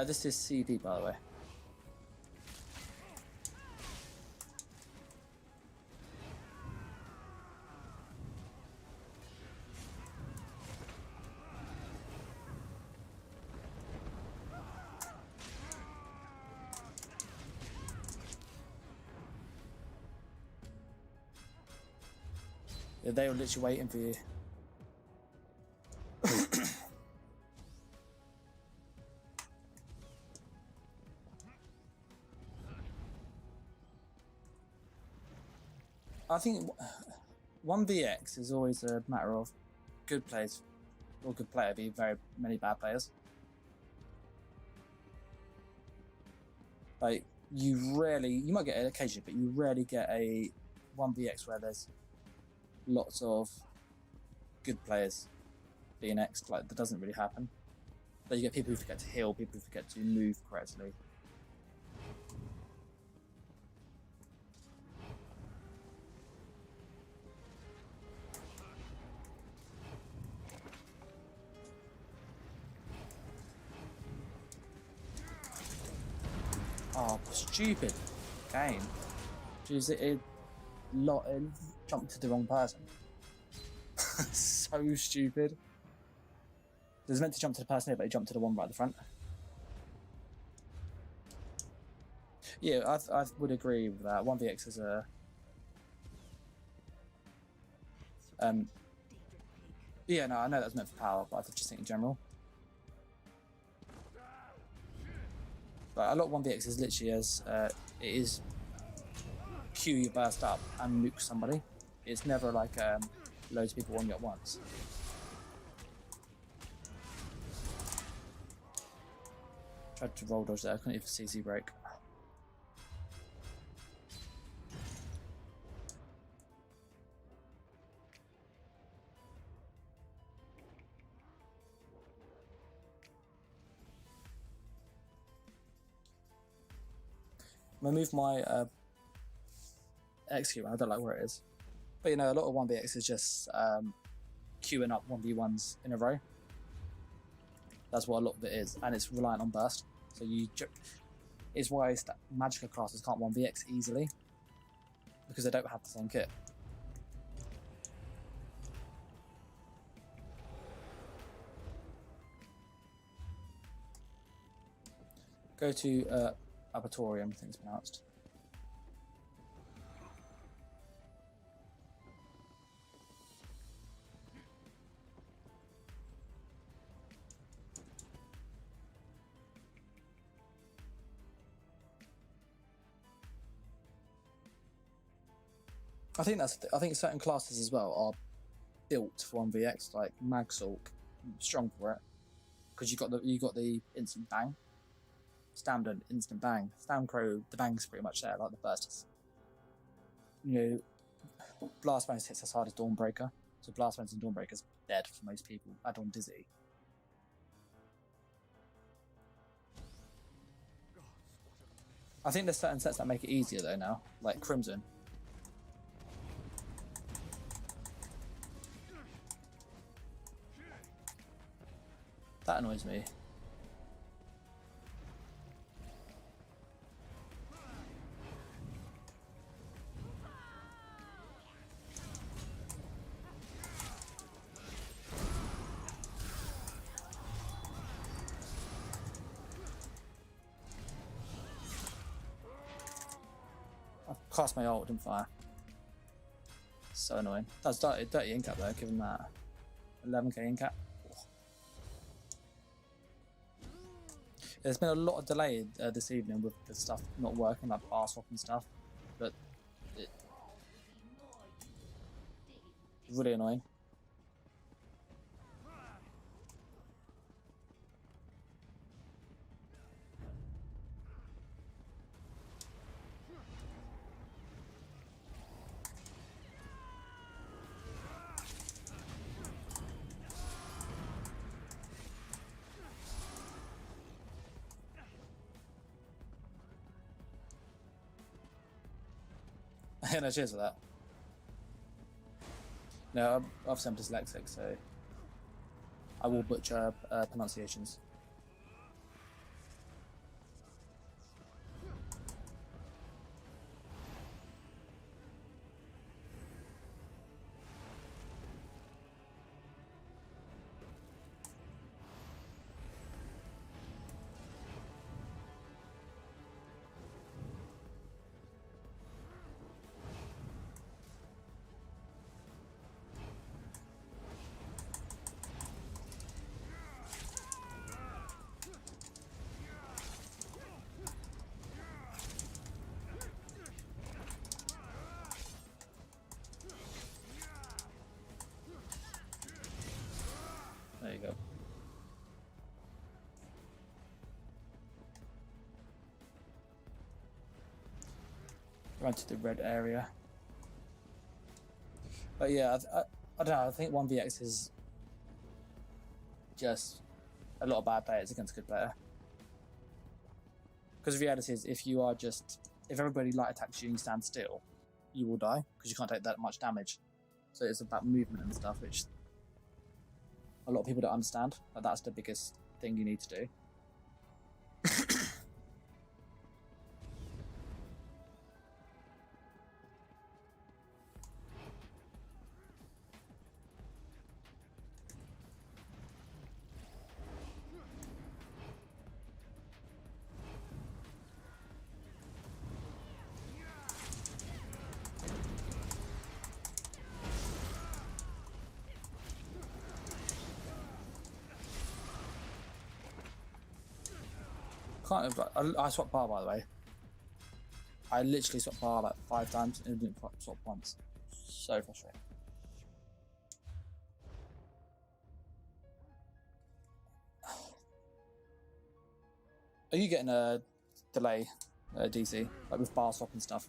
S1: This is CD, by the way. Yeah, they were literally waiting for you. I think 1vx is always a matter of good players or good player being very many bad players. Like, you might get it occasionally, but you rarely get a 1vx where there's lots of good players being X'd. Like, that doesn't really happen. But you get people who forget to heal, people who forget to move correctly. Oh, stupid game. Jeez, it jumped to the wrong person. So stupid. It was meant to jump to the person here, but it jumped to the one right at the front. Yeah, I would agree with that. 1vx is a... yeah, no, I know that's meant for power, but I just think in general. But a lot of 1vx is literally as it is queue your burst up and nuke somebody. It's never like loads of people on you at once. Tried to roll dodge there, I couldn't even CC break. I'm gonna move my execute. I don't like where it is, but you know, a lot of 1vx is just queuing up 1v1s in a row. That's what a lot of it is, and it's reliant on burst. So it's why Magicka classes can't 1vx easily, because they don't have the same kit. Go to Abatorium, I think it's pronounced. I think I think certain classes as well are built for 1vx, like Magsalk, strong for it, because you got the instant bang, standard instant bang. Crow, the bang's pretty much there, like the burst is. Blast Bones hits as hard as Dawnbreaker, so Blast Bones and Dawnbreaker's dead for most people. Add on Dizzy. I think there's certain sets that make it easier though now, like Crimson. That annoys me. I cast my ult, didn't fire. So annoying. That's dirty in-cap though, given that 11k in-cap. There's been a lot of delay this evening with the stuff not working, like bar swap and stuff, but it's really annoying. No, cheers for that. No, obviously I'm dyslexic, so I will butcher pronunciations. There you go. Run to the red area. But yeah, I don't know, I think 1vx is just a lot of bad players against good player. Because the reality is, if everybody light attacks you and you stand still, you will die, because you can't take that much damage. So it's about movement and stuff, which a lot of people don't understand, but that's the biggest thing you need to do. I swapped bar, by the way. I literally swapped bar like 5 times and didn't swap once. So frustrating. Are you getting a delay, DC, like with bar swap and stuff?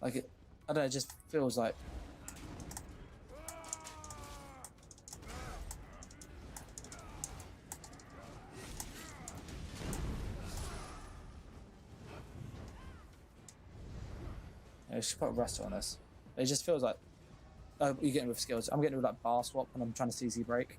S1: Like I don't know, it just feels like. I should put a rest on this. It just feels like you're getting with skills. I'm getting with like bar swap when I'm trying to CC break.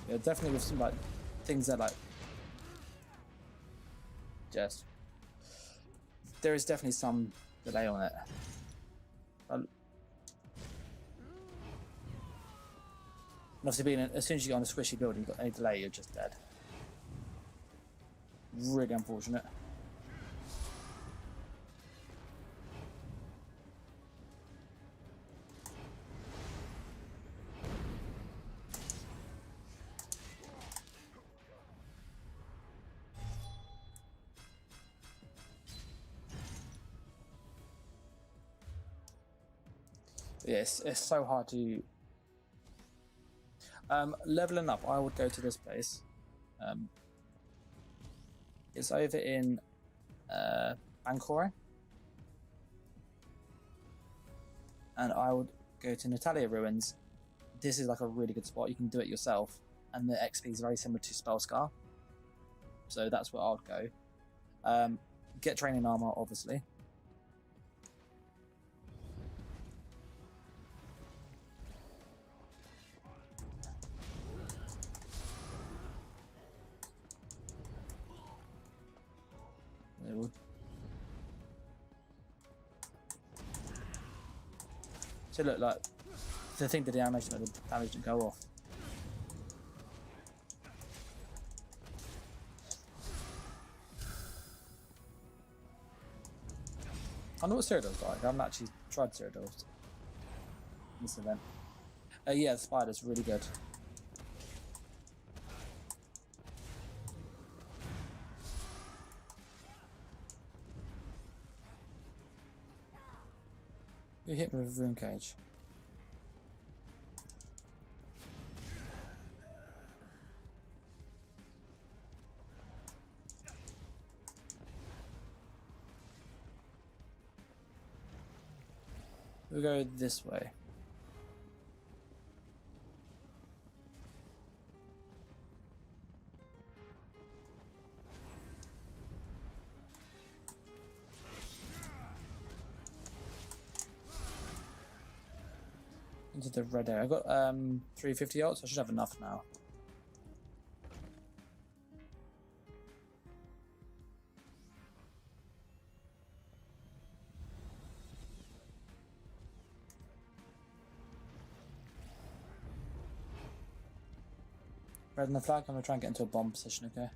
S1: Yeah, definitely with some like things that like just. There is definitely some delay on it. And obviously, as soon as you get on a squishy building, you've got any delay, you're just dead. Really unfortunate. Yes, it's so hard to leveling up. I would go to this place. It's over in Bangkok, and I would go to Natalia Ruins. This is like a really good spot. You can do it yourself, and the XP is very similar to Spellscar, so that's where I would go. Get training armor, obviously. So look, like the thing, the damage didn't go off. I know what Cyrodiil's like. I haven't actually tried Cyrodiil's in this event. Yeah, the spider's really good. You hit me with a rune cage. We'll go this way. Into the red area. I got 350 ults, so I should have enough now. Red on the flag, I'm gonna try and get into a bomb position, okay?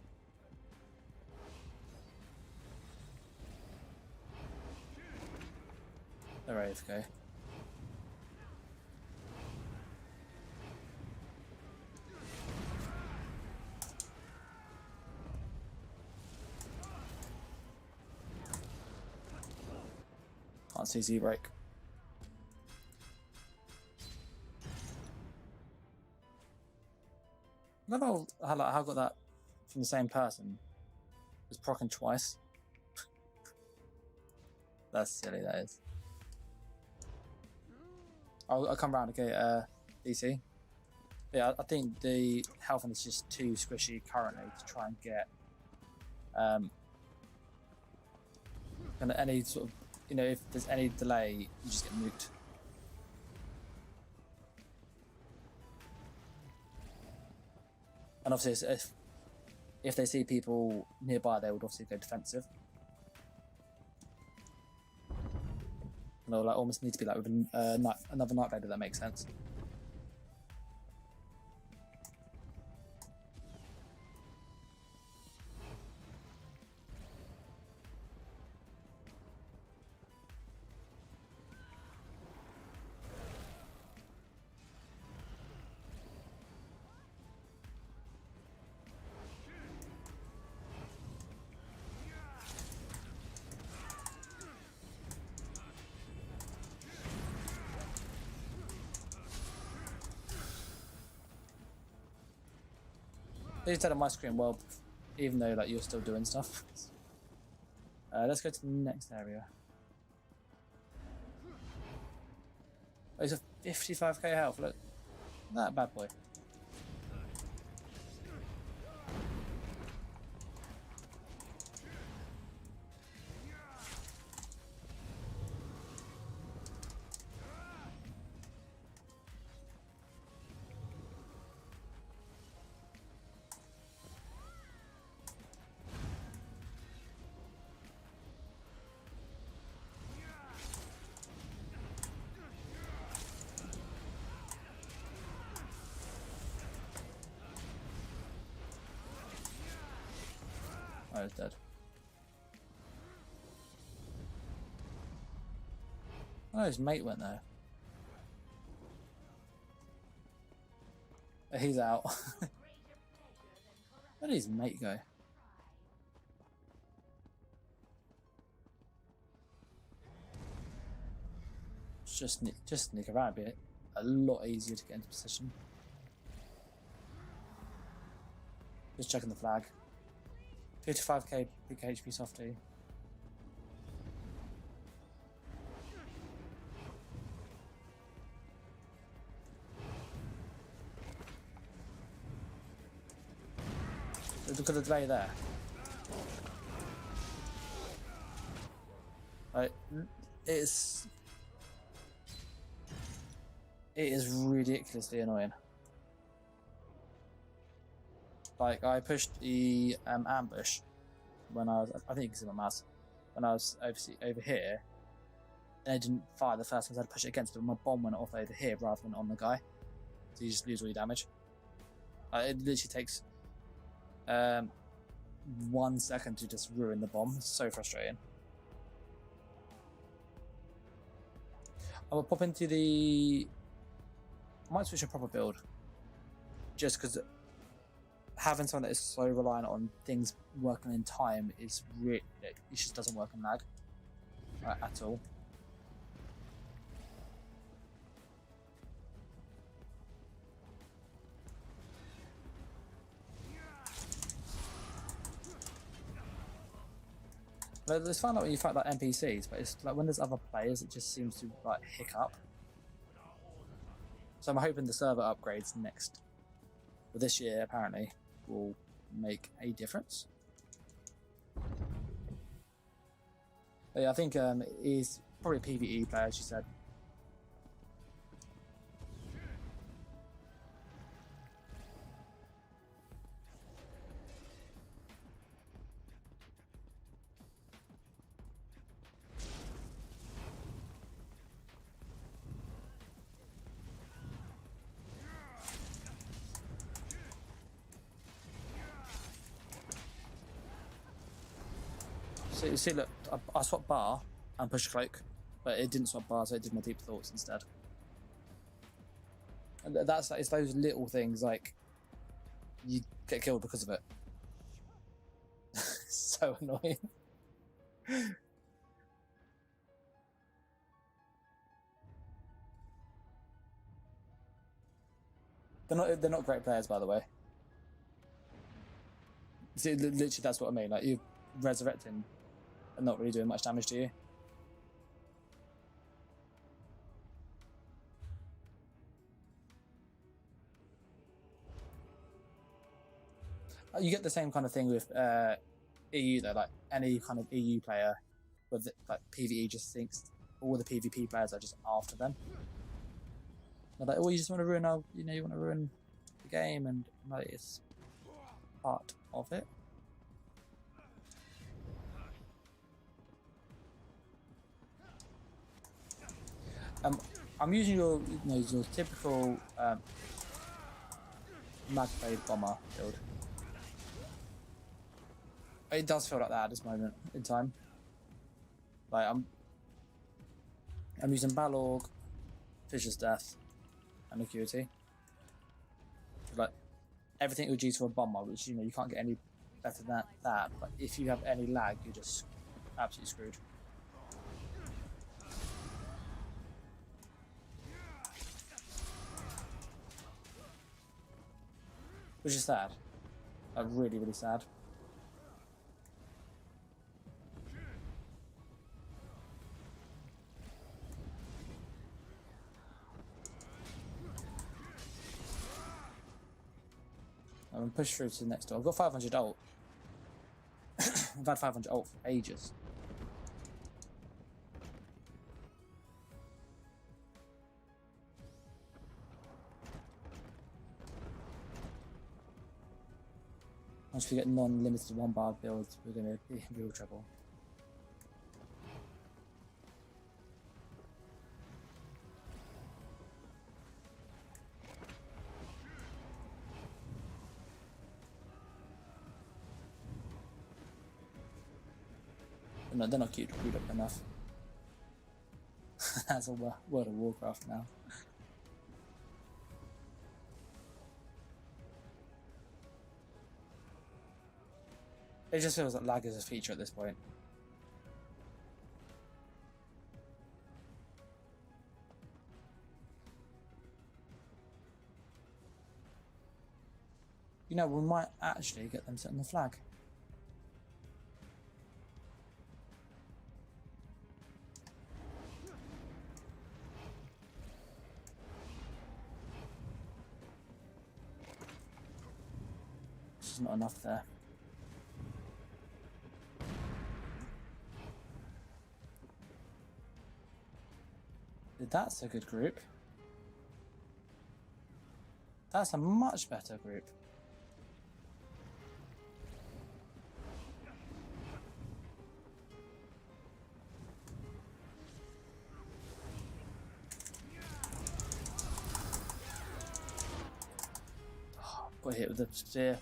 S1: They're AFK. Can't see Z-break. I don't know how I got that from the same person. It was proccing twice. That's silly, that is. I'll come round, okay, DC. Yeah, I think the health on is just too squishy currently to try and get any sort of, you know, if there's any delay, you just get nuked. And obviously, if they see people nearby, they would obviously go defensive. And they'll like almost need to be like with another Nightblade, if that makes sense. They just had on my screen well, even though like you're still doing stuff. Let's go to the next area. Oh, he's a 55k health. Look, that bad boy. Oh, it's dead. Oh, his mate went there. Oh, he's out. Where did his mate go? Just sneak around a bit. A lot easier to get into position. Just checking the flag. 55k PKHP softy. Look at the delay there. Like, it is ridiculously annoying. Like, I pushed the ambush when I think you can see my mouse, when I was over here, and it didn't fire the first time, so I had to push it against it, but my bomb went off over here rather than on the guy. So you just lose all your damage. It literally takes 1 second to just ruin the bomb. It's so frustrating. I will pop into the... I might switch to a proper build. Just because having someone that is so reliant on things working in time is really... It just doesn't work in lag. At all. It's fun like when you fight like NPCs, but it's like when there's other players, it just seems to like hiccup. So I'm hoping the server upgrades next, but this year apparently will make a difference. But yeah, I think he's probably a PvE player, as you said. So you see, look, I swapped bar and pushed cloak, but it didn't swap bar, so it did my deep thoughts instead. And it's those little things, like you get killed because of it. So annoying. They're not great players, by the way. See, literally, that's what I mean. Like, you're resurrecting and not really doing much damage to you. You get the same kind of thing with EU though. Like any kind of EU player with like PvE just thinks all the PvP players are just after them. They're like, oh, you just want to ruin our, you want to ruin the game, and like it's part of it. I'm using your typical mag-blade bomber build. It does feel like that at this moment in time. Like I'm using Balorg, Fisher's Death, and Acuity. Like everything would use for a bomber, which you can't get any better than that. But if you have any lag, you're just absolutely screwed. Which is sad. Like really, really sad. I'm going to push through to the next door. I've got 500 ult. I've had 500 ult for ages. Once we get non-limited one-bar builds, we're going to be in real trouble. No, they're not queued up enough. That's a World of Warcraft now. It just feels like lag is a feature at this point. You know, we might actually get them setting the flag. There's not enough there. That's a good group. That's a much better group. Oh, got hit with the spear.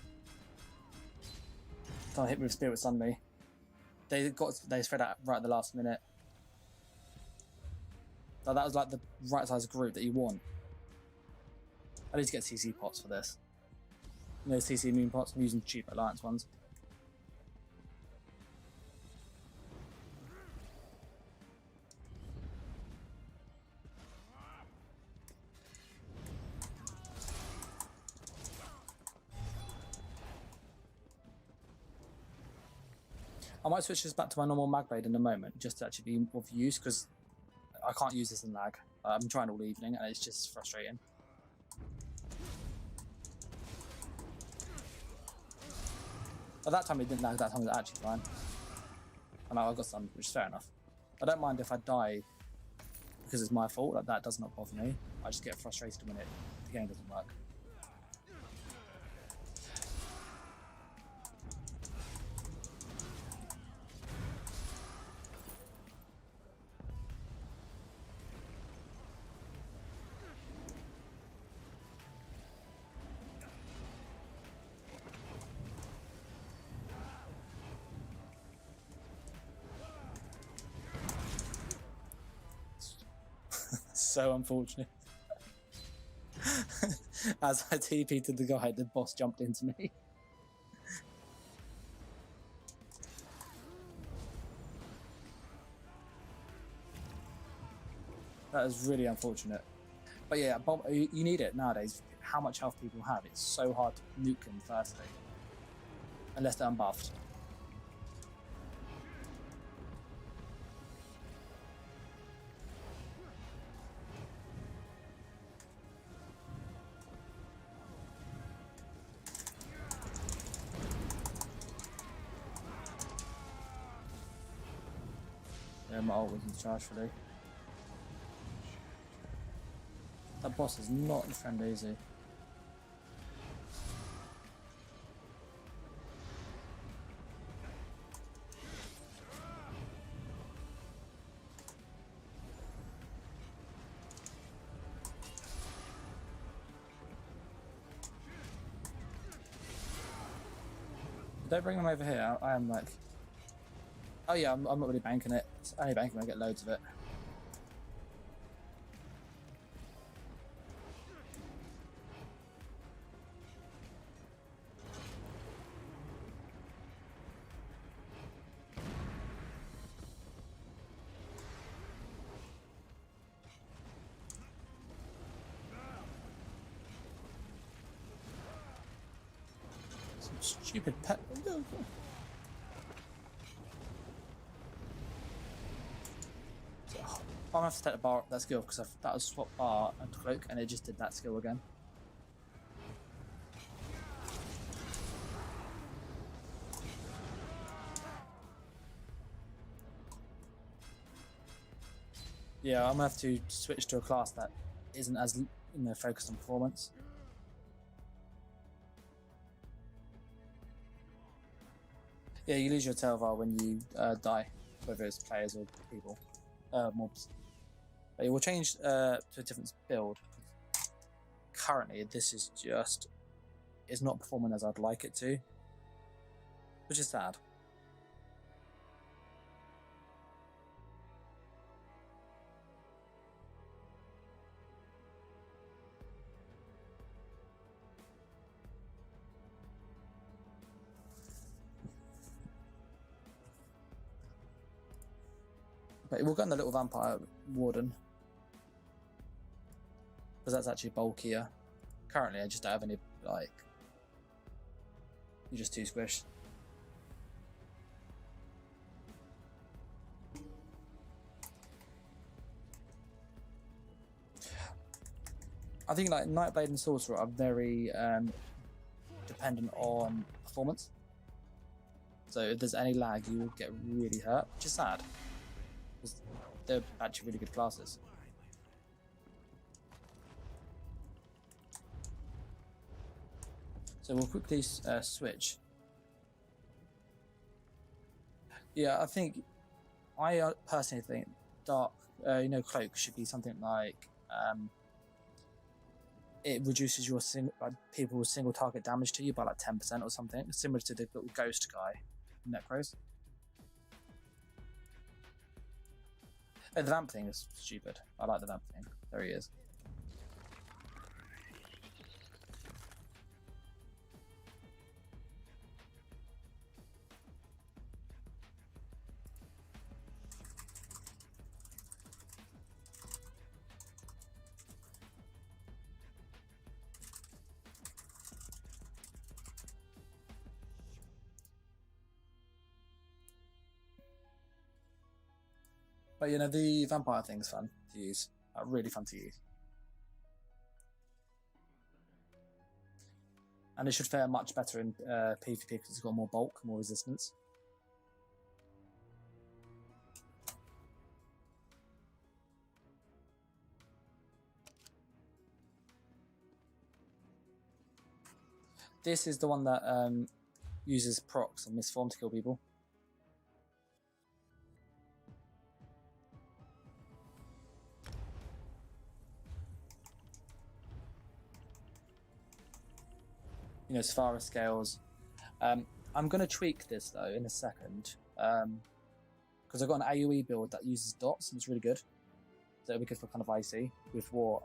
S1: Got hit with the spear with suddenly. They spread out right at the last minute. So that was like the right size group that you want. I need to get CC pots for this. You know, CC immune pots. I'm using cheap Alliance ones. I might switch this back to my normal mag blade in a moment, just to actually be of use, because I can't use this in lag. I'm trying all evening, and it's just frustrating. At that time it didn't lag, that time it was actually fine. And now I've got some, which is fair enough. I don't mind if I die because it's my fault, that does not bother me. I just get frustrated when the game doesn't work. So unfortunate. As I TP'd to the guy, the boss jumped into me. That is really unfortunate. But yeah, you need it nowadays. How much health people have, it's so hard to nuke them firstly. Unless they're unbuffed. Yeah, my ult was in charge for me. That boss is not friend easy. Don't bring them over here. I am like, oh yeah, I'm not really banking it. It's only banking when I get loads of it. Some stupid pet. I'm gonna have to take the bar up that skill because that was swap bar and cloak, and it just did that skill again. Yeah, I'm gonna have to switch to a class that isn't as focused on performance. Yeah, you lose your tail bar when you die, whether it's players or people, mobs. But it will change to a different build. Currently, this is just it's not performing as I'd like it to, which is sad. But we'll go on the little vampire warden, because that's actually bulkier. Currently, I just don't have any, like, you're just too squished. I think like Nightblade and Sorcerer are very dependent on performance. So if there's any lag, you will get really hurt, which is sad, because they're actually really good classes. So we'll quickly switch. Yeah, I personally think Dark, Cloak should be something like it reduces your people's single target damage to you by like 10% or something, similar to the little ghost guy in Necros. The vamp thing is stupid. I like the vamp thing. There he is. But the vampire thing's fun to use. Really fun to use. And it should fare much better in PvP because it's got more bulk, more resistance. This is the one that uses procs and misform to kill people. Sphara scales. I'm going to tweak this though in a second because I've got an AoE build that uses dots and it's really good. So it'll be good for kind of IC with what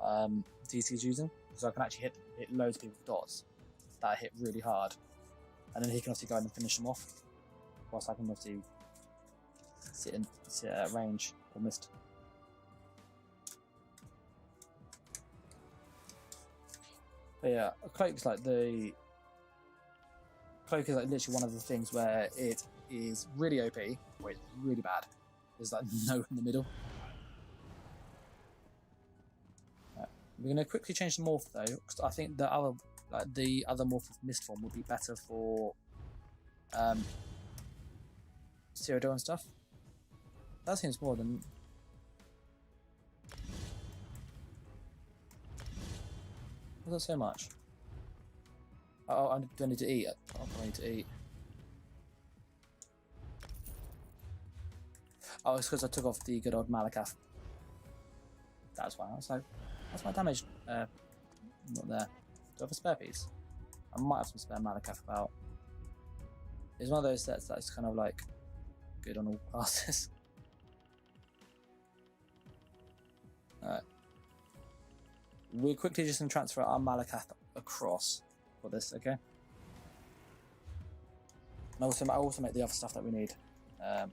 S1: DC's using. So I can actually hit loads of people with dots that hit really hard, and then he can obviously go and finish them off. Whilst I can obviously sit at range or mist. But yeah, Cloak is like literally one of the things where it is really OP, or it's really bad. There's like no in the middle. Right. We're going to quickly change the morph though, because I think the other morph of mist form would be better for Cyrodiil and stuff. That seems more than. Not so much. Oh, do I need to eat? I need to eat. Oh, it's because I took off the good old Malakath. That's why. I was like, what's my damage? Not there. Do I have a spare piece? I might have some spare Malakath about. It's one of those sets that's kind of like good on all classes. Alright. We're quickly just going to transfer our Malakath across for this, okay? And I also make the other stuff that we need. So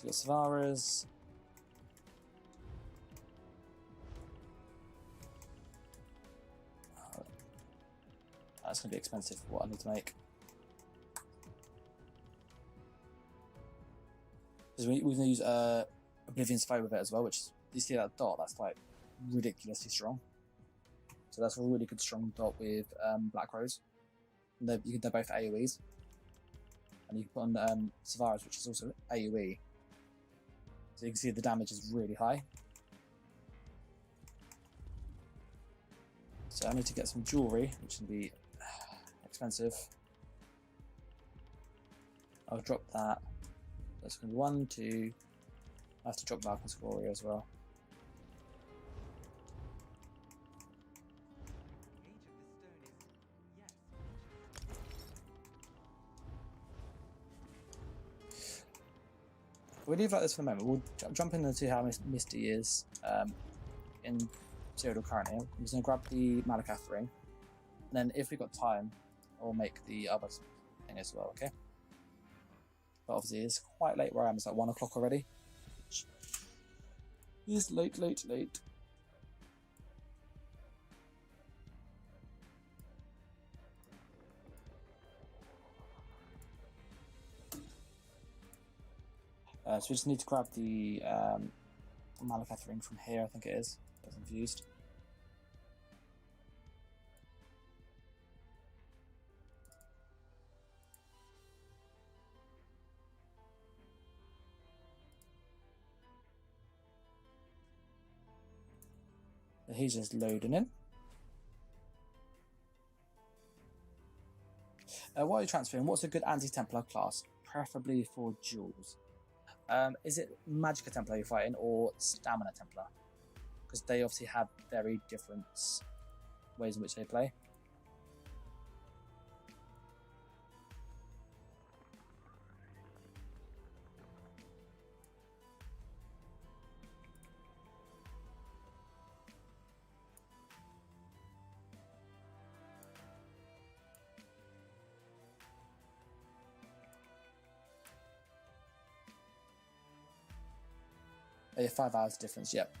S1: we've got Savaras. That's going to be expensive for what I need to make. Because we're going to use Oblivion's Foe with it as well, which is, you see that dot, that's like ridiculously strong. So that's a really good strong dot with Black Rose. And they're both AoEs. And you can put on Savaras, which is also AoE. So you can see the damage is really high. So I need to get some jewellery, which will be expensive. I'll drop that. That's going to be 1, 2. I have to drop Malcolm's Glory as well. We'll leave like this for the moment. We'll jump in and see how Misty is in Cyrodiil currently. I'm just going to grab the Malakath ring, and then if we've got time, I'll make the other thing as well, okay? but obviously it's quite late where I am. It's like 1 o'clock already. It's late. So we just need to grab the Malakath ring from here, I think it is. I was confused. So he's just loading in. While you're transferring, what's a good anti-Templar class? Preferably for duels. Is it Magicka Templar you're fighting or Stamina Templar? Because they obviously have very different ways in which they play. Oh, yeah, 5 hours difference, yep.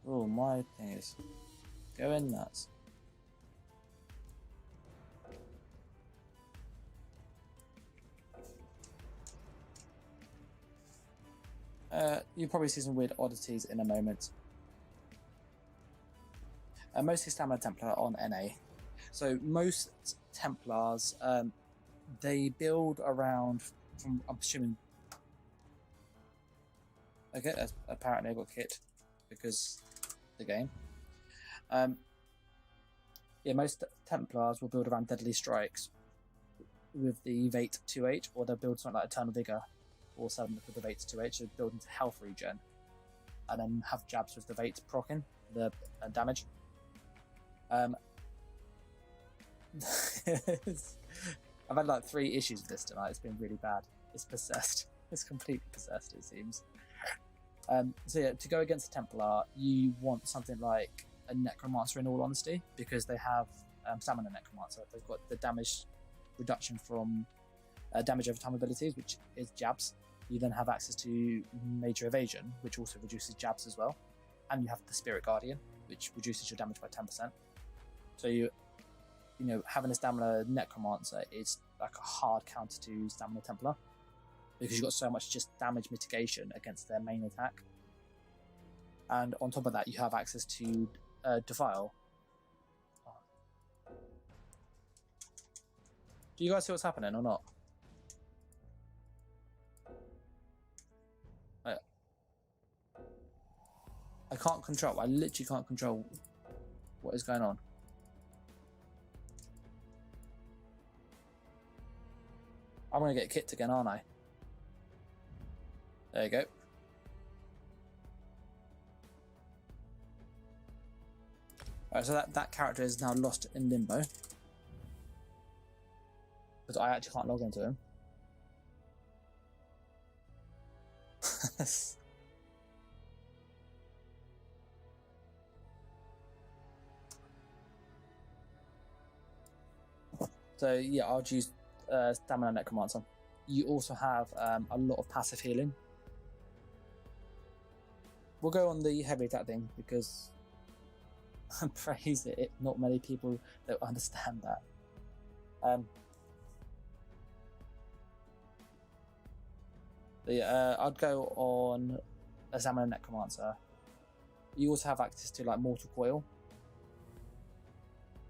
S1: Oh, my thing is going nuts. You'll probably see some weird oddities in a moment. Mostly Stamina Templar on NA. So most Templars, they build around, from I'm assuming. Okay, apparently I got kicked because the game. Yeah, most Templars will build around Deadly Strikes with the Vate 2H, or they'll build something like Eternal Vigor or something with the Vate 2H, so build into health regen, and then have jabs with the Vate proccing the damage. I've had like 3 issues with this tonight. It's been really bad. It's possessed. It's completely possessed, it seems. So yeah, to go against a Templar, you want something like a Necromancer in all honesty, because they have Stamina Necromancer. They've got the damage reduction from damage over time abilities, which is jabs. You then have access to Major Evasion, which also reduces jabs as well. And you have the Spirit Guardian, which reduces your damage by 10%. So you know, having a Stamina Necromancer is like a hard counter to Stamina Templar, because you've got so much just damage mitigation against their main attack. And on top of that, you have access to Defile. Do you guys see what's happening or not? I can't control. I literally can't control what is going on. I'm going to get kicked again, aren't I? There you go. Alright, so that character is now lost in limbo, because I actually can't log into him. So yeah, I'll use Stamina Necromancer. You also have a lot of passive healing. We'll go on the heavy attack thing, because praise it, not many people don't understand that. But yeah, I'd go on a Stamina Necromancer. You also have access to like Mortal Coil.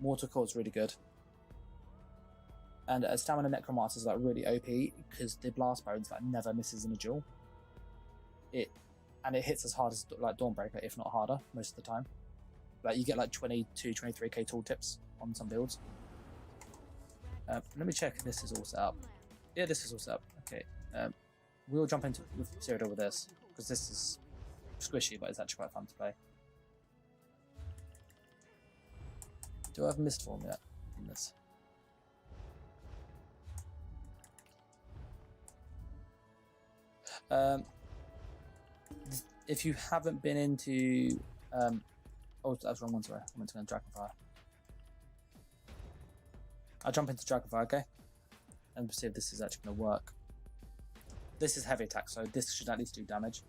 S1: Mortal Coil is really good. And a Stamina Necromancer is like really OP, because the Blast Bones like never misses in a duel. It hits as hard as like Dawnbreaker, if not harder, most of the time. Like you get like 22, 23k tooltips on some builds. Let me check if this is all set up. Yeah, this is all set up. Okay. We'll jump into with Cyrodiil with this, because this is squishy, but it's actually quite fun to play. Do I have Mistform yet in this? If you haven't been into oh, that's the wrong one, sorry. I meant to go Dragonfire. I'll jump into Dragonfire, okay? And see if this is actually going to work. This is heavy attack, so this should at least do damage.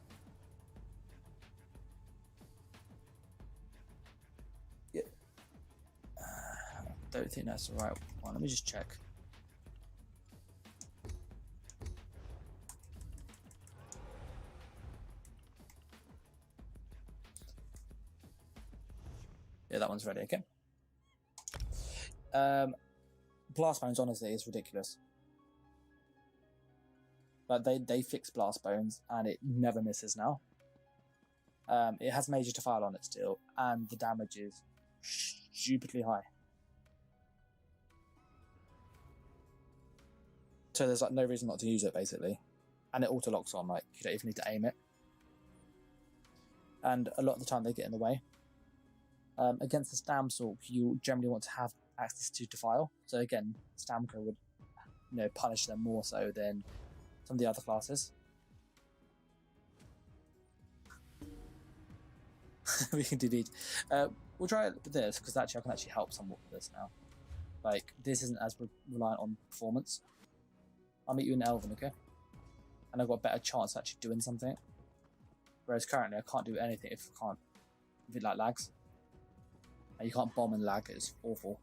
S1: Yeah. Don't think that's the right one. Let me just check. Yeah, that one's ready, okay? Blast Bones, honestly, is ridiculous. Like, they fix Blast Bones, and it never misses now. It has Major to File on it still, and the damage is stupidly high. So there's like no reason not to use it, basically. And it auto-locks on, like, you don't even need to aim it. And a lot of the time they get in the way. Against the Stamsork, you generally want to have access to Defile. So again, Stamco would, punish them more so than some of the other classes. We can do these. We'll try it with this, because actually I can actually help somewhat with this now. Like, this isn't as reliant on performance. I'll meet you in Elven, okay? And I've got a better chance of actually doing something. Whereas currently I can't do anything if it like lags. And you can't bomb and lag, it's awful.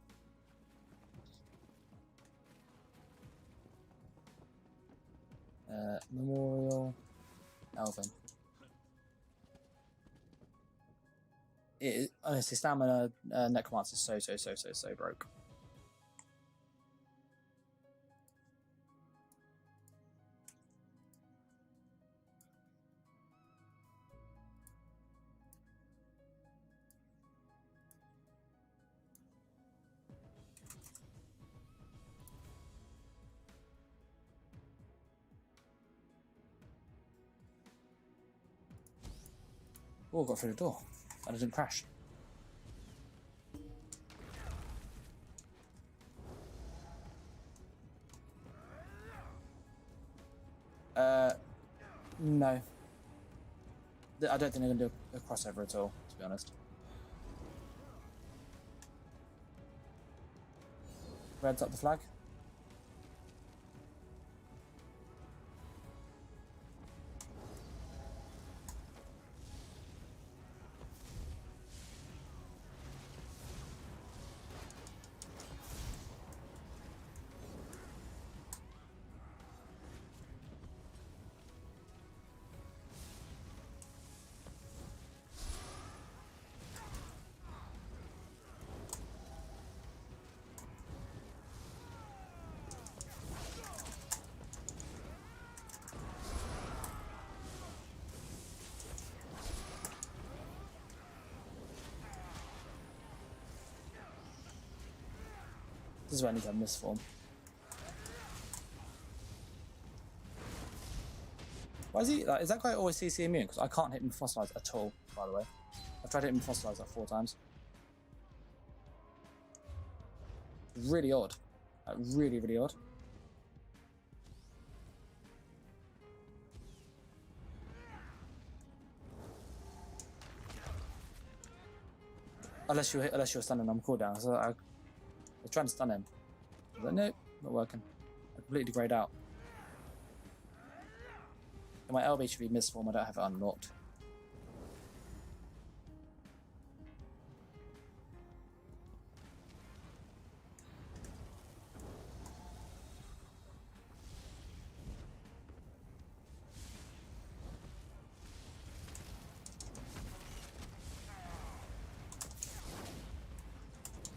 S1: Memorial, Elven. Honestly, Stamina Necromancer is so broke. Oh, got through the door. And it didn't crash. No. I don't think they're going to do a crossover at all, to be honest. Red's up the flag. This is where I need to have misform. Why is he? Like, is that guy always CC immune? Because I can't hit him with Fossilize at all, by the way. I've tried to hit him with Fossilize like 4 times. Really odd. Like, really, really odd. Unless you're stunning on cooldown. So I was trying to stun him. I was like, nope, not working. I completely grayed out. And my LB should be misform, I don't have it unlocked.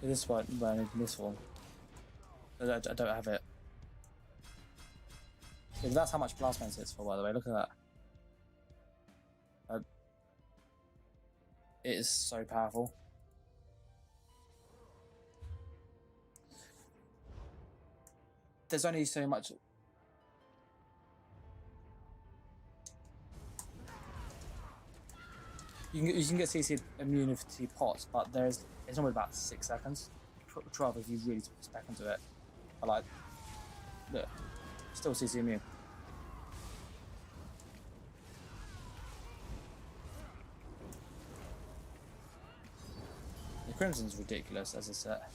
S1: This is why I need misform. I don't have it. Yeah, that's how much Blast Bones hits for, by the way. Look at that. It is so powerful. There's only so much. You can get CC immunity pots, but it's normally about 6 seconds. 12 if you really spec into it. But like, look, still CC immune. The Crimson's ridiculous as a set.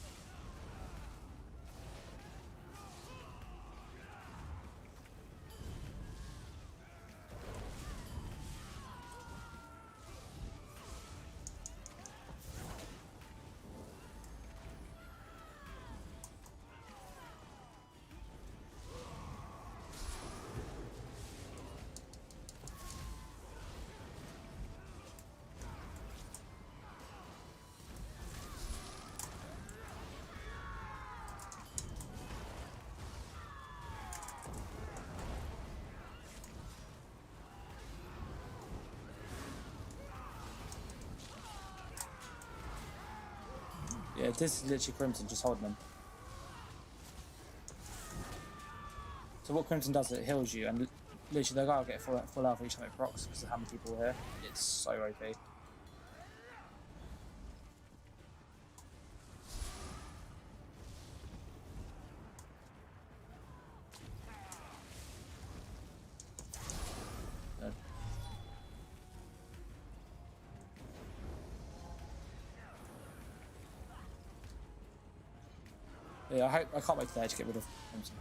S1: Yeah, this is literally Crimson just holding them. So what Crimson does is it heals you, and literally the guy will get full health each time it procs because of how many people are here. It's so OP. Yeah, I can't wait today to get rid of Crimson.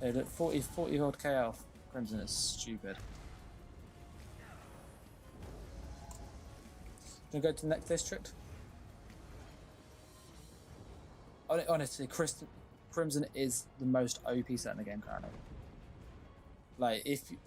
S1: Yeah, look, 40 odd KL Crimson is stupid. Can we go to the next district? Honestly, Crimson is the most OP set in the game currently. Like, if you...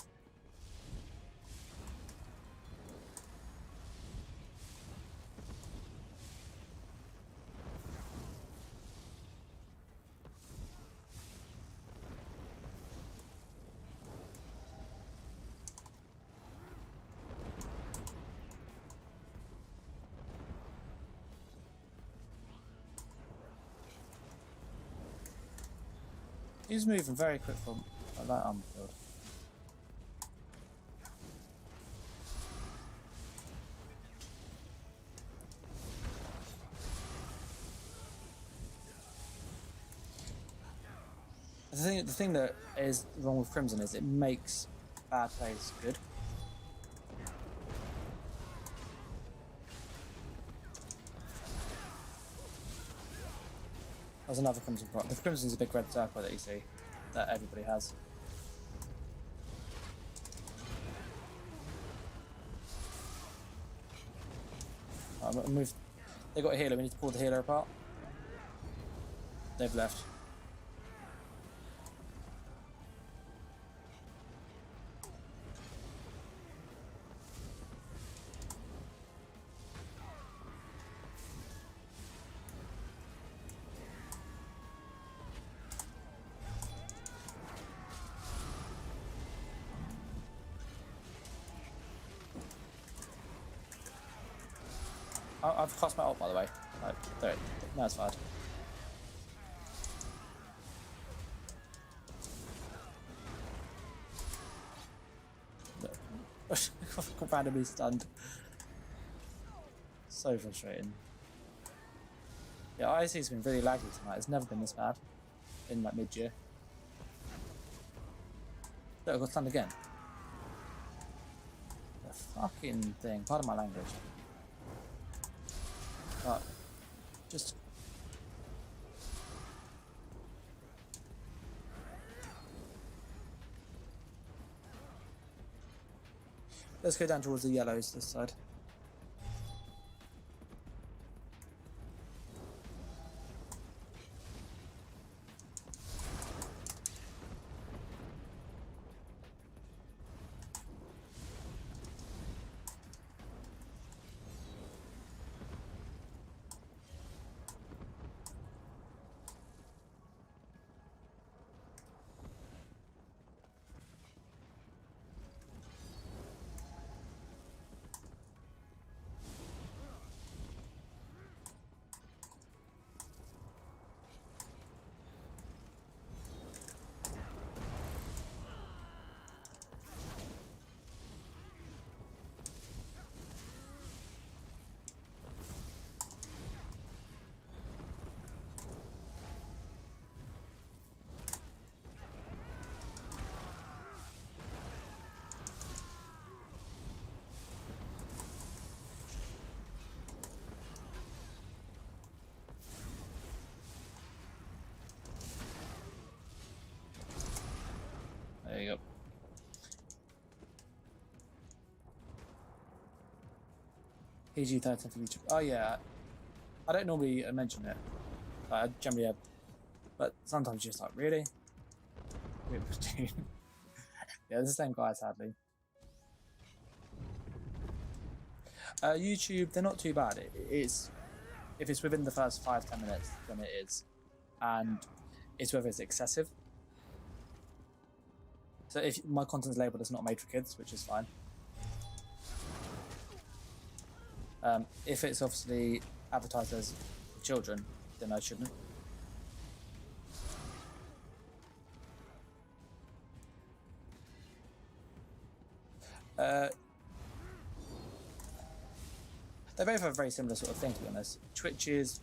S1: He's moving very quick from that armor build. The thing that is wrong with Crimson is it makes bad plays good. There's another Crimson proc. The Crimson's a big red circle that you see, that everybody has. They got a healer, we need to pull the healer apart. They've left. I've cost my ult, by the way. There, no, it's fine. Got randomly stunned. So frustrating. Yeah, IC's been really laggy tonight. It's never been this bad in like mid-year. Look, I got stunned again. The fucking thing. Pardon my language. But just let's go down towards the yellows this side. There you go. PG 13 for each. Oh yeah, I don't normally mention it. I generally have, but sometimes just like really. Yeah, it's the same guy sadly. YouTube, they're not too bad. It's if it's within the first 5-10 minutes, then it is, and it's whether it's excessive. So if my content's labeled as not made for kids, which is fine. If it's obviously advertised as for children, then I shouldn't. They both have a very similar sort of thing, to be honest. Twitch is...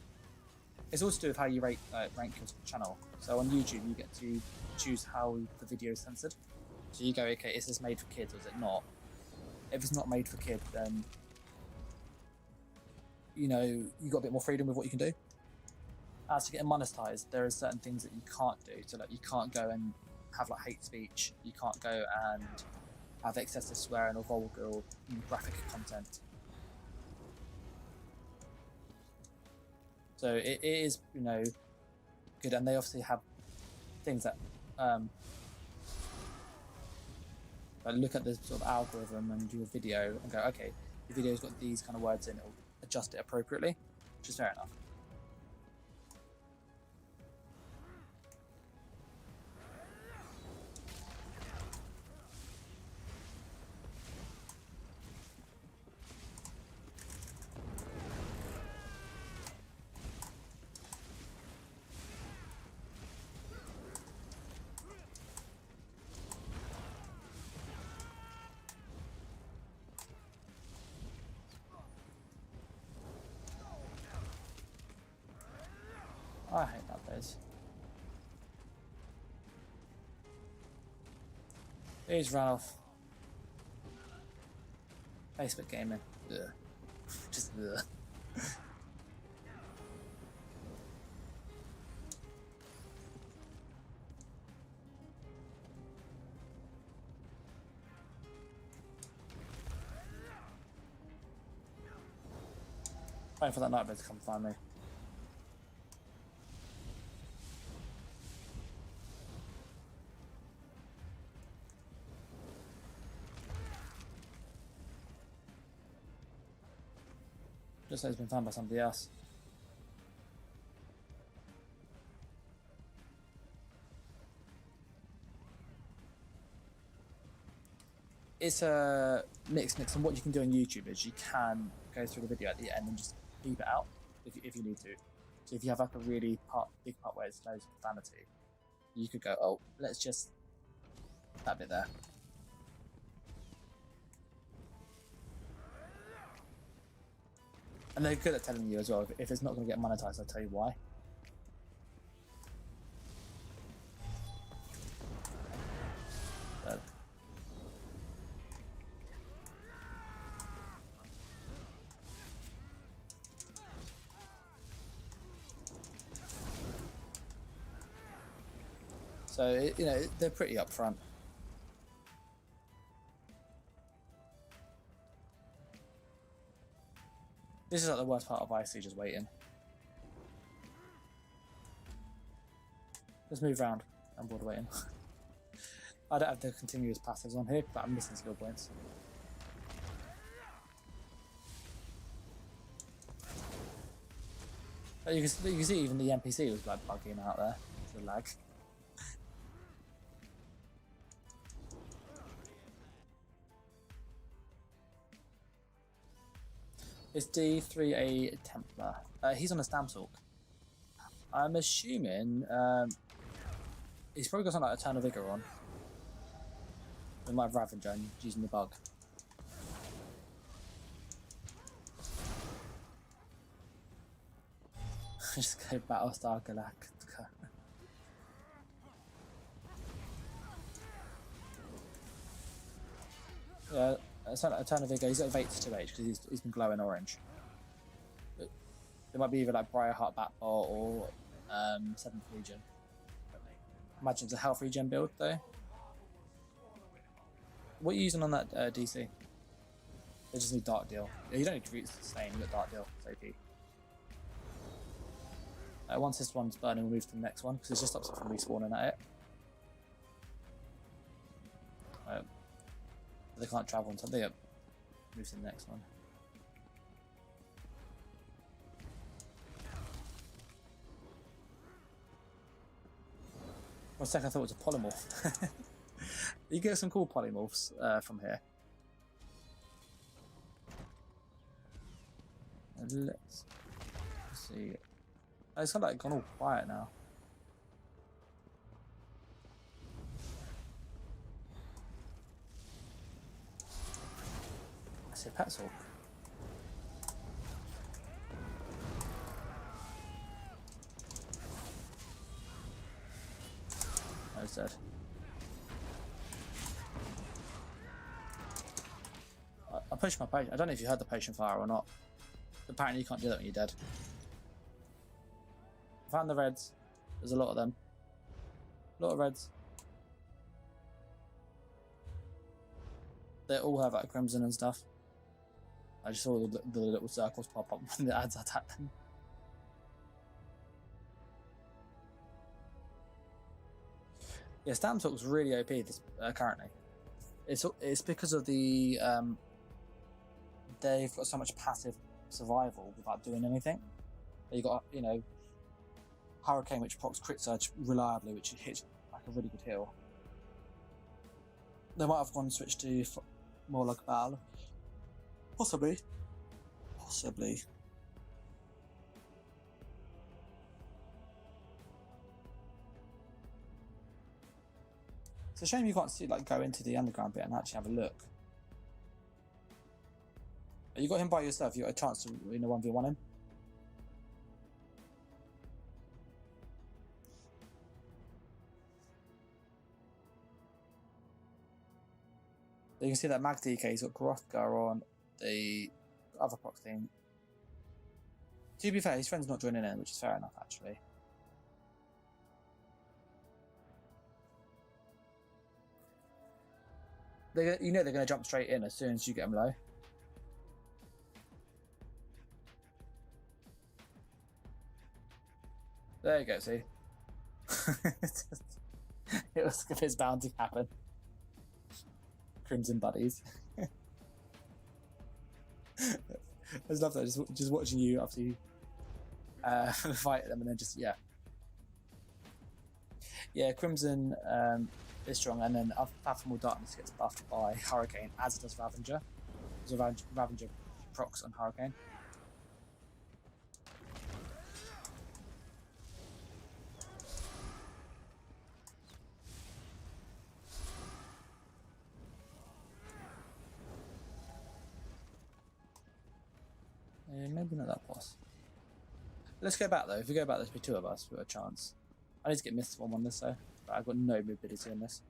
S1: It's also to do with how you rank your channel. So on YouTube, you get to choose how the video is censored. So you go, okay, is this made for kids or is it not? If it's not made for kids, then you know you got a bit more freedom with what you can do. As to getting monetized, there are certain things that you can't do. So like you can't go and have like hate speech. You can't go and have excessive swearing or vulgar or graphic content. So it is, you know, good, and they obviously have things that look at the sort of algorithm and do a video and go, okay, the video's got these kind of words in, it'll adjust it appropriately, which is fair enough. I hate that place. He's run off. Facebook gaming. Ugh. Just ugh. Waiting for that nightmare to come find me. Just so it's been found by somebody else. It's a mix, and what you can do on YouTube is you can go through the video at the end and just beep it out if you need to. So if you have like a really big part where it's loads of vanity, you could go, oh, let's just that bit there. And they're good at telling you as well, if it's not going to get monetized, I'll tell you why. So, you know, they're pretty upfront. This is like the worst part of IC, just waiting. Let's move around. I'm bored of waiting. I don't have the continuous passives on here, but I'm missing skill points. But you can see even the NPC was like bugging out there. The lag. It's D3A Templar. He's on a Stamtalk. I'm assuming he's probably got something like Eternal Vigor on. We might have Ravager using the bug. Just go Battlestar Galactica. Yeah. Eternal Vigor, he's got a 82H because he's been glowing orange. But it might be either like Briarheart Batbot or 7th Legion. Imagine it's a health regen build though. What are you using on that DC? They just need Dark Deal. You don't need to reach the same, you got Dark Deal, it's OP. Once this one's burning, we'll move to the next one because it just stops it from respawning at it. They can't travel on something. Move to the next one. For a second, I thought it was a polymorph. You get some cool polymorphs from here. Let's see. Oh, it's kind of like gone all quiet now. I see a Petzl. Oh, he's dead. I pushed my potion. I don't know if you heard the potion fire or not. Apparently you can't do that when you're dead. I found the reds. There's a lot of them. A lot of reds. They all have like crimson and stuff. I just saw the little circles pop up when the ads attack them. Yeah, Stamp looks really OP this, currently. It's because of the they've got so much passive survival without doing anything. You got, you know, Hurricane, which procs crit surge reliably, which hits like a really good heal. They might have gone switch to more like Bal. Possibly. Possibly. It's a shame you can't see, like, go into the underground bit and actually have a look. You got him by yourself. You got a chance to, you know, 1v1 him. You can see that Mag DK, he's got Grothgar on the other proc thing. To be fair, his friend's not joining in, which is fair enough, actually. You know they're going to jump straight in as soon as you get them low. There you go, see? It was it's bound to happen. Crimson buddies. I just love that, just watching you after you fight them and then just, yeah. Yeah, Crimson is strong, and then Fathomable Darkness gets buffed by Hurricane, as does Ravager. So Ravager procs on Hurricane. Maybe not that boss. Let's go back though. If we go back, there's be two of us with a chance. I need to get Mist Swarm on this though, but I've got no mobility in this.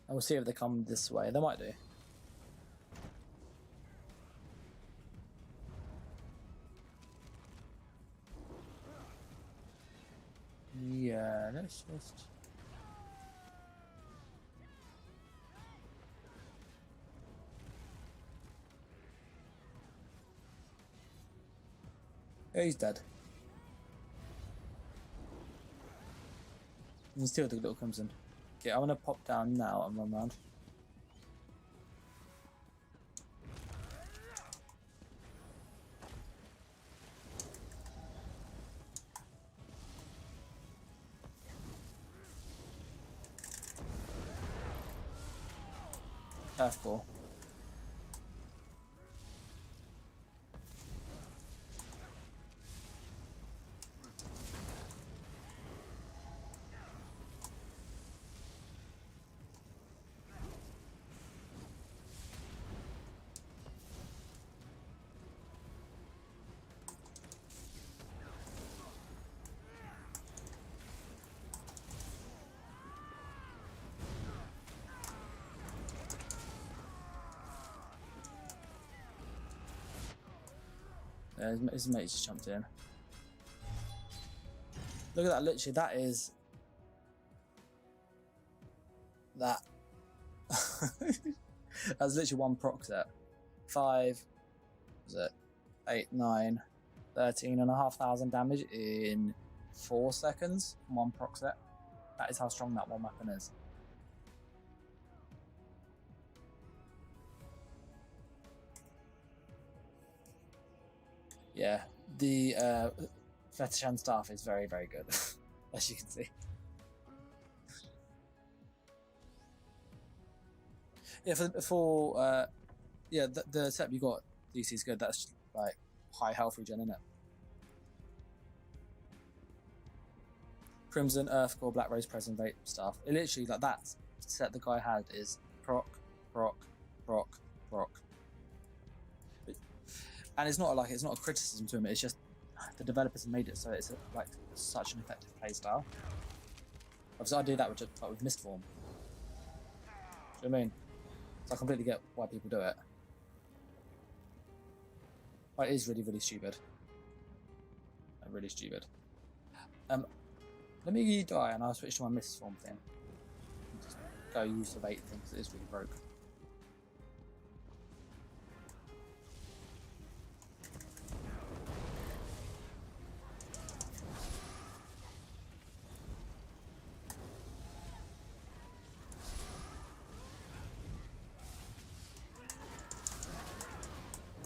S1: I will see if they come this way. They might do. Yeah, let's just... Yeah, he's dead. You can steal the little Crimson. Okay, I'm gonna pop down now and run around. F4. His mate just jumped in. Look at that, literally, that is... That. That's literally one proc set. 5, was it? 8, 9, 13,500 damage in 4 seconds. One proc set. That is how strong that one weapon is. Yeah, the Fetishan staff is very, very good, as you can see. Yeah, for yeah, the setup you got DC is good. That's like high health regen, isn't it? Crimson, Earth Core, Black Rose, Preservate stuff. It literally, like, that set the guy had is proc, proc, proc, proc. And it's not a criticism to him, it's just the developers have made it so it's like such an effective playstyle. Obviously I do that with Mistform. Do you know what I mean? So I completely get why people do it. But it is really, really stupid. Really stupid. Let me die and I'll switch to my Mistform thing. Just go use the bait thing because it is really broke.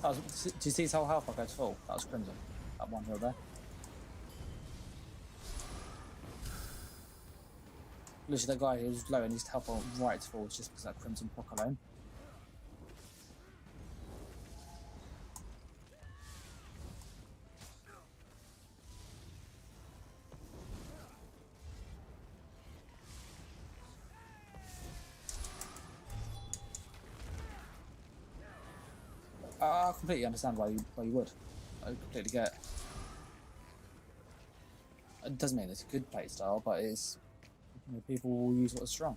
S1: Do you see his whole health bar goes full? That was Crimson. That one hill there. Literally, that guy who was low and his health bar right to full just because of that Crimson proc alone. I completely understand why you would. I completely get it. It doesn't mean it's a good play style, but it's, you know, people will use what's strong.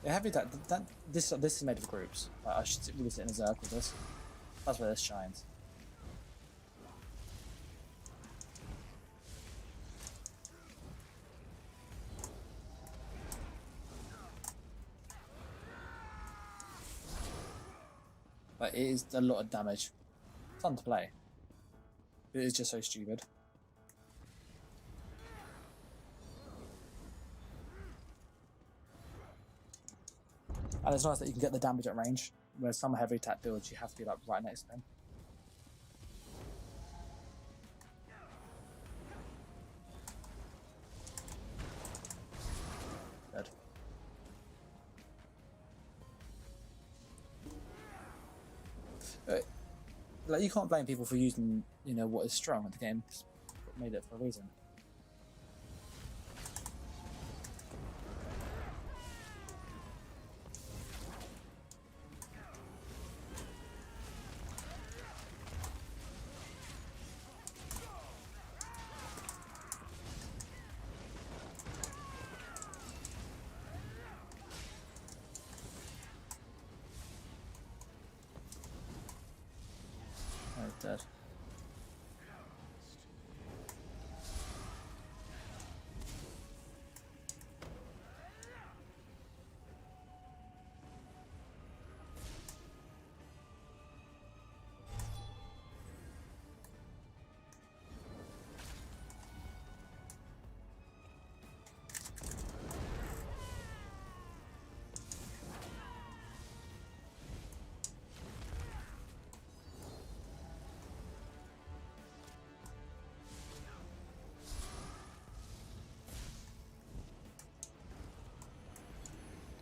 S1: Yeah, heavy this is made of groups. Like, I should really sit in a Zerg with this. That's where this shines. But it is a lot of damage. Fun to play. It is just so stupid. And it's nice that you can get the damage at range, whereas some heavy attack builds you have to be like right next to them. Good. Like, you can't blame people for using, you know, what is strong. The game made it for a reason. Oh, dead.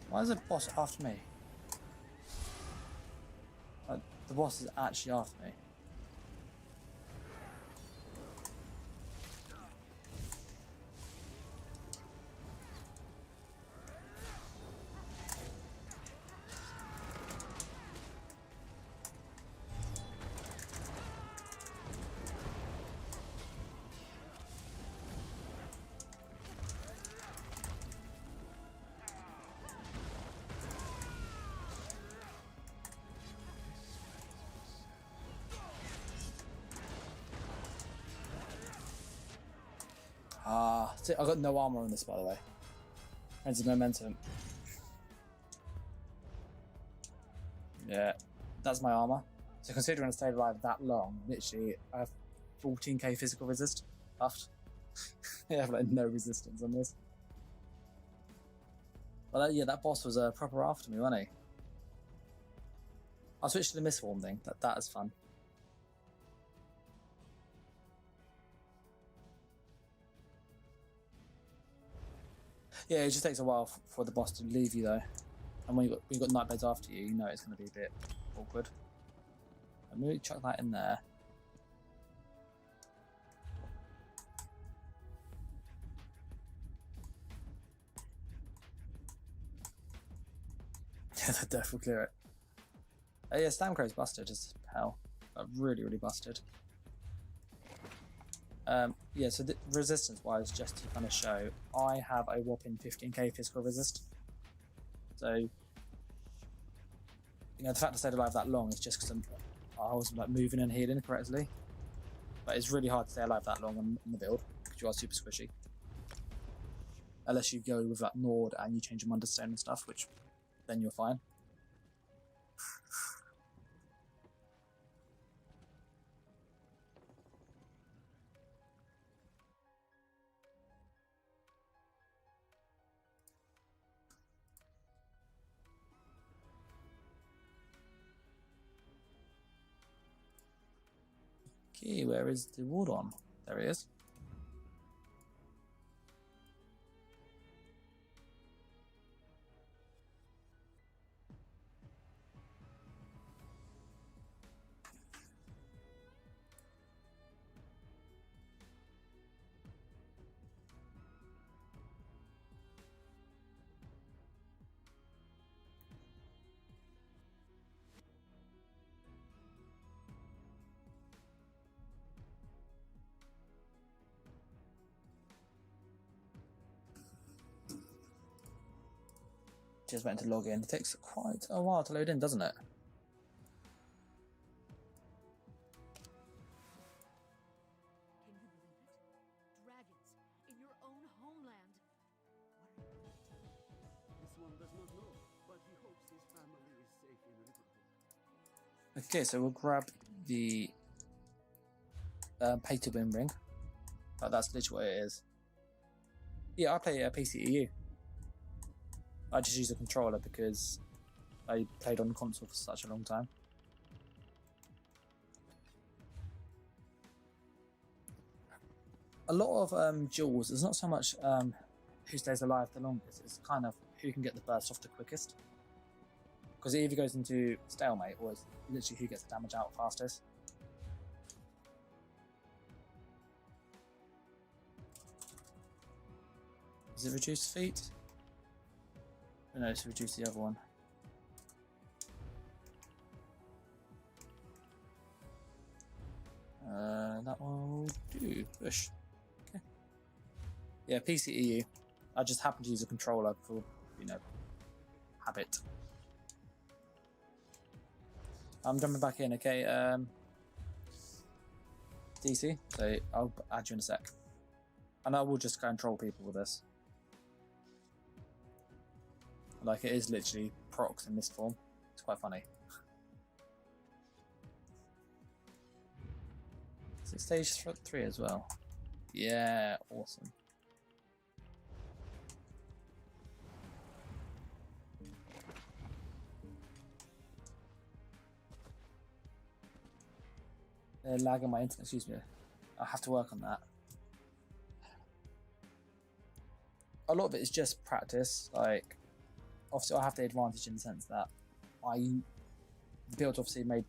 S1: Why is the boss after me? The boss is actually after me. See, I've got no armor on this, by the way. Hence the momentum. Yeah, that's my armor. So considering I stayed alive that long, literally I have 14k physical resist buffed. I have like no resistance on this. But yeah, that boss was proper after me, wasn't he? I'll switch to the misform thing. That is fun. Yeah, it just takes a while for the boss to leave you though. And when you've got Nightblades after you, you know it's going to be a bit awkward. I'm going to chuck that in there. Yeah, that death will clear it. Yeah, Stamcrow's busted as hell. Really, really busted. Yeah, so resistance-wise, just to kind of show, I have a whopping 15k physical resist. So, you know, the fact I stayed alive that long is just because I was like moving and healing correctly. But it's really hard to stay alive that long on the build because you are super squishy. Unless you go with like Nord and you change your Understone and stuff, which then you're fine. Okay, where is the ward on? There he is. Just went to log in. It takes quite a while to load in, doesn't it?
S2: Can you believe it? Dragons in your own homeland.
S3: This one does not know, but he hopes his family is safe in Riverwood.
S1: Okay, so we'll grab the pay to win ring. Oh, that's literally what it is. Yeah, I play PCEU. I just use a controller because I played on console for such a long time. A lot of duels, it's not so much who stays alive the longest, it's kind of who can get the burst off the quickest. Because it either goes into stalemate or it's literally who gets the damage out fastest. Does it reduce feet? No, it's reduce the other one. That one will do. Push. Okay. Yeah, PCEU. I just happen to use a controller for, you know, habit. I'm jumping back in, okay? DC, so I'll add you in a sec. And I will just go and troll people with this. Like, it is literally Procs in this form. It's quite funny. Is it stage 3 as well? Yeah, awesome. They're lagging my internet, excuse me. I have to work on that. A lot of it is just practice, like, obviously I have the advantage in the sense that the build obviously made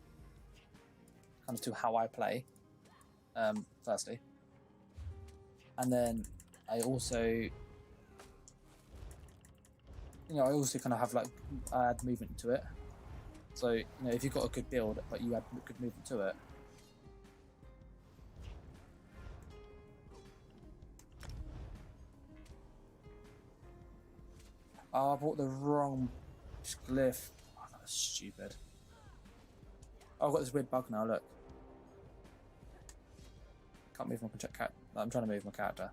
S1: kind of to how I play, firstly. And then I also, you know, I also kind of have like, I add movement to it. So, you know, if you've got a good build, but you add good movement to it, oh, I bought the wrong glyph. Oh, that was stupid. Oh, I've got this weird bug now, look. Can't move my character. I'm trying to move my character.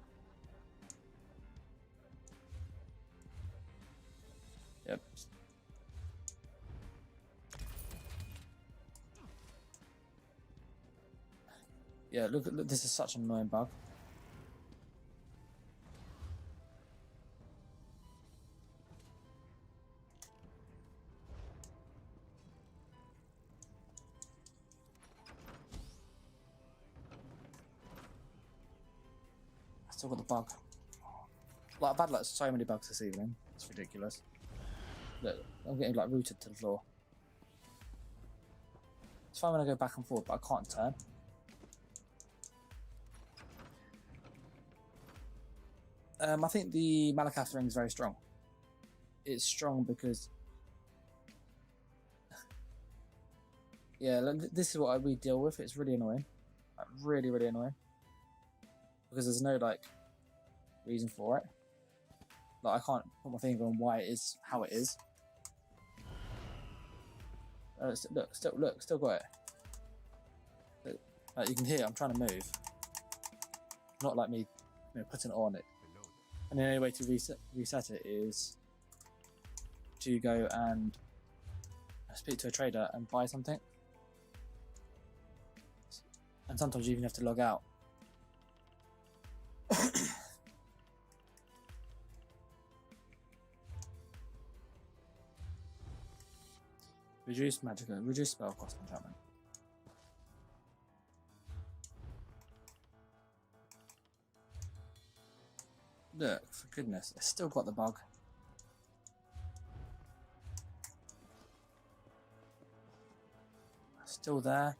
S1: Yep. Yeah, look, this is such an annoying bug. I still got the bug. Like, I've had like so many bugs this evening. It's ridiculous. Look, I'm getting like rooted to the floor. It's fine when I go back and forth, but I can't turn. I think the Malakath ring is very strong. It's strong because, yeah, this is what we deal with. It's really annoying, like, really, really annoying, because there's no like reason for it. Like, I can't put my finger on why it is how it is. Look, still got it. Look, like, you can hear I'm trying to move. Not like me, putting it on it. And the only way to reset it is to go and speak to a trader and buy something. And sometimes you even have to log out. Reduce magical, reduce spell cost enchantment. Look, for goodness, it's still got the bug. Still there.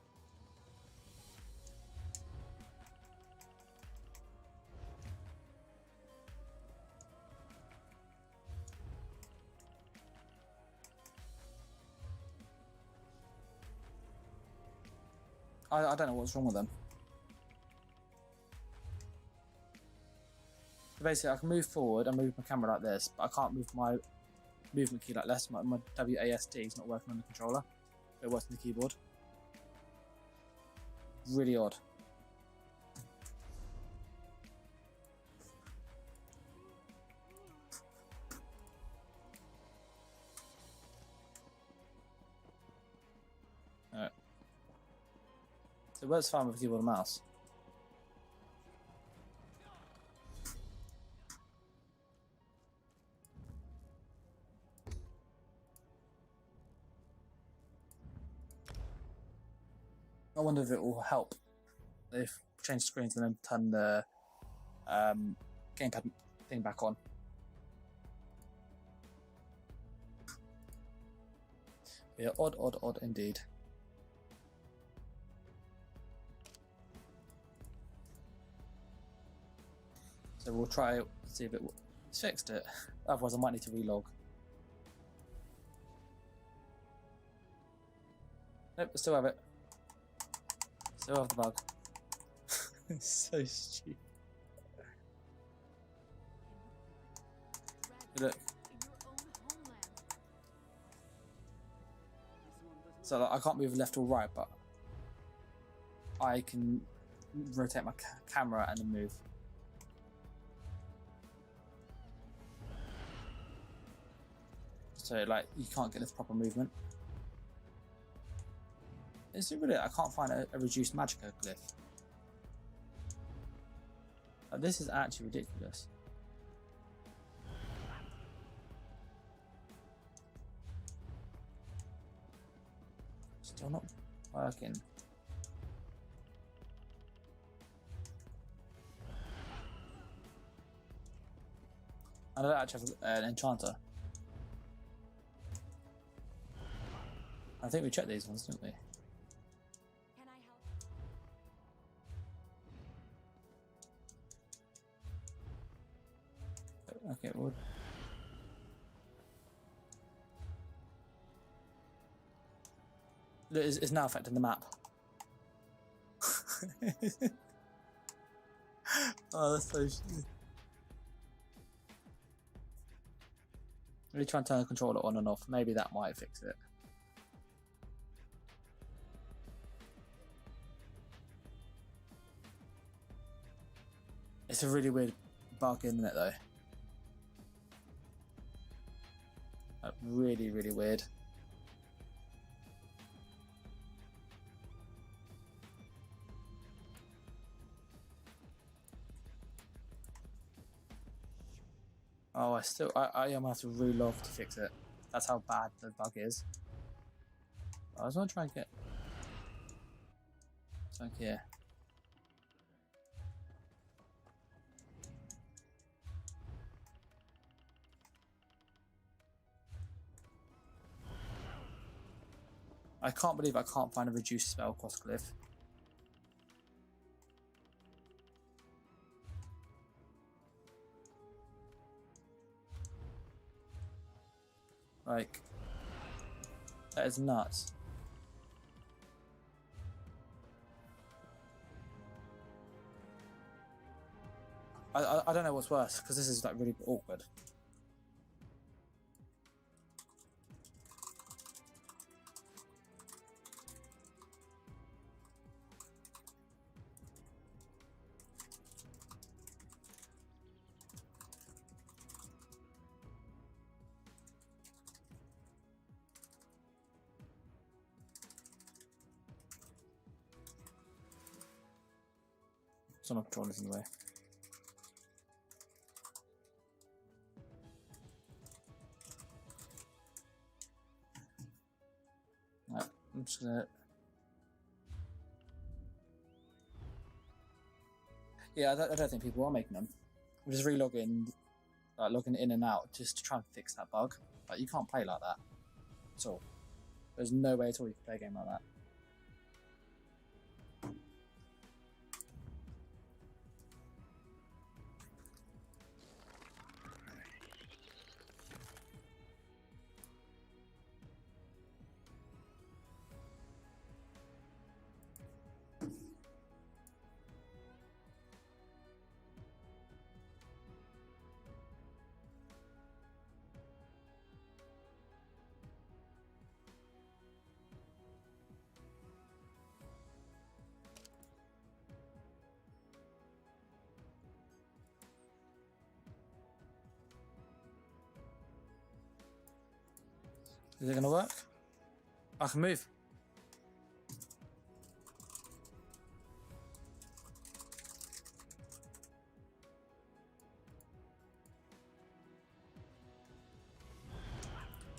S1: I don't know what's wrong with them. So basically, I can move forward and move my camera like this, but I can't move my movement key like this. My WASD is not working on the controller. It works on the keyboard. Really odd. Alright. So it works fine with keyboard and mouse. I wonder if it will help if we change screens and then turn the gamepad thing back on. Yeah, odd indeed. So we'll try it, see if it's fixed it. Otherwise I might need to relog. Nope, I still have it. Still have the bug. It's so stupid. Look. So like, I can't move left or right, but I can rotate my camera and then move. So like, you can't get this proper movement. Is it really? I can't find a reduced magicka glyph. Like, this is actually ridiculous. Still not working. I don't actually have an enchanter. I think we checked these ones, didn't we?
S2: Can I help?
S1: Okay, well. It's now affecting the map. Oh, that's so stupid. Really try and turn the controller on and off. Maybe that might fix it. It's a really weird bug, isn't it, though? Oh. Really, really weird. Oh, I am gonna have to relog to fix it. That's how bad the bug is. I was gonna try and get something here. I can't believe I can't find a reduced spell cost glyph. Like, that is nuts. I don't know what's worse, because this is like really awkward. So my controller's in the way. Right, I'm just gonna. Yeah, I don't think people are making them. I'm just relogging, like logging in and out, just to try and fix that bug. Like, you can't play like that at all. There's no way at all you can play a game like that. Is it gonna work? I can move.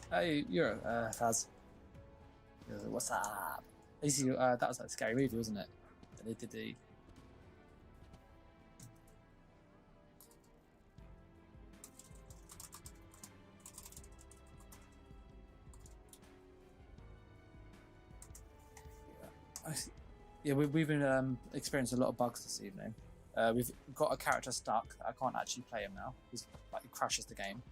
S1: Hey, you're Faz. What's up? That was that scary movie, wasn't it? That they did the. Yeah, we've been experiencing a lot of bugs this evening. We've got a character stuck. I can't actually play him now. He's like, he crashes the game.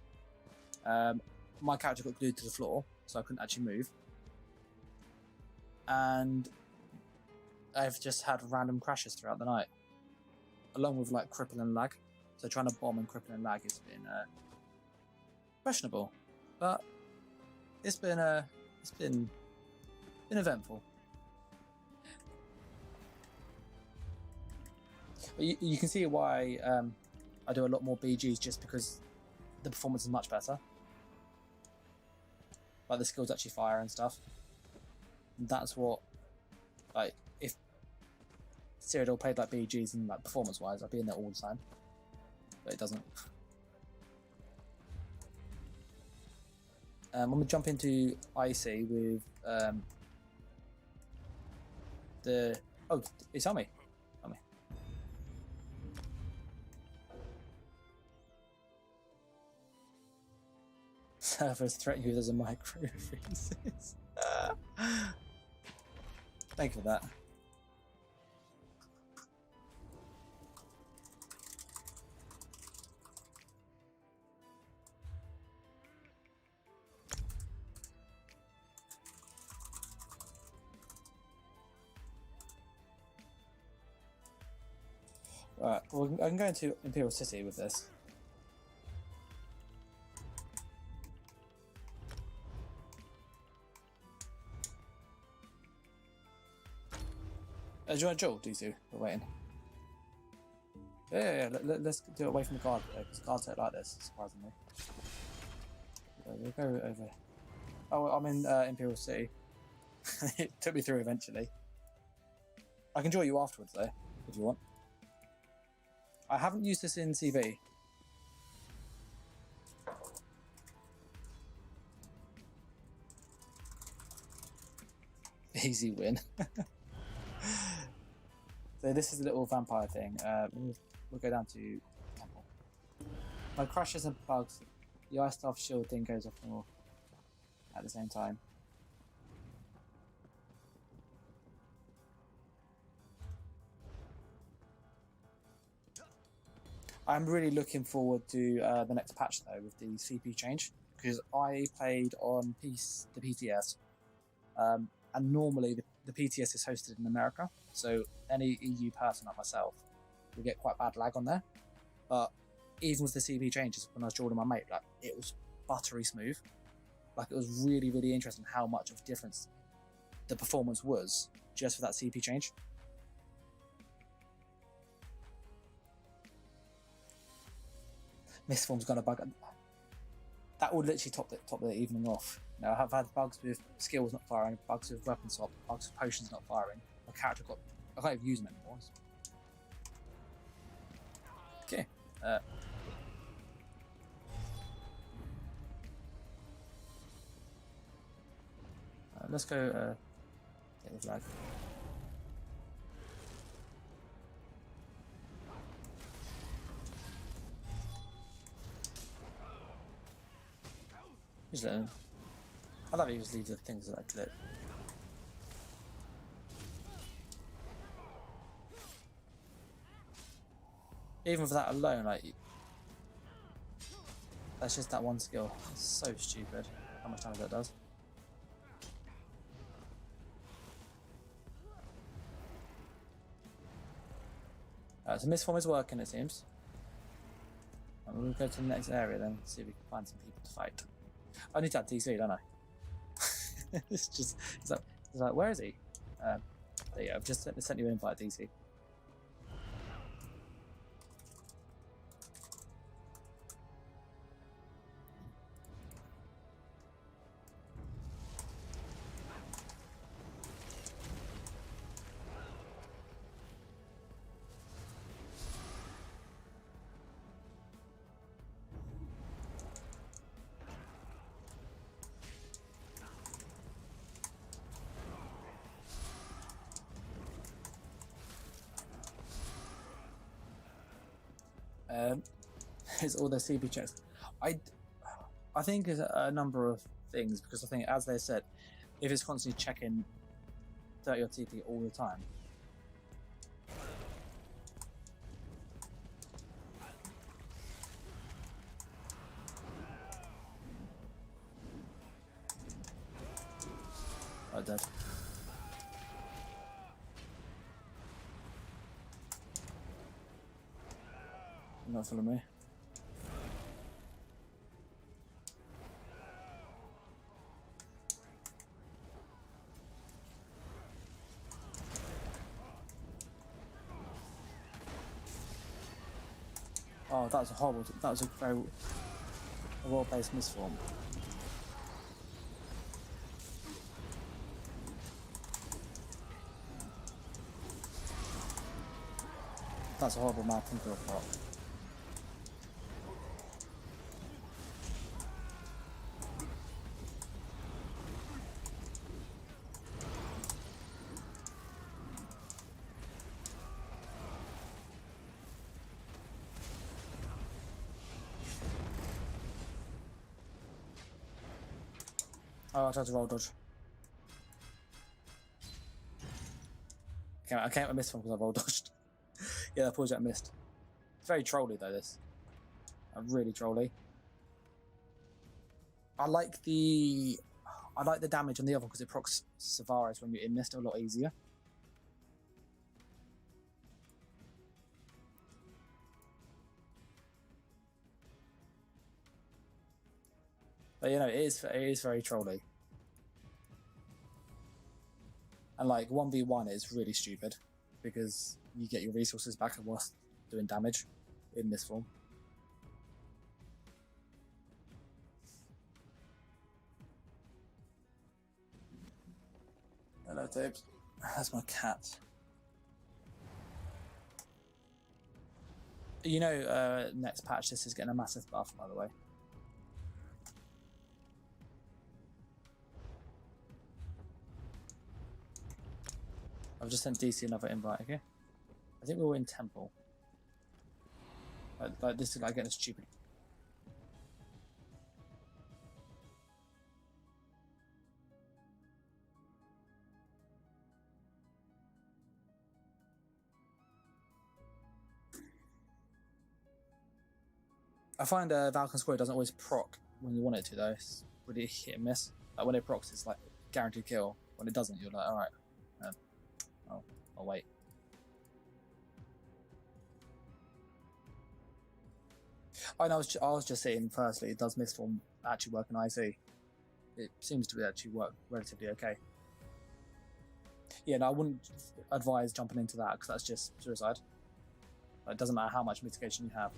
S1: My character got glued to the floor, so I couldn't actually move. And I've just had random crashes throughout the night, along with like crippling lag. So trying to bomb and crippling lag has been questionable, but it's been eventful. But you can see why I do a lot more BGs, just because the performance is much better. Like, the skills actually fire and stuff. And that's what, like, if Cyrodiil played like BGs and like performance wise, I'd be in there all the time. But it doesn't. I'm gonna jump into IC with it's on me. Servers threat users and micro freezes. Thank you for that. Right, well, I can go into Imperial City with this. Do you want a Joel, D2? We're waiting. Yeah. Let's do it away from the guard, because guards don't like this, surprisingly. We'll go over. Oh, I'm in Imperial City. It took me through eventually. I can join you afterwards though, if you want. I haven't used this in CV. Easy win. So this is a little vampire thing. We'll go down to temple. My crushes and bugs. The ice staff shield thing goes off more at the same time. I'm really looking forward to the next patch though with the CP change, because I played on the PTS, and normally the PTS is hosted in America, so any EU person like myself will get quite bad lag on there. But even with the CP changes, when I was joining my mate, like it was buttery smooth. Like it was really, really interesting how much of a difference the performance was just for that CP change. Mistform's got a bug. That would literally top the evening off. You know, I've had bugs with skills not firing, bugs with weapon swap, bugs with potions not firing. My character I can't even use them anymore. Okay. Let's go get the flag. Just let him. I thought he just leave the things that I clip. Even for that alone, like that's just that one skill. It's so stupid how much damage that does. So Mistform is working, it seems. And we'll go to the next area then, see if we can find some people to fight. I need to add DC, don't I? it's like, where is he? There you go, I've just sent you an invite, DC. It's all the CP checks. I think there's a number of things, because I think, as they said, if it's constantly checking 30 or TP all the time, I'm dead. You're not following me. Oh, that was a horrible. That was a very well-placed misform. That's a horrible map into a prop. Oh, I tried to roll dodge. I can't miss one because I roll dodged. Yeah, that project missed. It's very trolly though, this. Really trolly. I like the damage on the other because it procs Savaris when you're in mist a lot easier. But you know, it is very trolly. And like 1v1 is really stupid because you get your resources back whilst doing damage in this form. Hello, Dave. That's my cat. You know, next patch, this is getting a massive buff, by the way. I've just sent DC another invite, okay? I think we were in Temple. Like this is like getting stupid. I find Valken Square doesn't always proc when you want it to, though. It's really hit and miss. Like when it procs, it's like guaranteed kill. When it doesn't, you're like, alright. I'll wait. I know. I was just saying. Firstly, it does misform actually work in IC. It seems to be actually work relatively okay. Yeah, no, I wouldn't advise jumping into that because that's just suicide. It doesn't matter how much mitigation you have.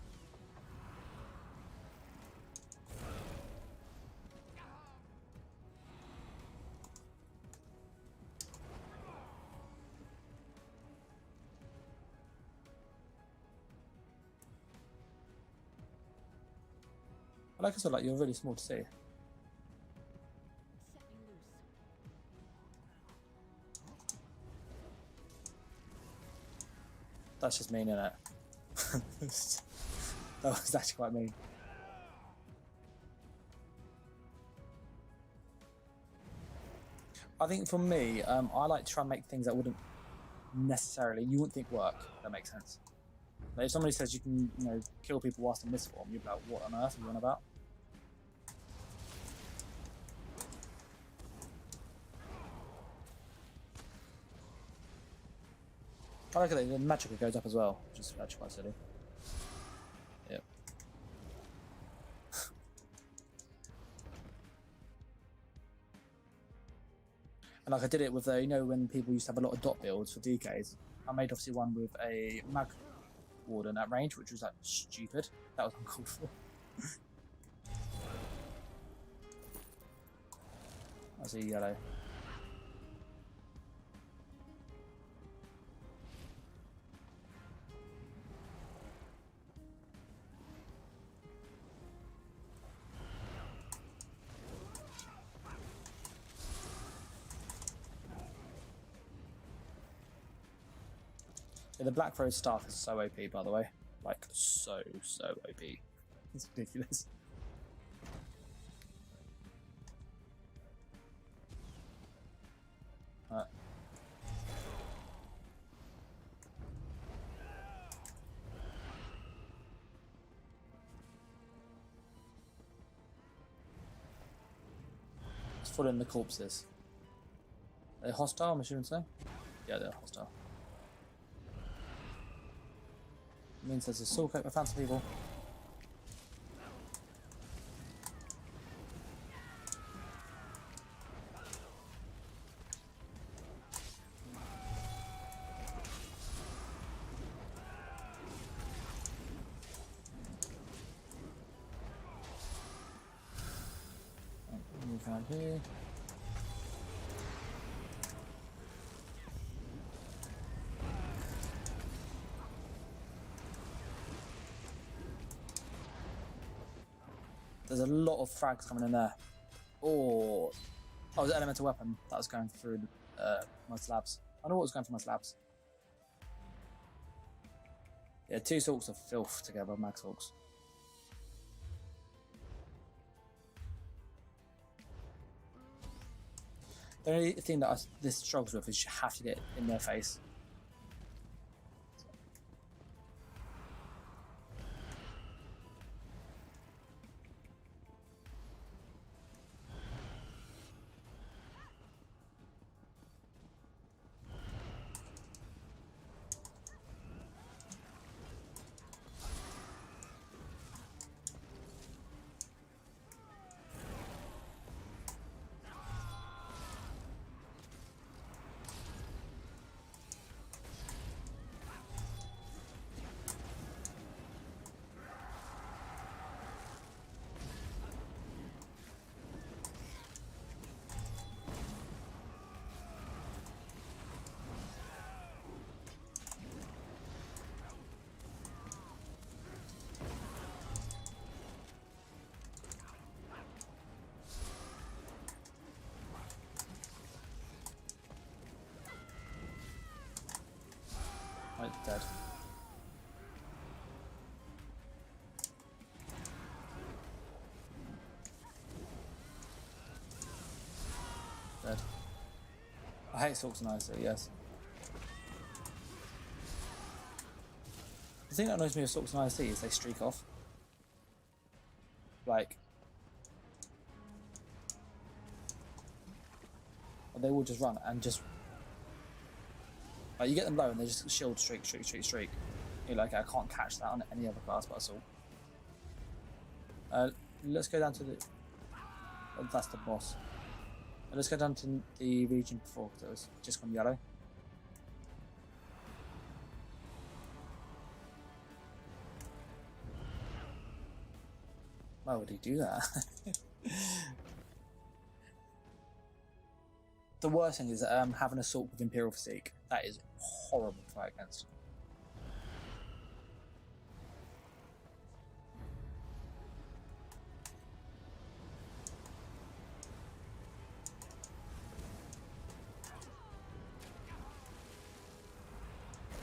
S1: Like I said, like you're really small to see.
S2: Set me loose.
S1: That's just mean, innit? That was actually quite mean. I think for me, I like to try and make things that wouldn't necessarily, you wouldn't think work. If that makes sense. Like if somebody says you can, you know, kill people whilst in this form, you'd be like, what on earth are you on about? I like that the magic goes up as well, which is actually quite silly. Yep. And like I did it with, you know, when people used to have a lot of dot builds for DKs, I made obviously one with a mag warden at range, which was like stupid. That was uncalled for. I see yellow. Yeah, the Black Rose staff is so OP, by the way. Like, so OP. It's ridiculous. It's full in the corpses. Are they hostile, I'm assuming so? Yeah, they're hostile. It means there's a soul coat. I found some people. Move around here. There's a lot of frags coming in there. Oh, there's an elemental weapon that was going through my slabs. I know what was going through my slabs. Yeah, two sorts of filth together, max hawks. The only thing that this struggles with is you have to get in their face. Good. I hate Stalks and IC, yes. The thing that annoys me with Stalks and IC is they streak off. Like, they will just run and just, like, you get them low and they just shield streak. You're like, I can't catch that on any other class but Assault. Let's go down to the, oh, that's the boss. Let's go down to the region before, because it was just gone yellow. Why would he do that? The worst thing is having Assault with Imperial Physique. That is horrible to fight against.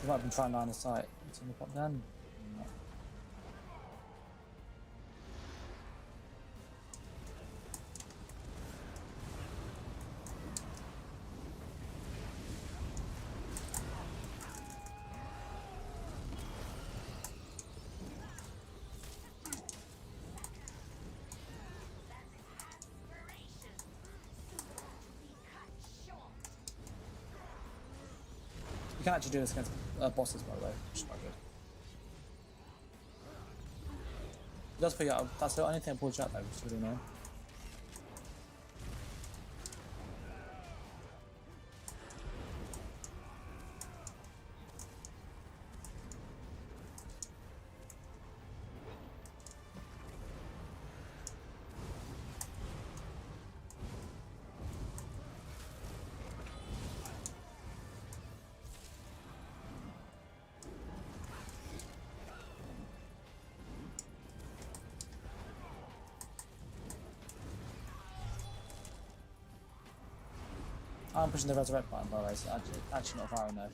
S1: You might have been trying line of sight. It's in the pop down. No. You can actually do this against bosses, by the way, which is quite good. It does put you out. That's the only thing that pulls you out though, which is really annoying. I'm pushing the resurrect button, by the way, so actually not firing though.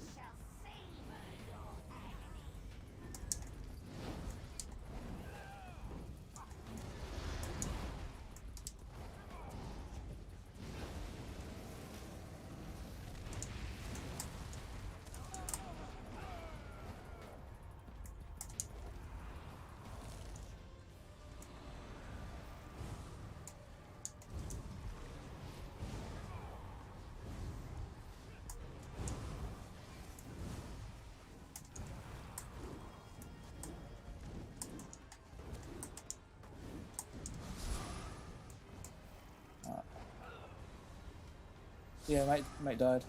S1: Yeah, mate died.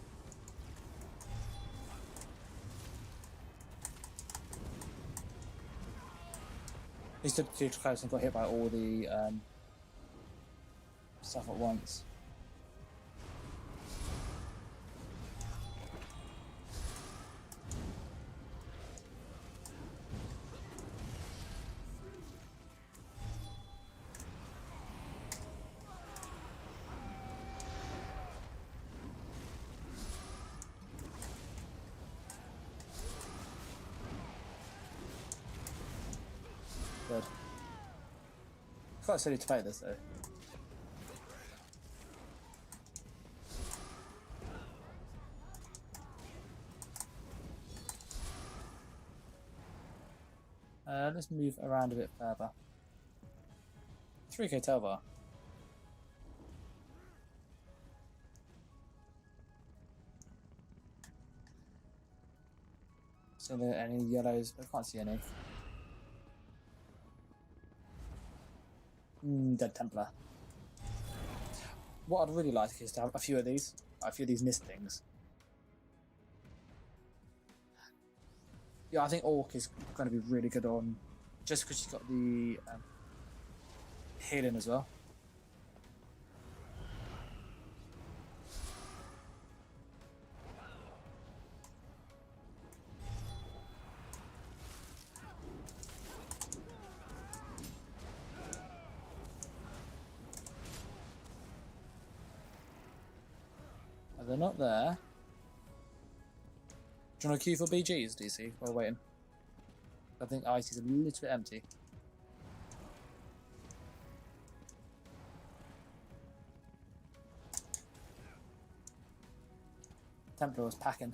S1: He stood too close and got hit by all the stuff at once. Good. It's quite silly to play this though. Let's move around a bit further. 3k tail bar. So there any yellows? I can't see any. Dead Templar. What I'd really like is to have a few of these mist things. Yeah, I think Orc is going to be really good on, just because she's got the healing as well. They're not there. Do you want to queue for BGs, DC, while waiting? I think IC is a little bit empty. Templar was packing.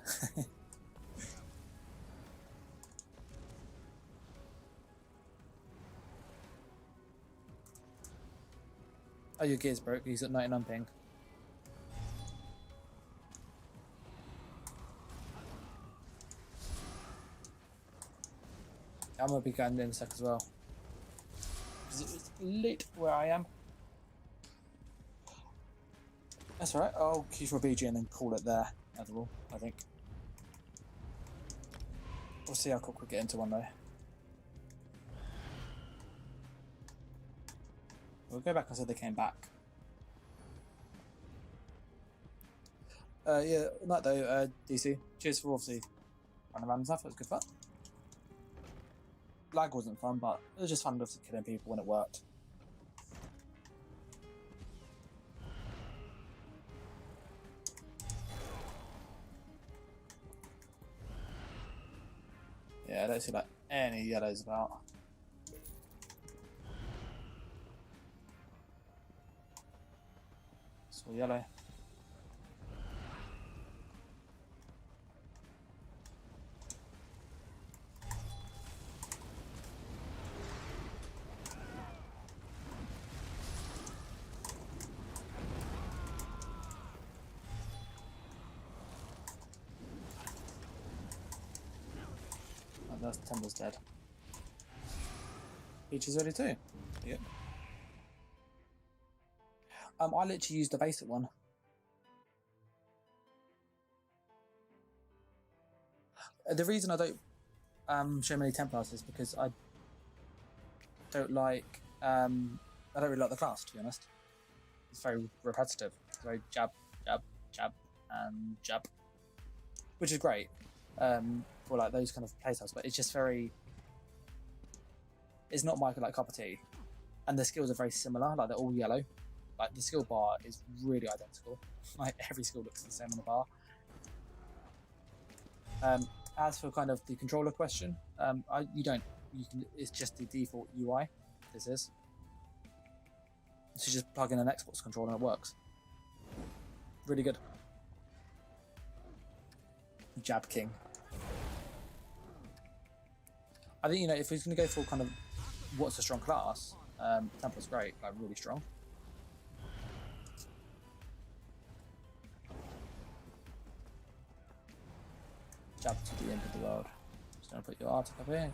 S1: Oh, your gear's broke. He's at 99 ping. I'm gonna be going in a sec as well. Because it was late where I am. That's alright. I'll queue for a BG and then call it there. Overall, I think. We'll see how quick we get into one though. We'll go back and say they came back. Yeah, night though, DC. Cheers for obviously running around and stuff. It was good fun. Lag wasn't fun, but it was just fun obviously killing people when it worked. Yeah, I don't see like any yellows about. Saw yellow. Oh, that's Templar's dead. Peach is ready too. Yep. I literally used the basic one. The reason I don't show many Templars is because I don't like I don't really like the class, to be honest. It's very repetitive. It's very jab, jab, jab, and jab, which is great for like those kind of playstyles. But it's just very. It's not my like cup of tea, and the skills are very similar. Like they're all yellow. Like the skill bar is really identical. Like every skill looks the same on the bar. As for kind of the controller question, it's just the default UI. This is. So you just plug in an Xbox controller and it works. Really good. Jab King. I think, if he's going to go for kind of what's a strong class, Templar's great, like really strong. Jab to the end of the world. Just going to put your Arctic up here.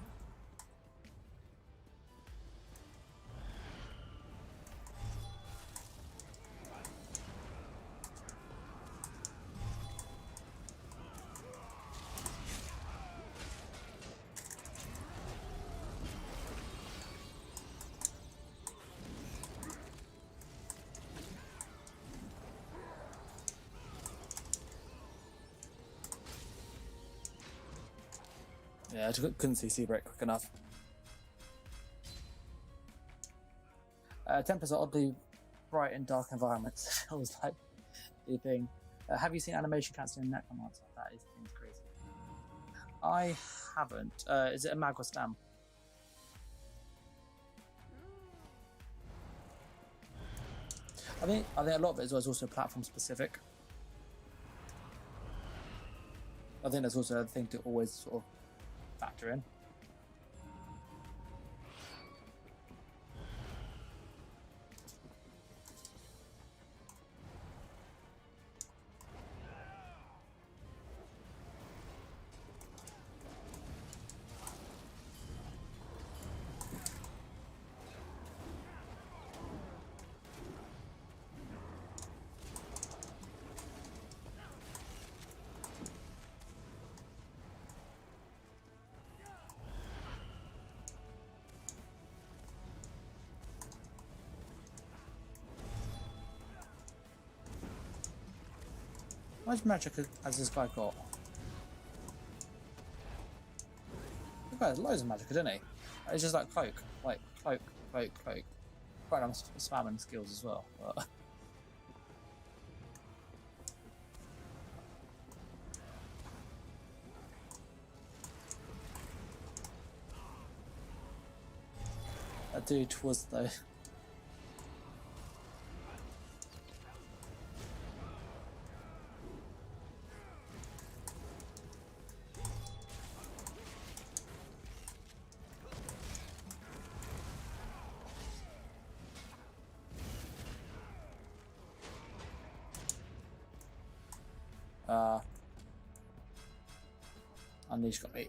S1: Yeah, I just couldn't see Seabreak quick enough. Templars are oddly bright in dark environments. It was like the thing. Have you seen animation cancelling Necromancer? That is crazy. I haven't. Is it a mag or stam? I think a lot of it as well is also platform specific. I think there's also a thing to always sort of factor in. How much magic has this guy got? This guy has loads of magic, doesn't he? It's just like cloak. Like cloak, cloak, cloak. Quite I'm spamming skills as well. But... that dude was though. Unleash got me.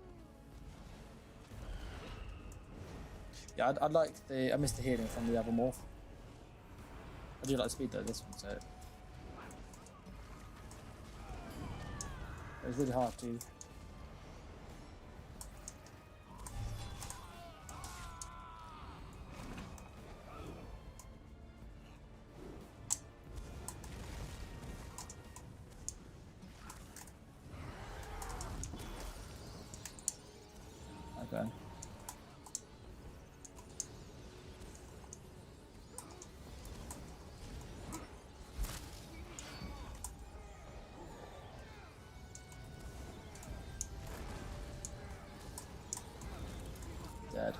S1: Yeah, I like I missed the healing from the other morph. I do like speed though, this one, so. It was really hard to. Okay. Dead.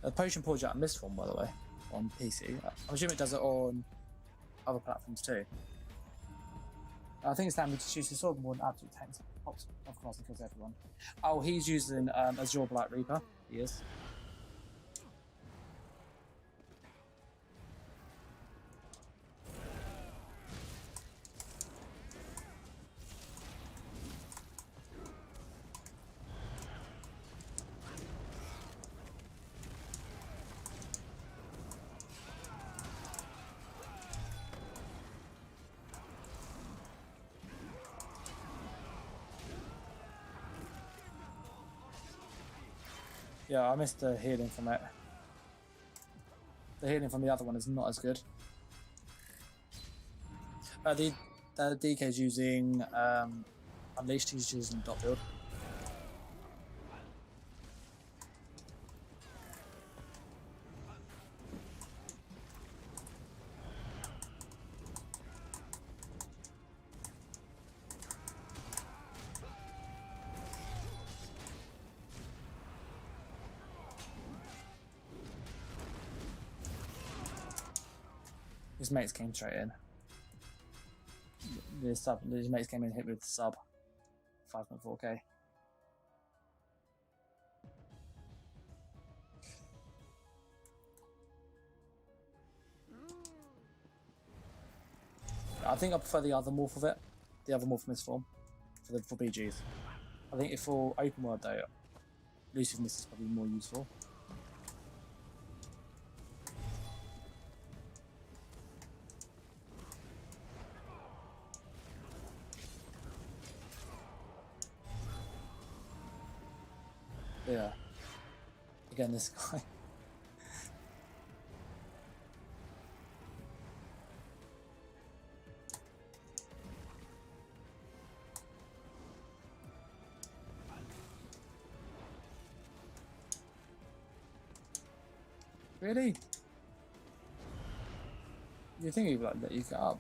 S1: The potion pulls you out in this form, by the way, on PC. I'm assuming it does it on other platforms too. I think it's damage to choose the sword more than absolute tanks. Pops of course and kills everyone. Oh, he's using Azure Black Reaper. He is. Yeah, I missed the healing from it. The healing from the other one is not as good. The DK's using Unleashed, he's using dot build. His mates came straight in. His mates came in hit with sub 5.4k. I think I prefer the other morph of it. The other morph from this form. For BGs. I think if for open world though, elusiveness is probably more useful. Yeah. Again, this guy. Really? You think he'd like let you get up?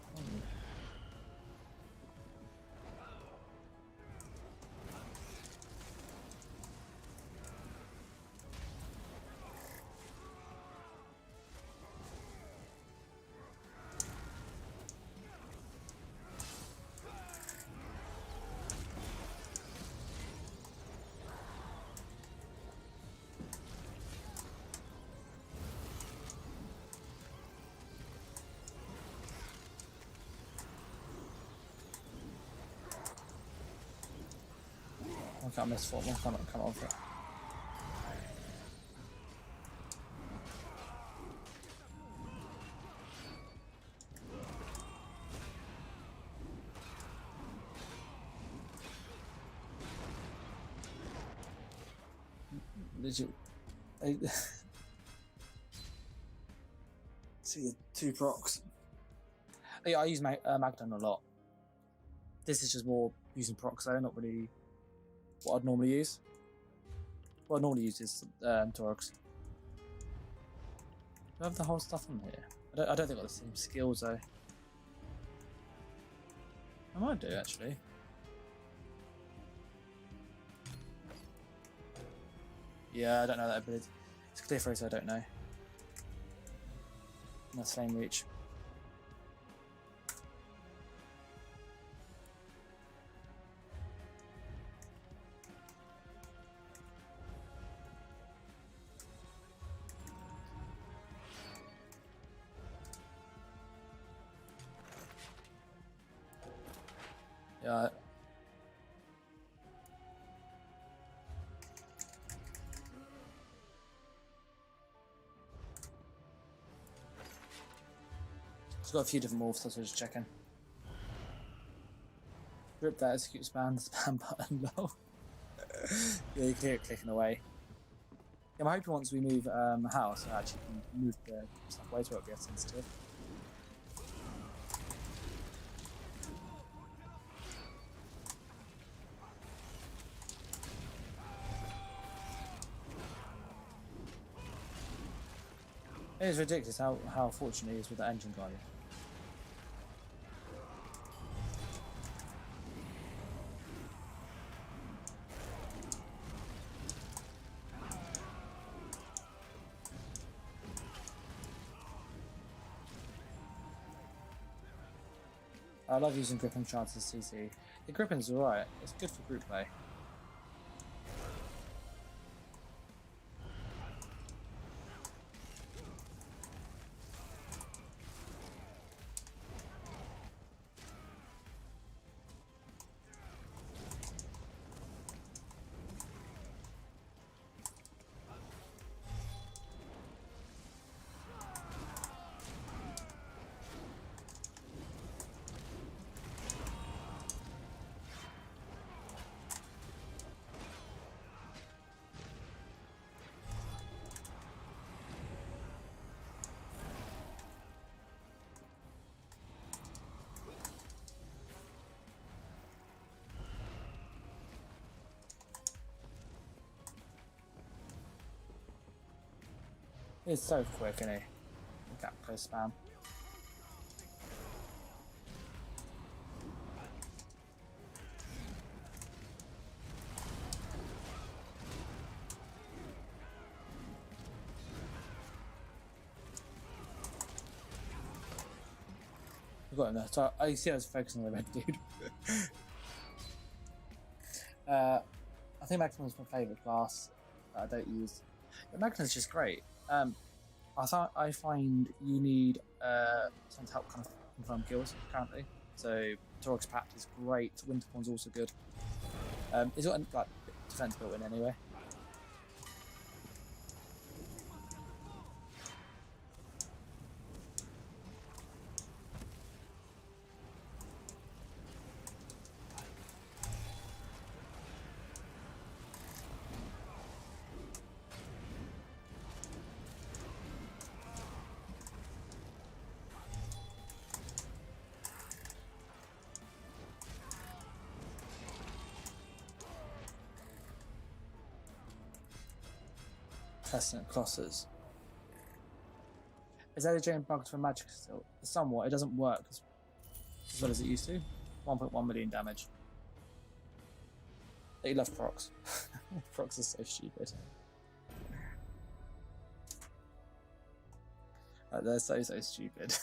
S1: I can't miss form, I can't come off it. Did you? See, two procs. Yeah, I use Magdon a lot. This is just more using procs though, not really what I'd normally use. What I normally use is Torox. Do I have the whole stuff on here? I don't think I've got the same skills though. I might do actually. Yeah, I don't know that ability. It's clear for so I don't know. That's flame reach. Yeah. It's got a few different morphs, so I was just checking. Rip that execute spam button low. Yeah, you can hear it clicking away. Yeah, I'm hoping once we move house, I actually can move the stuff away to it get sensitive. It is ridiculous how fortunate he is with the engine guy. I love using gripping chances as CC. The gripping's alright, it's good for group play. It's so quick, isn't he? Gap close spam. We've got him there. So I see I was focusing on the red dude. I think Maximus is my favourite class that I don't use. But Maximus is just great. I find you need someone to help kind of confirm kills currently. So Torag's Pact is great. Winterborn's also good. It's got like defense built in anyway. Testament Colossus. Is LJ bugged for magic still? Somewhat. It doesn't work as well as it used to. 1.1 million damage. They love Procs. Procs are so stupid. Like, they're so stupid.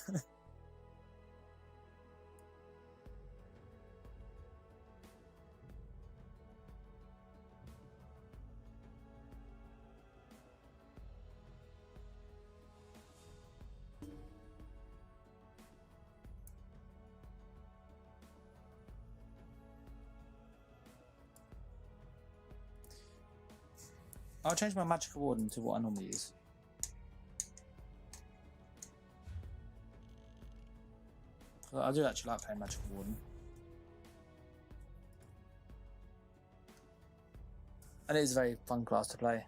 S1: I'll change my Magical Warden to what I normally use. I do actually like playing Magical Warden. And it is a very fun class to play.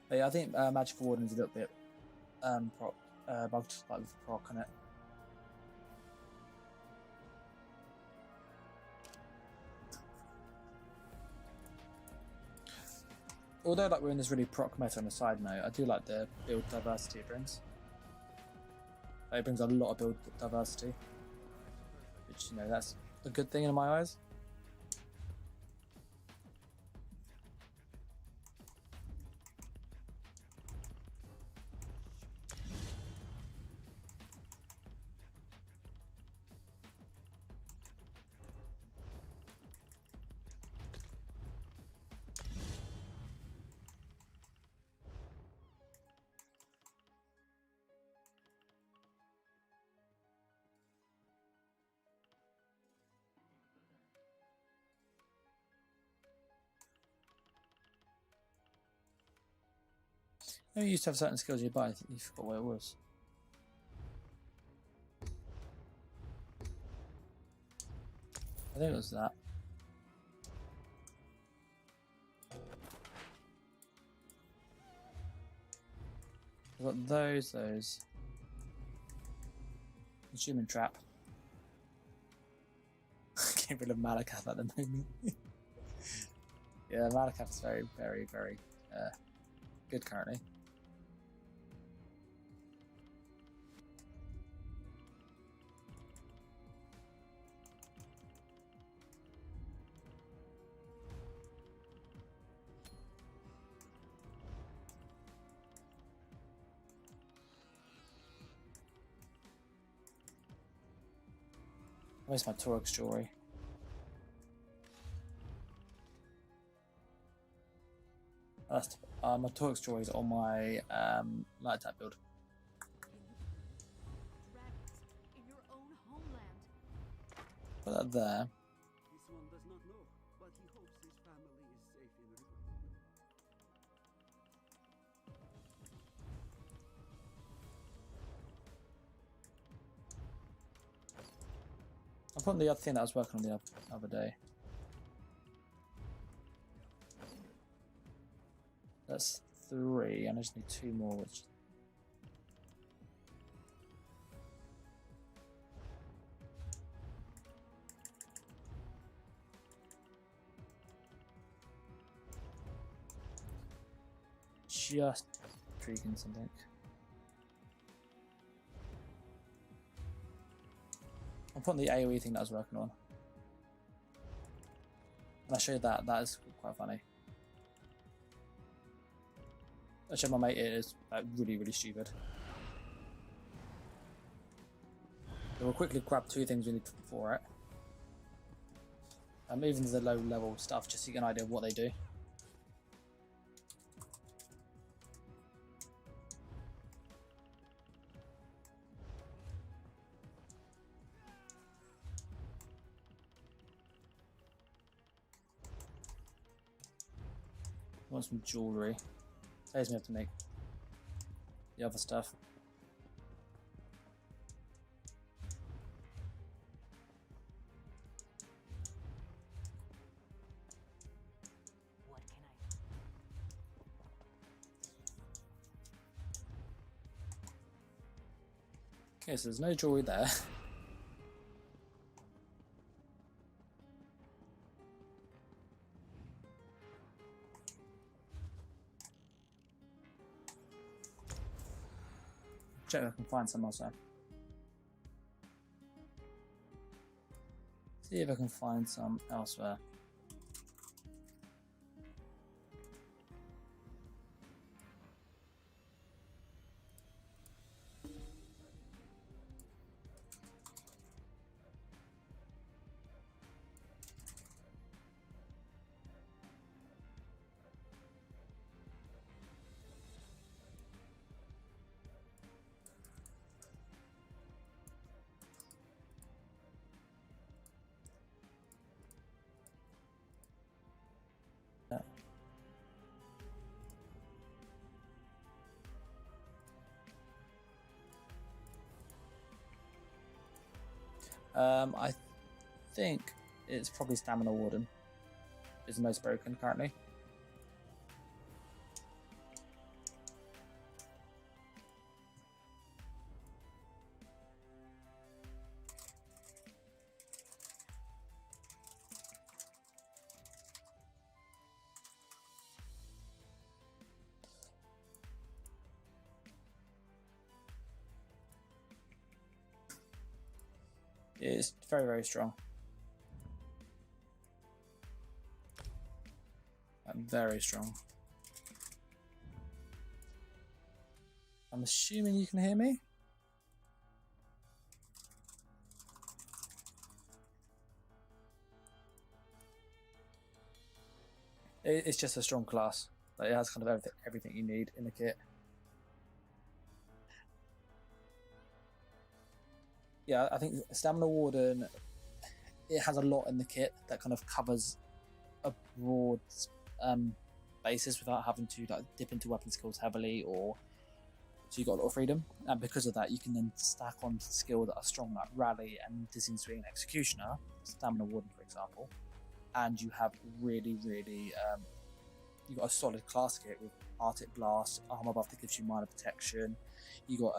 S1: But yeah, I think Magical Warden's a little bit bugged, like with proc on it. Although like we're in this really proc meta on a side note, I do like the build diversity it brings. It brings a lot of build diversity, which, you know, that's a good thing in my eyes. You used to have certain skills you buy, I think you forgot what it was. I think it was that. I've got those. Consuming trap. Get rid of Malakath at the moment. Yeah, Malakath is very, very, very good currently. Where's my Torx jewelry? That's my Torx jewelry is on my light attack build.
S2: Dragons in your own homeland.
S1: Put that there.
S3: This one does not know, but he hopes his family is safe in River.
S1: I'm putting the other thing that I was working on the other day. That's 3, and I just need 2 more, which... Just tweaking something. I'm putting the AoE thing that I was working on. And I showed that, that is quite funny. I showed my mate it is like, really, really stupid. So we'll quickly grab 2 things we need for it. Even the low level stuff, just to get an idea of what they do. Want some jewellery. Saves me have to make the other stuff.
S2: What can I?
S1: Okay, so there's no jewellery there. Check if I can find some also. See if I can find some elsewhere. I think it's probably Stamina Warden is the most broken currently. It's very, very strong. Very strong. I'm assuming you can hear me? It's just a strong class. Like, it has kind of everything you need in the kit. Yeah, I think Stamina Warden, it has a lot in the kit that kind of covers a broad basis without having to like dip into weapon skills heavily, or so you got a lot of freedom. And because of that, you can then stack on skills that are strong, like Rally and Dizzying Swing and Executioner, Stamina Warden, for example. And you have really, you got a solid class kit with Arctic Blast, armor buff that gives you minor protection. You got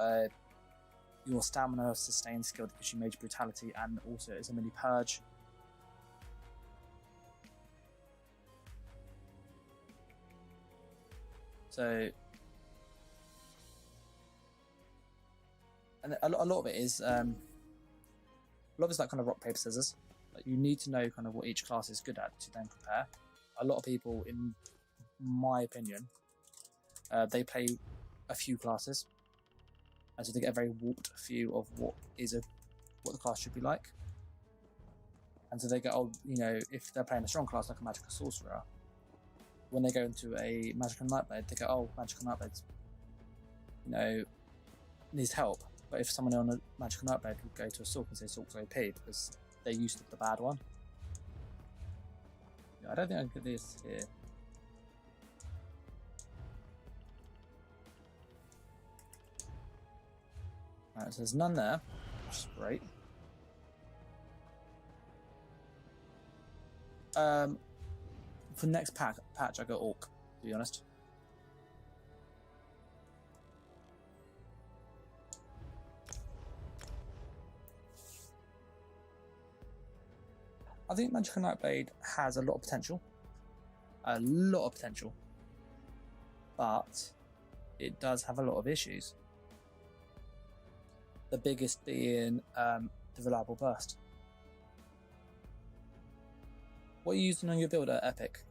S1: your stamina sustained skill that gives you major brutality, and also it's a mini purge. So, and a lot of it is like kind of rock paper scissors. Like you need to know kind of what each class is good at to then compare. A lot of people, in my opinion, they play a few classes, and so they get a very warped view of what the class should be like. And so they go, oh, you know, if they're playing a strong class like a Magical Sorcerer, when they go into a Magical Nightblade, they go, oh, Magical Nightblade, you know, needs help. But if someone on a Magical Nightblade would go to a Sork and say Sork's OP because they're used to the bad one. Yeah, I don't think I can get this here. Alright, so there's none there, which is great. For next patch I go Orc, to be honest. I think Magical Nightblade has a lot of potential. But it does have a lot of issues. The biggest being the reliable burst. What are you using on your build at Epic?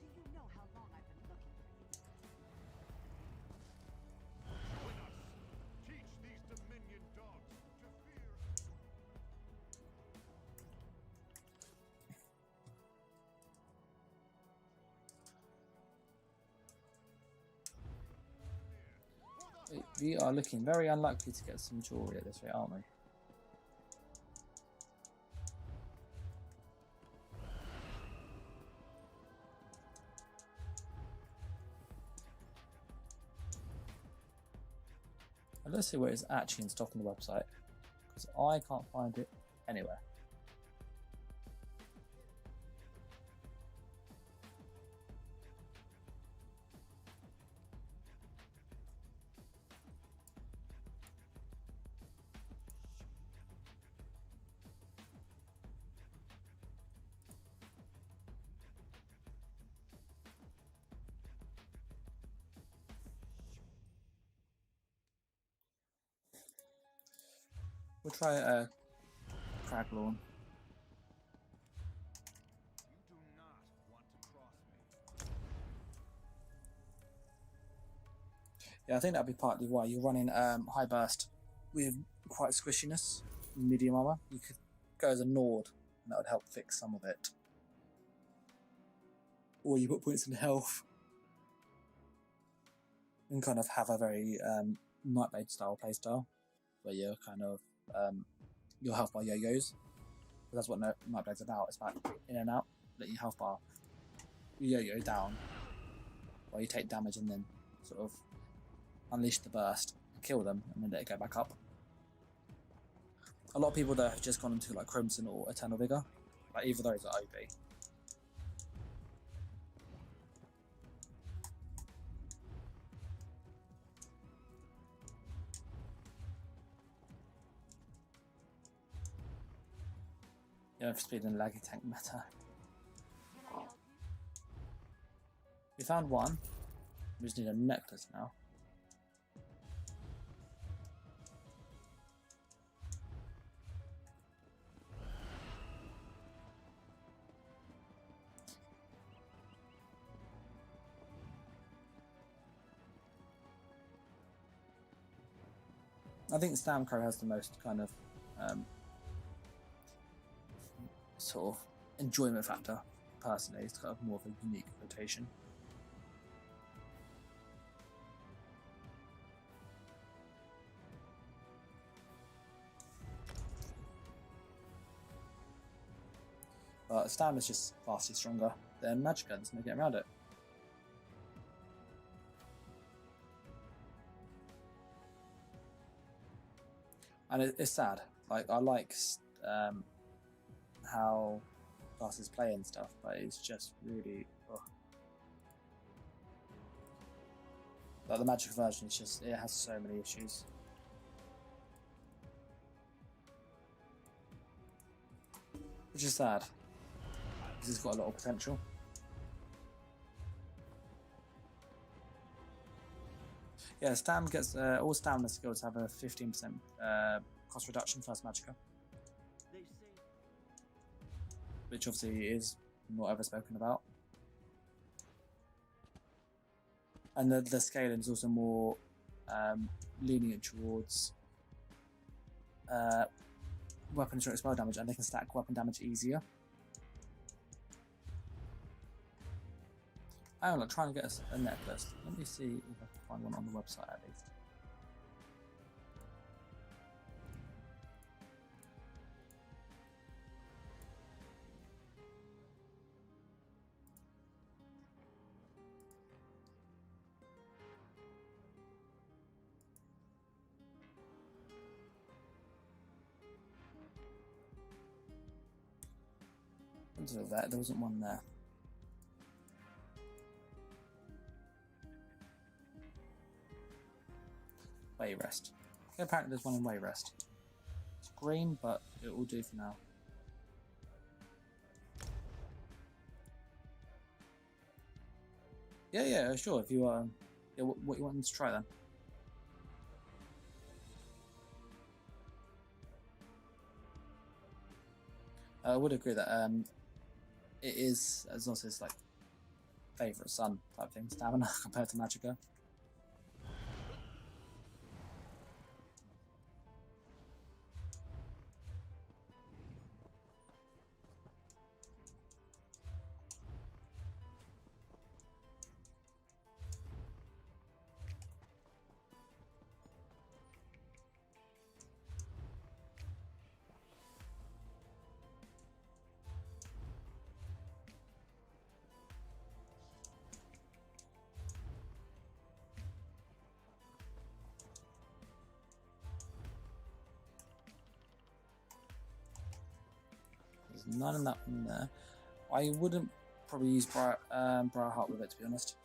S2: Do you know how long I've been looking for you?
S3: Teach these Dominion dogs to fear.
S1: We are looking very unlikely to get some jewelry at this rate, aren't we? And let's see where it's actually in stock on the website, because I can't find it anywhere. We'll try Craglawn.
S3: You do not want to cross me.
S1: Yeah, I think that'd be partly why you're running high burst with quite squishiness, medium armor. You could go as a Nord, and that would help fix some of it. Or you put points in health and kind of have a very Nightblade style playstyle, where you're kind of your health bar yo-yos. That's what Nightblade's about. It's about in and out, let your health bar yo-yo down while you take damage, and then sort of unleash the burst, kill them, and then let it go back up. A lot of people though have just gone into like Crimson or Eternal Vigor. Like either of those are OP. Yeah, for speed and laggy tank meta.
S2: Can I help you?
S1: We found one. We just need a necklace now. I think Stamco has the most kind of sort of enjoyment factor. Personally, it's kind of more of a unique rotation. But Stamina's just vastly stronger than Magicka, there's no getting around it. And it's sad. Like, I like how classes play and stuff, but it's just really... Ugh. Like, the Magicka version, it's just, it has so many issues. Which is sad, because it's got a lot of potential. Yeah, Stam gets all stamina skills have a 15% cost reduction first Magicka,
S3: They say
S1: which obviously is not ever spoken about. And the scaling is also more lenient towards weapon and spell damage, and they can stack weapon damage easier. I'm like trying to get a necklace. Let me see if I can find one on the website at least. There wasn't one there. Wayrest. Okay, apparently there's one in Wayrest. It's green, but it will do for now. Yeah, sure. If you yeah, what you want to try then? I would agree that it is as also like favourite son type thing, stamina compared to Magicka. There's none in that one there. I wouldn't probably use Briarheart with it, to be honest.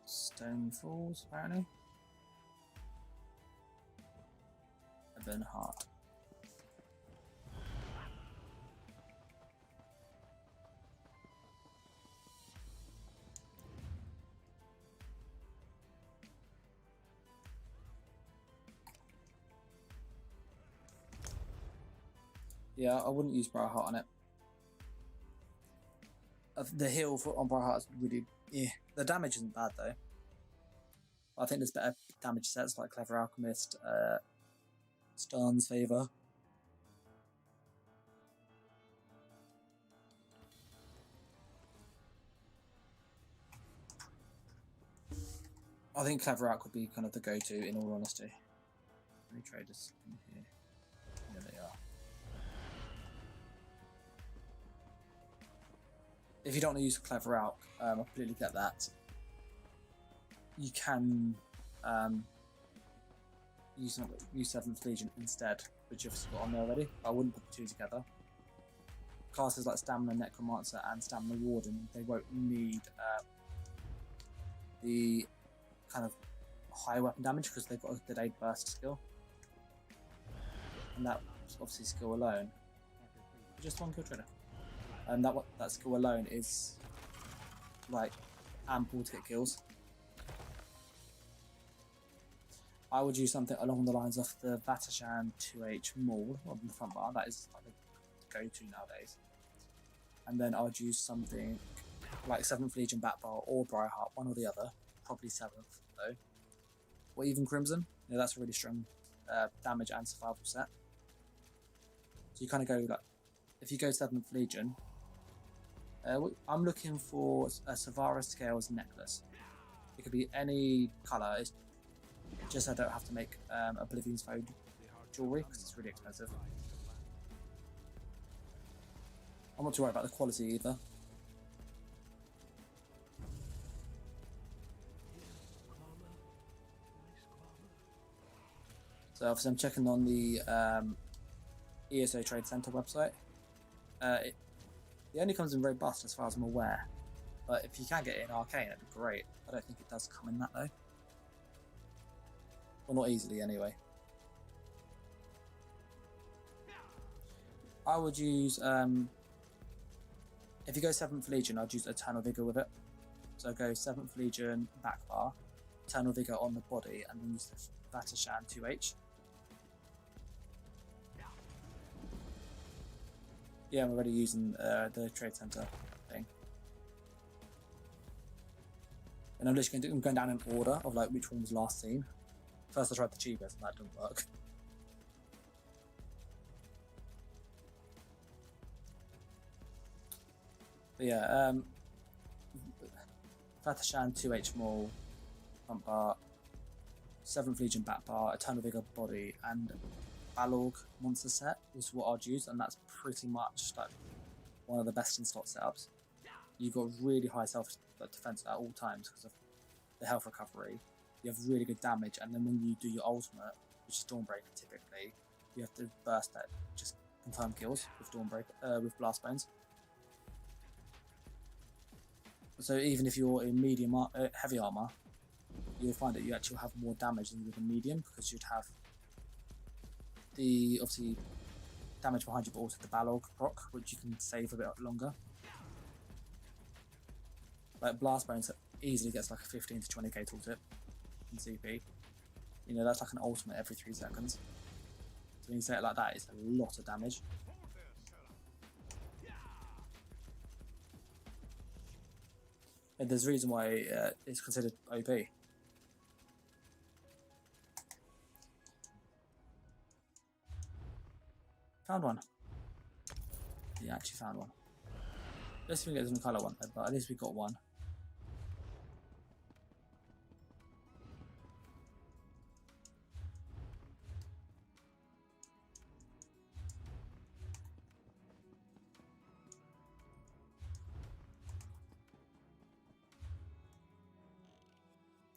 S1: Stone Falls, apparently. Ebon Heart. Yeah, I wouldn't use Briarheart on it. The heal on Briarheart is really... Yeah. The damage isn't bad though. I think there's better damage sets like Clever Alchemist, Starn's Favour. I think Clever Alch would be kind of the go-to in all honesty. Any traders in here? Yeah, they are. If you don't want to use Clever Alch, I completely get that. You can use 7th Legion instead, which you've got on there already. I wouldn't put the two together. Classes like Stamina Necromancer and Stamina Warden, they won't need the kind of high weapon damage because they've got a delayed burst skill. And that obviously skill alone. Just one kill trader. And that skill alone is like ample to get kills. I would use something along the lines of the Vatashan 2H Maul on the front bar. That is like the go-to nowadays. And then I would use something like 7th Legion Bat Bar or Briarheart, one or the other. Probably 7th though. Or even Crimson. Yeah, that's a really strong damage and survival set. So you kind of go like, if you go 7th Legion, I'm looking for a Savara Scales necklace. It could be any colour. It's just I don't have to make Oblivion's Foe jewelry because it's really expensive. I'm not too worried about the quality either. So obviously I'm checking on the ESO Trade Center website. It only comes in robust as far as I'm aware, but if you can get it in arcane, that'd be great. I don't think it does come in that though. Well, not easily anyway. I would use, if you go 7th Legion, I'd use Eternal Vigor with it. So go 7th Legion back bar, Eternal Vigor on the body, and then use the Vatashan 2H. Yeah, I'm already using the trade center thing. And I'm just going down in order of like which one was last seen. First I tried the cheapest and that didn't work. But yeah, Vatashan 2H Mall, front bar, 7th Legion back bar, Eternal Vigor body, and Balorg monster set is what I'd use, and that's pretty much like one of the best in slot setups. You've got really high self defense at all times because of the health recovery. You have really good damage, and then when you do your ultimate, which is Dawnbreaker typically, you have to burst that just confirm kills with Dawnbreaker with Blast Bones. So even if you're in medium heavy armor, you'll find that you actually have more damage than with a medium because you'd have the obviously damage behind you, but also the Balorg proc, which you can save a bit longer. Like Blast Bones easily gets like a 15 to 20k tooltip in CP. You know, that's like an ultimate every 3 seconds. So when you say it like that, it's a lot of damage. And there's a reason why it's considered OP. Found one. Yeah, actually found one. Let's see if we can get some colour one, but at least we got one.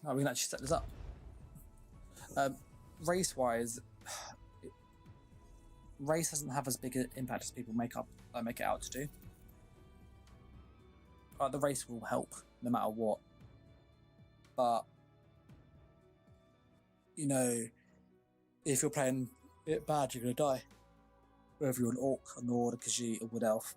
S1: Oh, we can actually set this up. Race-wise, race doesn't have as big an impact as people make it out to do. The race will help no matter what, but you know, if you're playing it bad, you're gonna die. Whether you're an Orc, a Nord, a Khajiit, a Wood Elf.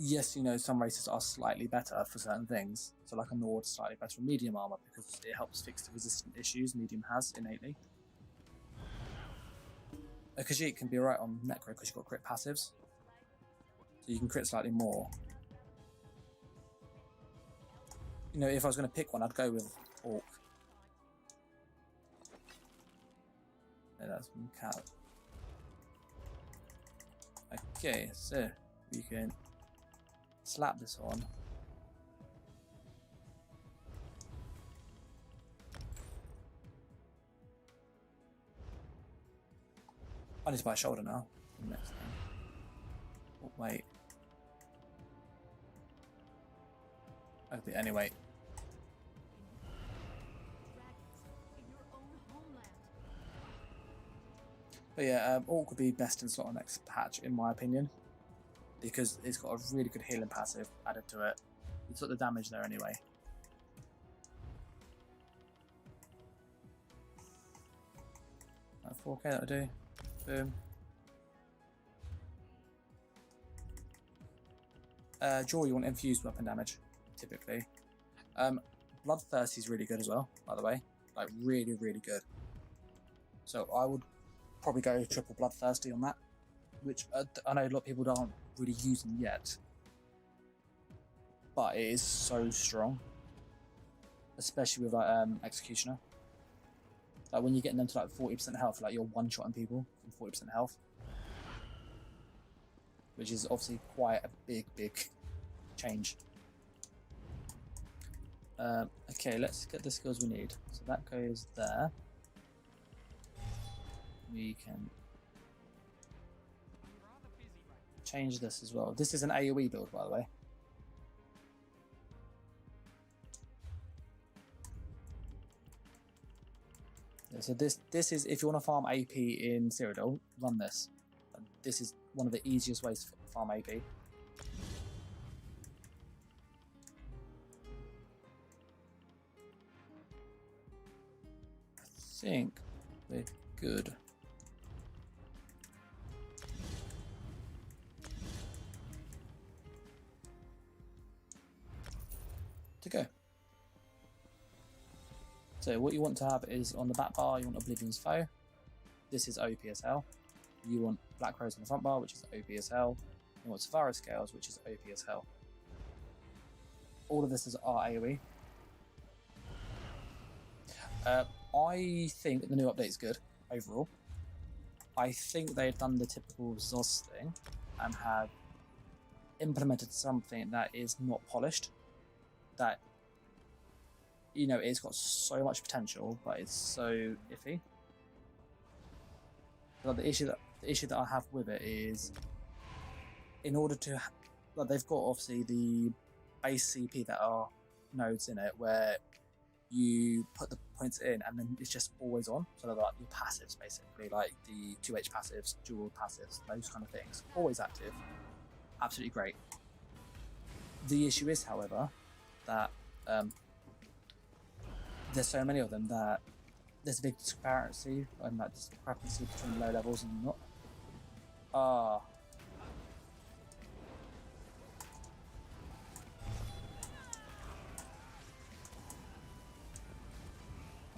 S1: Yes, you know, some races are slightly better for certain things. So like a Nord is slightly better in medium armor because it helps fix the resistant issues medium has innately. A Khajiit can be alright on Necro because you've got crit passives. So you can crit slightly more. You know, if I was going to pick one, I'd go with Orc. Yeah, that's one cat. Okay, so we can slap this on. I need to buy a shoulder now. Next thing. Oh, wait. Okay, anyway. But yeah, Orc would be best in slot on next patch, in my opinion, because it's got a really good healing passive added to it. It's got the damage there anyway. That 4k that'll do. Boom. Draw, you want infused weapon damage, typically. Bloodthirsty is really good as well, by the way. Like, really, really good. So I would probably go triple Bloodthirsty on that, which I know a lot of people aren't really using yet. But it is so strong. Especially with like Executioner. Like when you're getting them to like 40% health, like you're one-shotting people from 40% health. Which is obviously quite a big change. Okay, let's get the skills we need. So that goes there. we can change this as well. This is an AoE build, by the way. Yeah, so this is if you want to farm AP in Cyrodiil, run this. This is one of the easiest ways to farm AP. I think we're good. To go. So what you want to have is on the back bar, you want Oblivion's Foe. This is OPSL. You want Black Rose on the front bar, which is OPSL. You want Savara Scales, which is OPSL. All of this is AoE. I think the new update is good overall. I think they've done the typical ZOS thing and have implemented something that is not polished. That, you know, it's got so much potential, but it's so iffy. But the issue that I have with it is, in order to, like, they've got obviously the base CP that are nodes in it where you put the points in and then it's just always on. So they're like your passives basically, like the 2H passives, dual passives, those kind of things, always active. Absolutely great. The issue is, however, that there's so many of them that there's a big disparity and that discrepancy between low levels and not. Ah.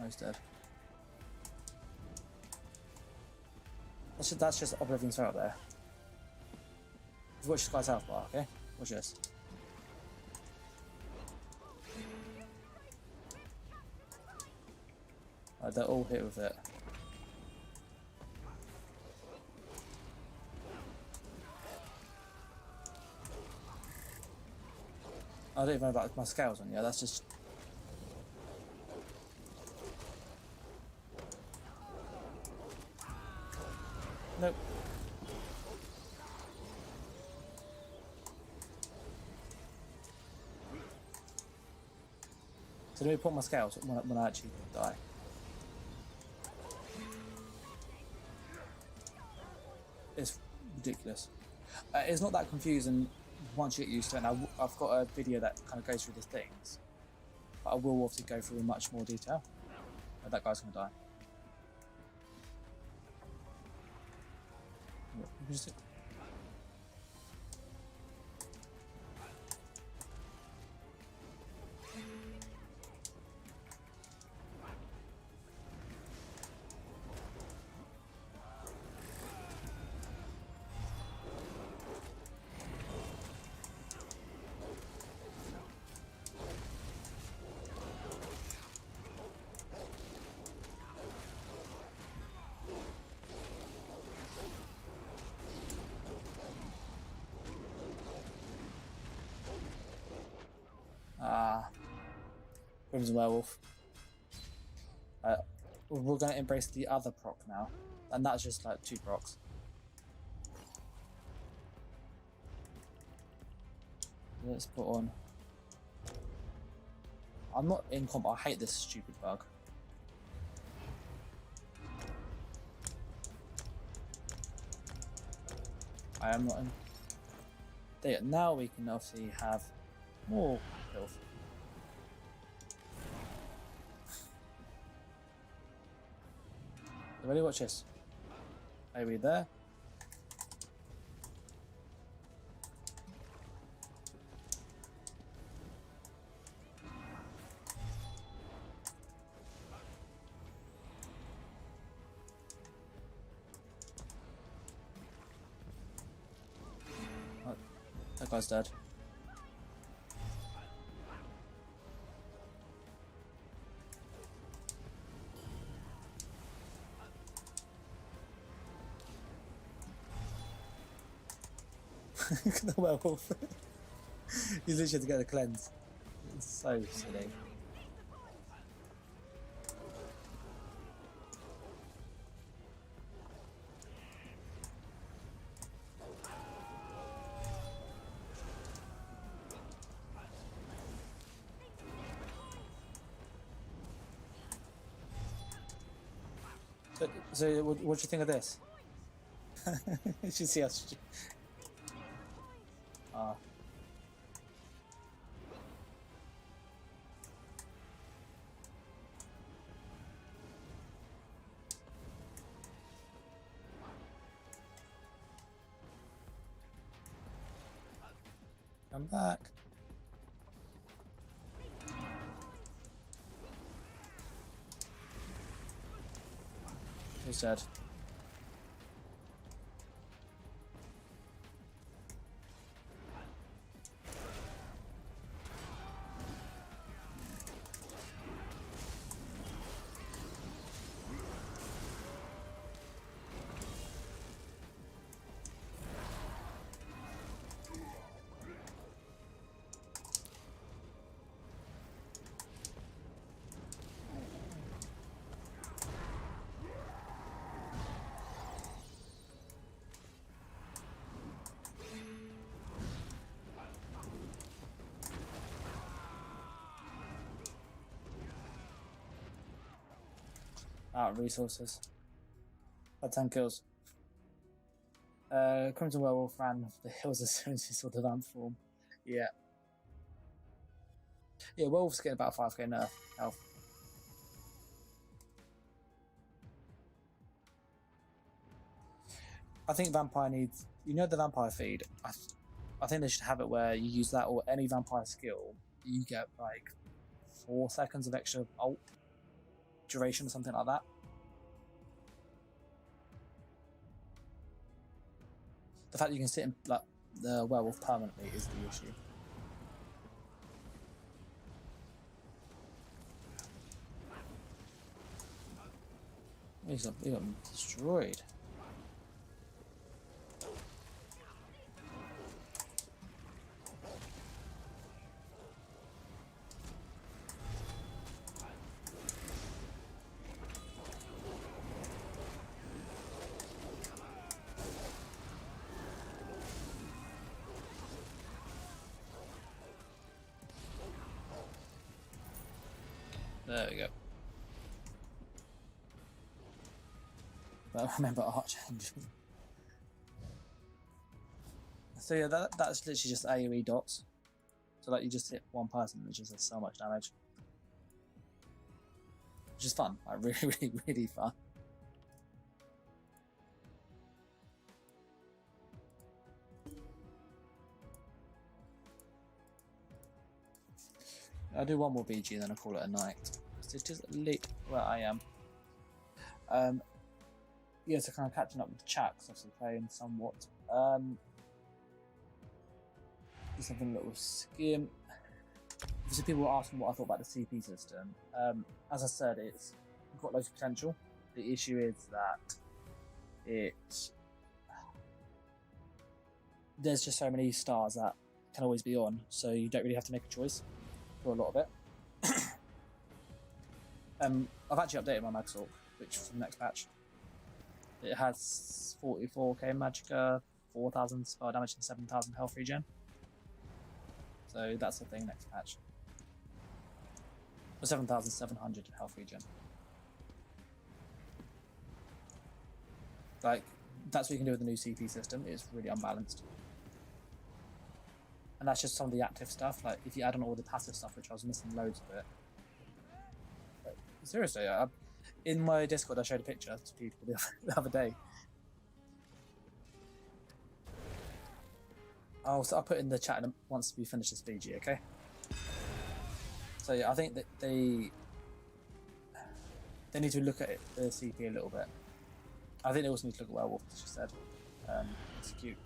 S1: Oh, he's dead. That's just Oblivion's Foe up there. Watch this guy's health bar, okay? Watch this. They're all hit with it. I don't even know about my scales on. Yeah, that's just. Nope. So let me put my scales when I actually die. It's ridiculous. It's not that confusing once you get used to it. And I've got a video that kind of goes through the things, but I will obviously go through in much more detail. That guy's gonna die. Crimson Werewolf. We're going to embrace the other proc now, and that's just like 2 procs. Let's put on. I'm not in comp. I hate this stupid bug. I am not in. There. Now we can obviously have more health. Ready? Watch this. Are we there? Oh, that guy's dead. Look at the werewolf. He's literally to get the cleanse. It's so silly. So what do you think of this? You should see us. Come back. He's dead. Out of resources. Had 10 kills. Crimson Werewolf ran off the hills as soon as he saw the vamp form. Yeah. Yeah, Werewolf's getting about 5k nerf health. I think Vampire needs... You know the Vampire feed? I think they should have it where you use that or any Vampire skill, you get like 4 seconds of extra ult duration or something like that. The fact that you can sit in like the werewolf permanently is the issue. He's got destroyed. There we go. But remember Archangel. So yeah, that's literally just AoE dots. So like you just hit one person and it just does so much damage. Which is fun. Like really fun. I'll do one more BG and then I'll call it a night. It's just late where I am. Yeah, so kind of catching up with the chat, because obviously playing somewhat. Do something a little skim. Obviously people were asking what I thought about the CP system. As I said, it's got loads of potential. The issue is that there's just so many stars that can always be on, so you don't really have to make a choice for a lot of it. I've actually updated my Magsork, which for the next patch. It has 44k magicka, 4,000 spell damage and 7,000 health regen. So that's the thing next patch. Or 7,700 health regen. Like, that's what you can do with the new CP system. It's really unbalanced. And that's just some of the active stuff. Like, if you add on all the passive stuff, which I was missing loads of it. But seriously, in my Discord, I showed a picture to people the other day. I'll put in the chat once we finish this BG, okay? So yeah, I think that they need to look at the CP a little bit. I think they also need to look at Werewolf, as you said. Execute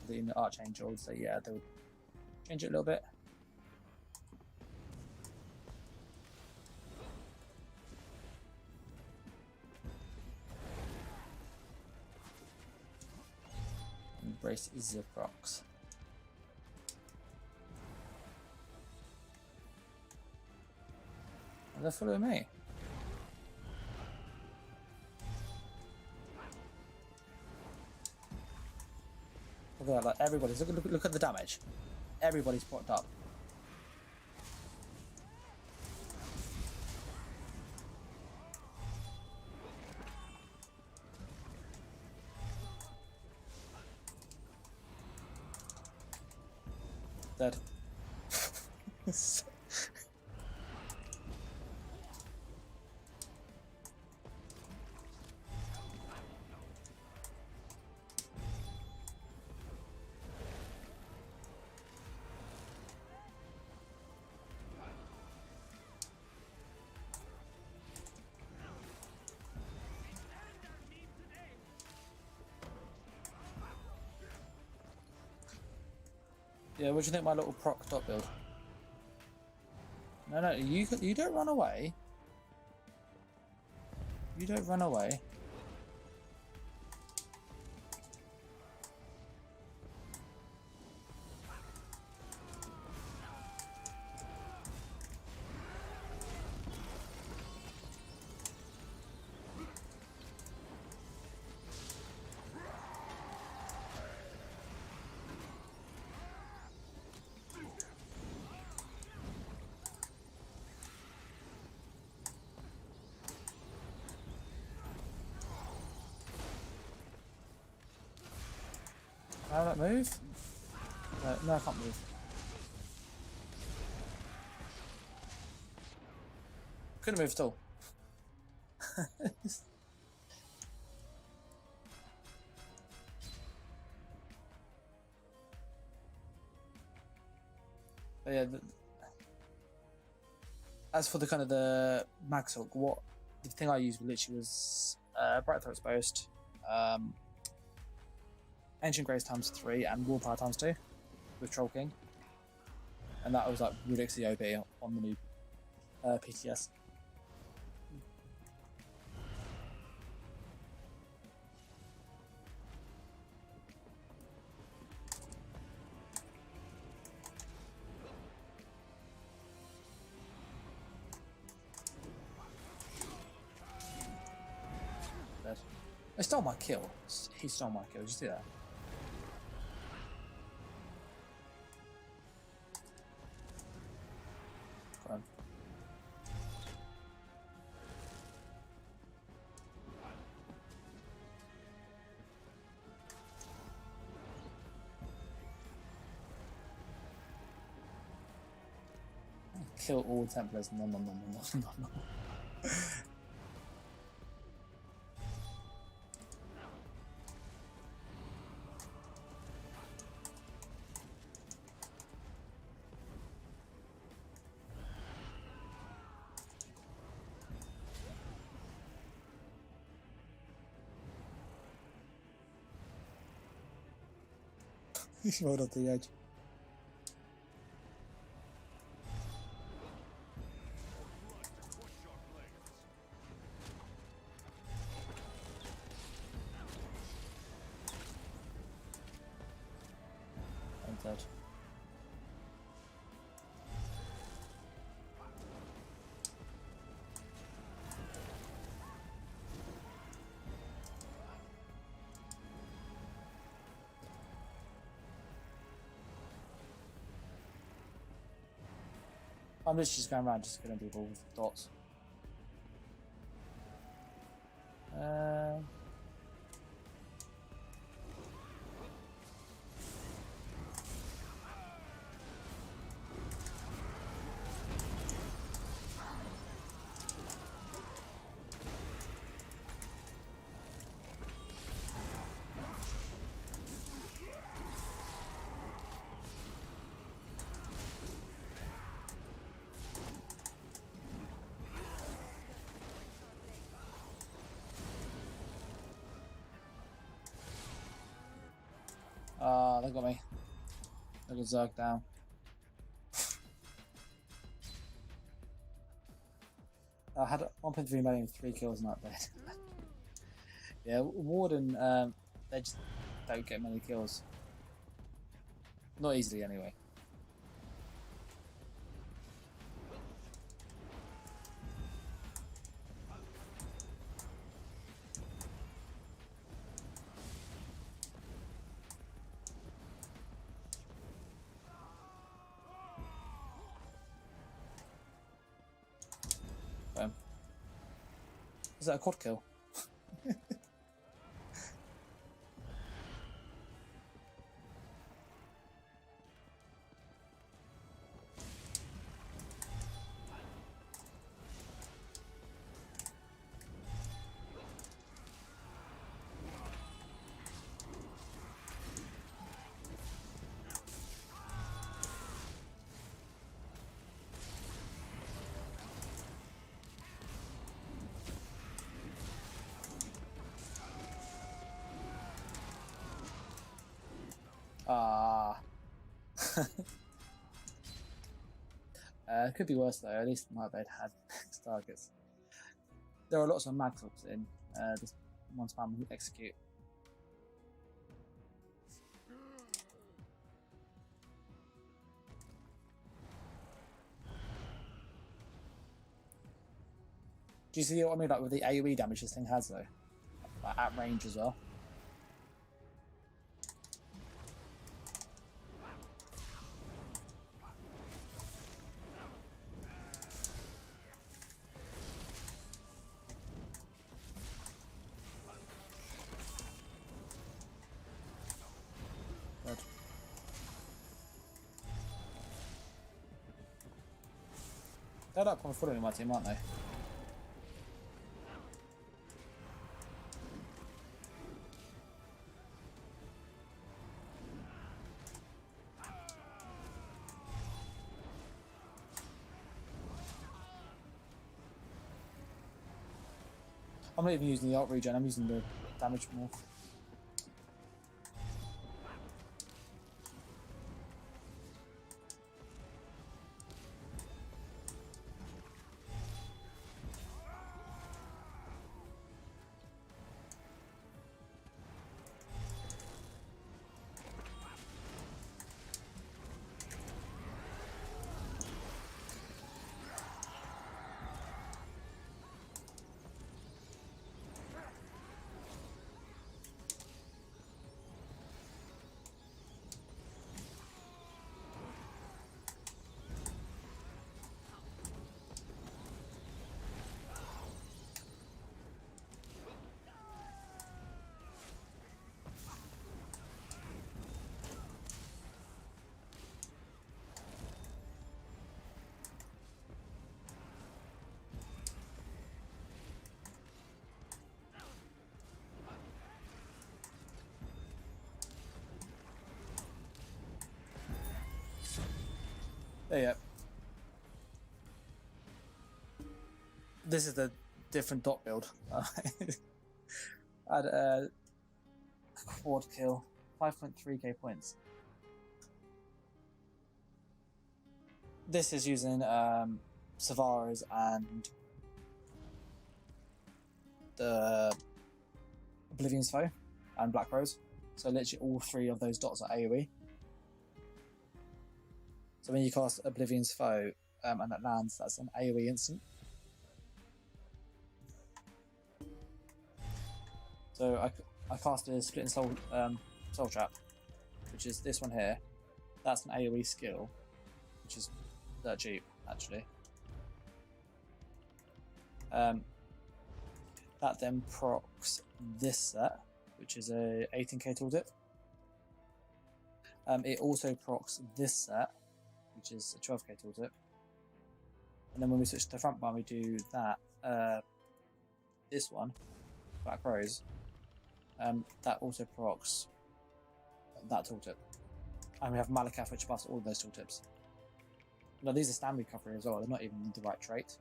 S1: the Archangel, so yeah, they would change it a little bit. Embrace the Procs. And they're following me. Look at that, like everybody's look at the damage. Everybody's popped up. Dead. Yeah, what do you think of my little proc dot build? No, you don't run away. You don't run away. How do I move? No, I can't move. Couldn't move at all. But yeah, as for the kind of the max hook, what the thing I used literally was Bright Throat's Boast, Ancient Grace times 3, and Willpower times 2 with Troll King, and that was like ridiculously OP on the new PTS. I stole my kill. He stole my kill. Did you see that? Come on. Kill all Templars. No. He's right off the edge. I'm dead. I'm literally just going around just killing people with dots. They got me. They got Zerg down. I had 1.3 million with 3 kills in that bed. Yeah, Warden, they just don't get many kills. Not easily, anyway. Is that a quad kill? Ah. It could be worse though. At least Nightblade had X targets. There are lots of magtops in this one spam who execute. Do you see what I mean? Like with the AoE damage this thing has though, like at range as well. Good. They're not coming forward in my team, aren't they? I'm not even using the ult regen, I'm using the damage morph. There you go. This is the different dot build. I had a quad kill, 5.3k points. This is using Savaras and the Oblivion's Foe and Black Rose. So literally all three of those dots are AoE. So when you cast Oblivion's Foe and that lands, that's an AoE instant. So I cast a Split and Soul Trap, which is this one here. That's an AoE skill, which is dirt cheap actually. That then procs this set, which is a 18k tooltip. It also procs this set, which is a 12k tooltip. And then when we switch to the front bar, we do that. This one, Black Rose. That also procs that tooltip. And we have Malakath, which buffs all of those tooltips. Now these are stand recovery as well, they're not even the right trait.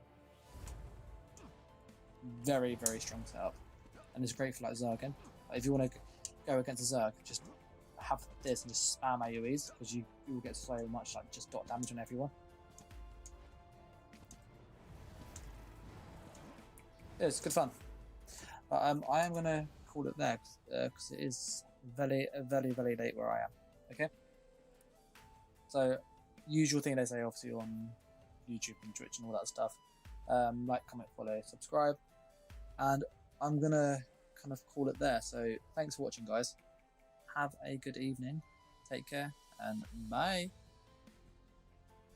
S1: Very, very strong setup. And it's great for like Zerg. Like, if you want to go against a Zerg, just have this and just spam AoEs, because you will get so much like just dot damage on everyone. Yeah, it's good fun. But I am going to call it there, because it is very, very, very late where I am. Okay? So, usual thing they say obviously on YouTube and Twitch and all that stuff. Like, comment, follow, subscribe. And I'm going to kind of call it there. So, thanks for watching, guys. Have a good evening. Take care, and bye.